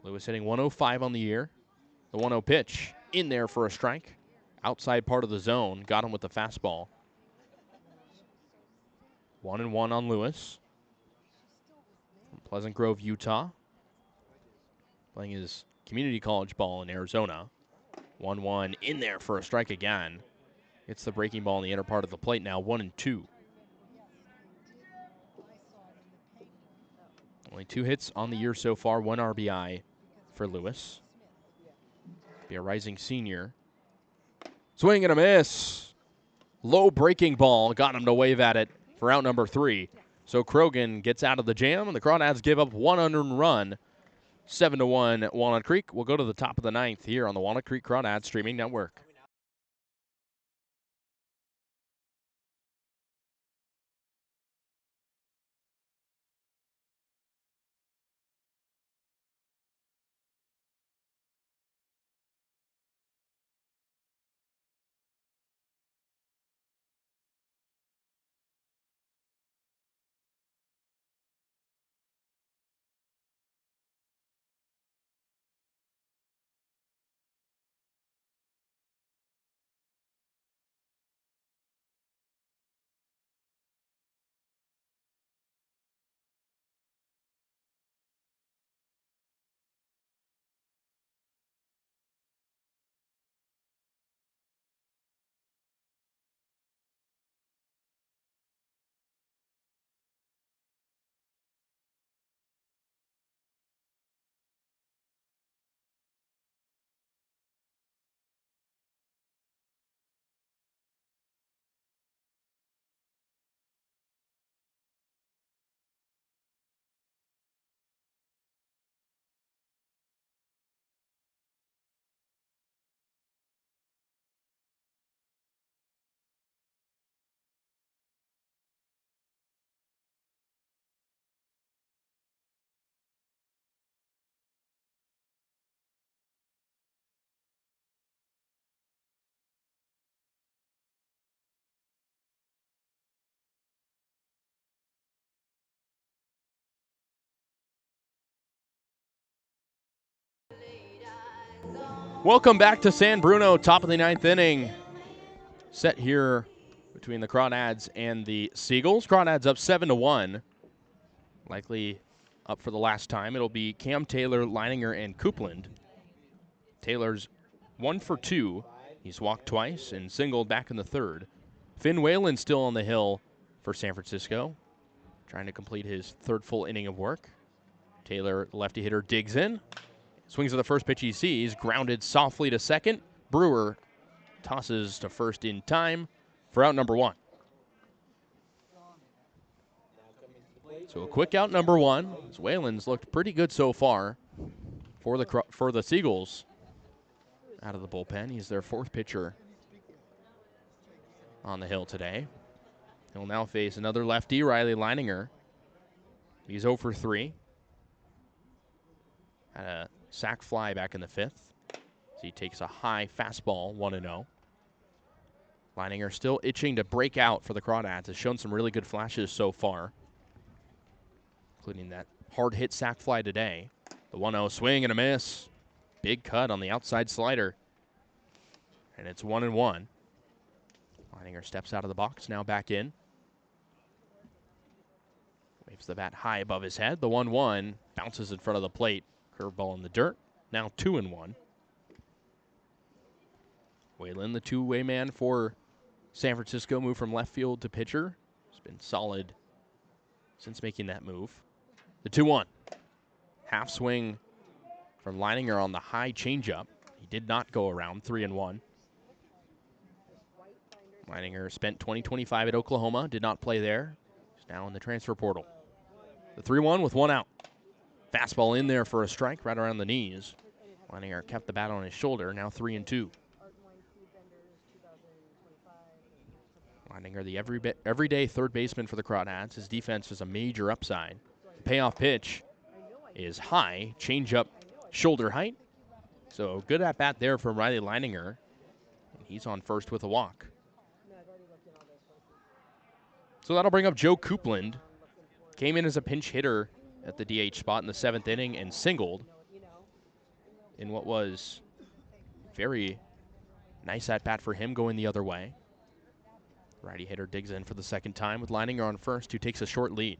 S3: Lewis hitting 105 on the year. The 1-0 pitch in there for a strike. Outside part of the zone, got him with the fastball. 1-1 on Lewis. From Pleasant Grove, Utah. Playing his community college ball in Arizona. 1-1 in there for a strike again. It's the breaking ball in the inner part of the plate now, 1-2. Only 2 hits on the year so far, 1 RBI for Lewis. Be a rising senior. Swing and a miss. Low breaking ball, got him to wave at it for out number 3. So Krogan gets out of the jam, and the Crawdads give up 1 unearned run 7-1 Walnut Creek. We'll go to the top of the ninth here on the Walnut Creek Crawdads Streaming Network. Welcome back to San Bruno, top of the ninth inning. Set here between the Crawdads and the Seagulls. Crawdads up 7-1. Likely up for the last time. It'll be Cam Taylor, Leininger, and Coupland. Taylor's 1 for 2. He's walked twice and singled back in the third. Finn Whalen still on the hill for San Francisco, trying to complete his third full inning of work. Taylor, lefty hitter, digs in. Swings at the first pitch he sees, grounded softly to second. Brewer tosses to first in time for out number 1. So a quick out number 1. As Whalen's looked pretty good so far for the Seagulls. Out of the bullpen, he's their 4th pitcher on the hill today. He'll now face another lefty, Riley Leininger. He's 0 for 3. Had a sac fly back in the 5th. As he takes a high fastball, 1-0. Leininger still itching to break out for the Crawdads. Has shown some really good flashes so far, including that hard hit sac fly today. The 1-0 swing and a miss. Big cut on the outside slider. And it's 1-1. Leininger steps out of the box, now back in. Waves the bat high above his head. The 1-1 bounces in front of the plate. Curveball in the dirt. Now 2-1. Whalen, the two-way man for San Francisco, moved from left field to pitcher. He's been solid since making that move. The 2-1. Half swing from Leininger on the high changeup. He did not go around. 3-1. Leininger spent 2025 at Oklahoma. Did not play there. He's now in the transfer portal. The 3-1 with 1 out. Fastball in there for a strike right around the knees. Leininger kept the bat on his shoulder. Now 3-2. Leininger, the everyday third baseman for the Crawdads. His defense is a major upside. The payoff pitch is high, changeup, shoulder height. So good at bat there from Riley Leininger. And he's on first with a walk. So that'll bring up Joe Coupland. Came in as a pinch hitter at the DH spot in the 7th inning and singled in what was very nice at bat for him going the other way. Righty hitter digs in for the 2nd time with Leininger on first, who takes a short lead.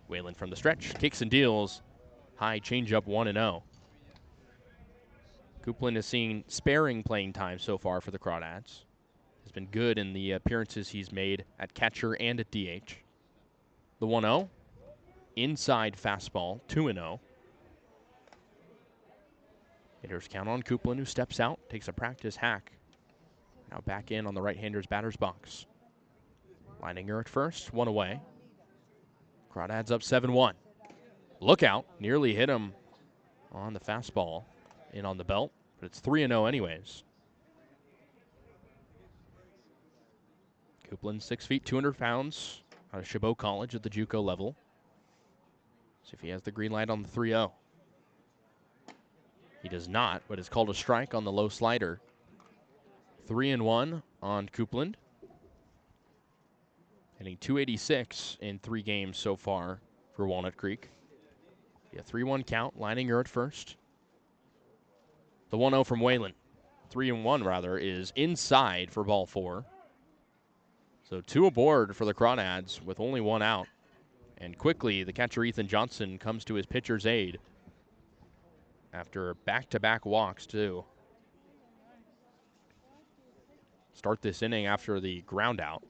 S3: Whalen from the stretch, kicks and deals. High changeup, 1-0. Coupland has seen sparing playing time so far for the Crawdads. Has been good in the appearances he's made at catcher and at DH. The 1-0, inside fastball, 2-0. Hitters count on Coupland, who steps out, takes a practice hack. Now back in on the right-hander's batter's box. Leininger at first, 1 away. Crawdads up 7-1. Look out, nearly hit him on the fastball, in on the belt, but it's 3-0 anyways. Coupland, 6 feet, 200 pounds, out of Chabot College at the JUCO level. See if he has the green light on the 3-0. He does not, but it's called a strike on the low slider. 3-1 on Coupland. Hitting .286 in 3 games so far for Walnut Creek. A 3-1 count, Leininger at first. The 1-0 from Whalen. 3-1 rather, is inside for ball 4. So 2 aboard for the Crawdads with only 1 out. And quickly, the catcher Ethan Johnson comes to his pitcher's aid after back-to-back walks, too. Start this inning after the ground out.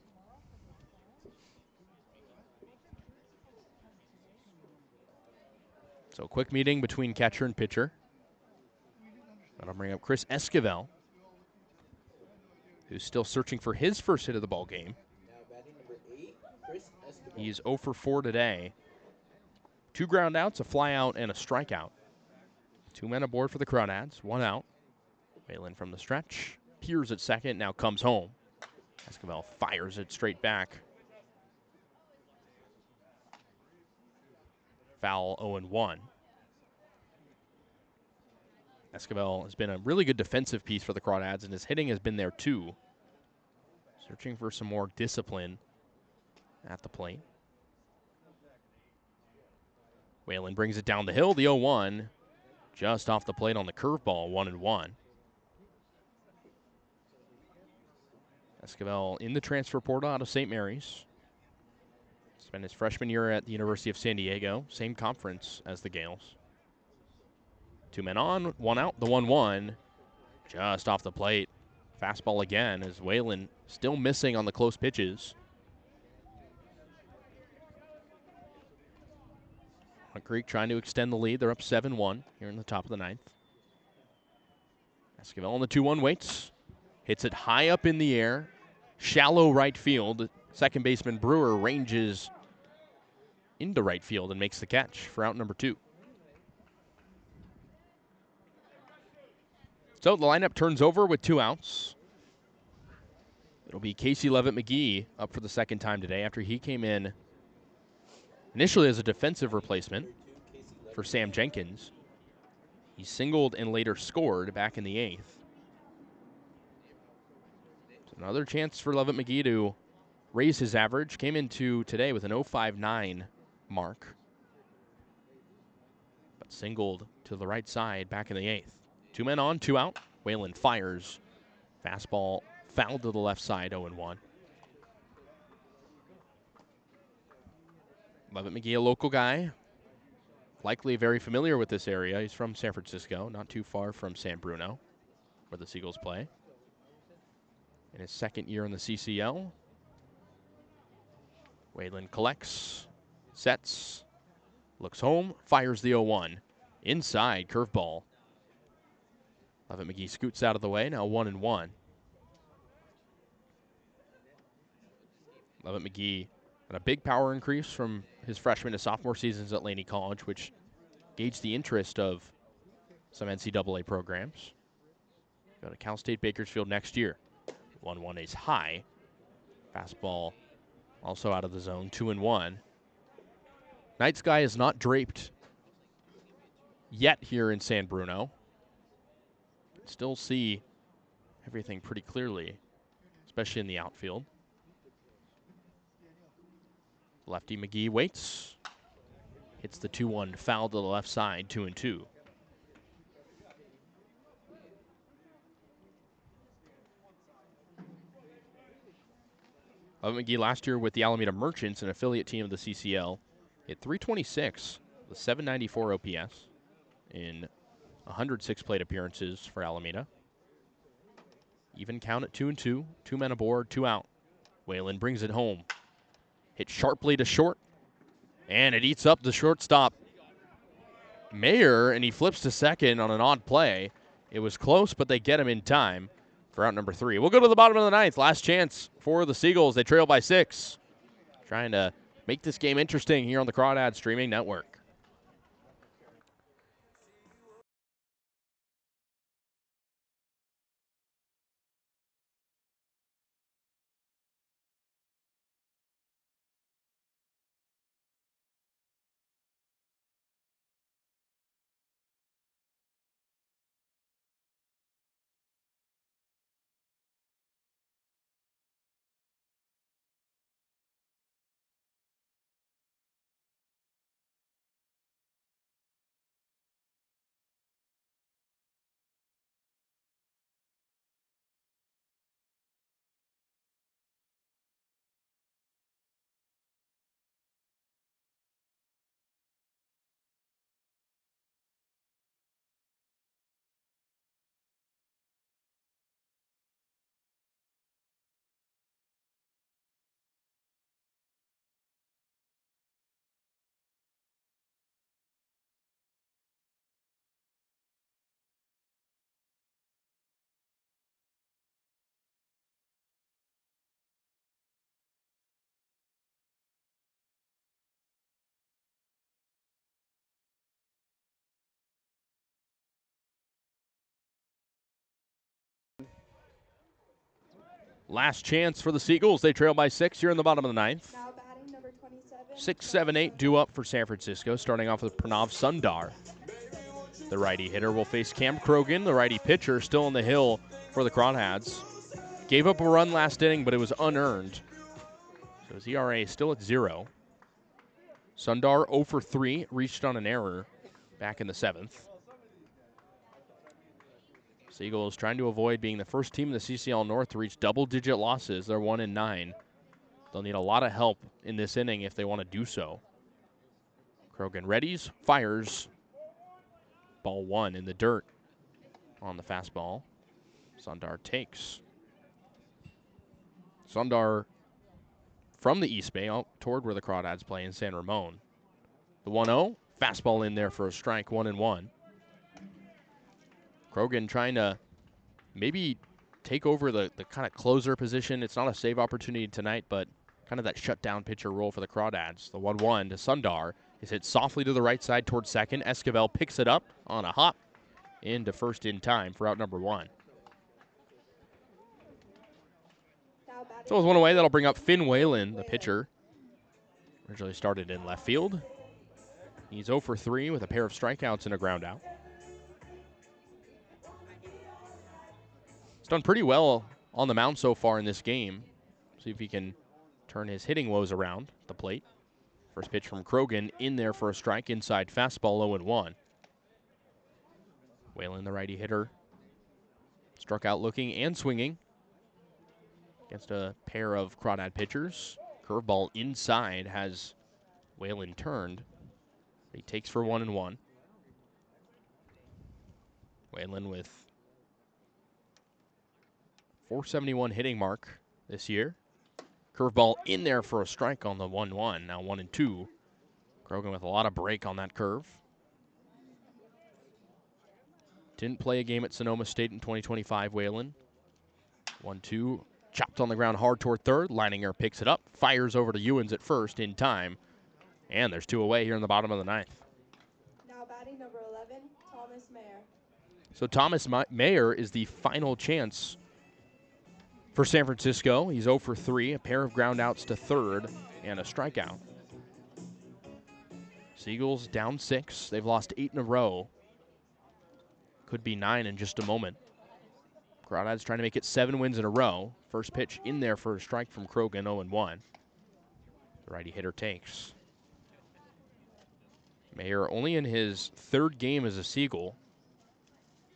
S3: So a quick meeting between catcher and pitcher. That'll bring up Chris Esquivel, who's still searching for his first hit of the ball game. He's 0 for 4 today. 2 ground outs, a fly out, and a strikeout. 2 men aboard for the Crawdads, 1 out. Whalen from the stretch. Peers at second, now comes home. Esquivel fires it straight back. Foul 0-1. Esquivel has been a really good defensive piece for the Crawdads, and his hitting has been there too. Searching for some more discipline at the plate. Whalen brings it down the hill, the 0-1. Just off the plate on the curveball, 1-1. Esquivel in the transfer portal out of St. Mary's. Spent his freshman year at the University of San Diego, same conference as the Gales. 2 men on, 1 out, the 1-1. Just off the plate. Fastball again as Whalen still missing on the close pitches. Creek trying to extend the lead. They're up 7-1 here in the top of the 9th. Esquivel on the 2-1 waits. Hits it high up in the air. Shallow right field. Second baseman Brewer ranges into right field and makes the catch for out number 2. So the lineup turns over with 2 outs. It'll be Casey Levitt McGee up for the second time today after he came in initially as a defensive replacement for Sam Jenkins. He singled and later scored back in the 8th. So another chance for Levitt McGee to raise his average. Came into today with an 0.59 mark, but singled to the right side back in the 8th. 2 men on, 2 out. Whalen fires. Fastball fouled to the left side, 0-1. Levitt McGee, a local guy, likely very familiar with this area. He's from San Francisco, not too far from San Bruno, where the Seagulls play. In his second year in the CCL, Whalen collects, sets, looks home, fires the 0-1. Inside, curveball. Levitt McGee scoots out of the way, now 1-1. Levitt McGee got a big power increase from his freshman to sophomore seasons at Laney College, which gauged the interest of some NCAA programs. Go to Cal State Bakersfield next year. 1-1 is high. Fastball also out of the zone, 2-1. Night sky is not draped yet here in San Bruno. Still see everything pretty clearly, especially in the outfield. Lefty McGee waits. Hits the 2-1 foul to the left side, 2-2. McGee last year with the Alameda Merchants, an affiliate team of the CCL, hit .326 with .794 OPS in 106 plate appearances for Alameda. Even count at 2-2. 2 men aboard, 2 out. Whalen brings it home. Hit sharply to short, and it eats up the shortstop Mayer, and he flips to second on an odd play. It was close, but they get him in time for out number 3. We'll go to the bottom of the 9th. Last chance for the Seagulls. They trail by 6. Trying to make this game interesting here on the Crawdads Streaming Network. Last chance for the Seagulls. They trail by 6 here in the bottom of the ninth.
S4: Now batting number 27.
S3: 6, 7, 8 due up for San Francisco, starting off with Pranav Sundar. The righty hitter will face Cam Krogan, the righty pitcher, still on the hill for the Crawdads. Gave up a run last inning, but it was unearned. So his ERA is still at 0. Sundar 0 for 3, reached on an error back in the 7th. Seagulls trying to avoid being the first team in the CCL North to reach double-digit losses. They're 1-9. They'll need a lot of help in this inning if they want to do so. Krogan readies, fires. Ball 1 in the dirt on the fastball. Sundar takes. Sundar from the East Bay out toward where the Crawdads play in San Ramon. The 1-0, fastball in there for a strike, 1-1. Krogan trying to maybe take over the kind of closer position. It's not a save opportunity tonight, but kind of that shutdown pitcher role for the Crawdads. The 1-1 to Sundar is hit softly to the right side towards second. Esquivel picks it up on a hop into first in time for out number 1. So with one away, that'll bring up Finn Whalen, the pitcher. Originally started in left field. He's 0 for 3 with a pair of strikeouts and a ground out. He's done pretty well on the mound so far in this game. See if he can turn his hitting woes around at the plate. First pitch from Krogan in there for a strike, inside fastball 0-1. Whalen, the righty hitter, struck out looking and swinging against a pair of Crawdad pitchers. Curveball inside has Whalen turned. He takes for 1-1. Whalen with .471 hitting mark this year. Curveball in there for a strike on the 1-1. Now 1-2. Krogan with a lot of break on that curve. Didn't play a game at Sonoma State in 2025, Whalen. 1-2. Chopped on the ground hard toward third. Leininger picks it up. Fires over to Ewens at first in time. And there's 2 away here in the bottom of the ninth.
S4: Now batting number 11, Thomas Mayer.
S3: So Thomas Mayer is the final chance for San Francisco. He's 0 for 3, a pair of ground outs to third, and a strikeout. Seagulls down 6. They've lost 8 in a row. Could be 9 in just a moment. Crawdads trying to make it 7 wins in a row. First pitch in there for a strike from Krogan, 0-1. The righty hitter takes. Mayer only in his 3rd game as a Seagull.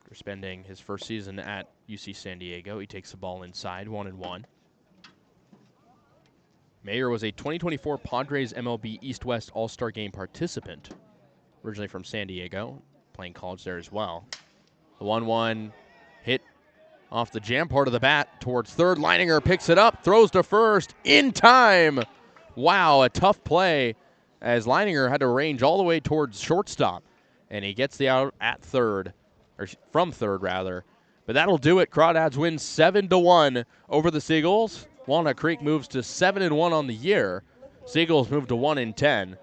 S3: After spending his first season at UC San Diego, he takes the ball inside, 1-1. Mayer was a 2024 Padres MLB East-West All-Star Game participant, originally from San Diego, playing college there as well. The 1-1 hit off the jam part of the bat towards third. Leininger picks it up, throws to first in time. Wow, a tough play as Leininger had to range all the way towards shortstop, and he gets the out at third, or from third rather. But that'll do it. Crawdads win 7-1 over the Seagulls. Walnut Creek moves to 7-1 on the year. Seagulls move to 1-10.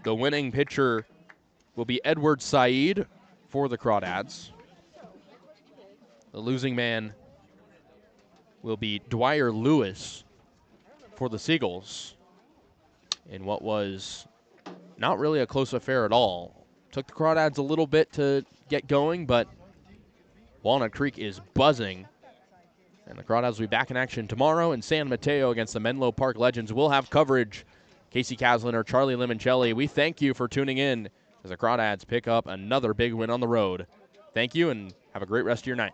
S3: The winning pitcher will be Edward Said for the Crawdads. The losing man will be Dwyer Lewis for the Seagulls in what was not really a close affair at all. Took the Crawdads a little bit to get going, but Walnut Creek is buzzing. And the Crawdads will be back in action tomorrow in San Mateo against the Menlo Park Legends. We'll have coverage. Kasey Kazliner, Charlie Limoncelli, we thank you for tuning in as the Crawdads pick up another big win on the road. Thank you, and have a great rest of your night.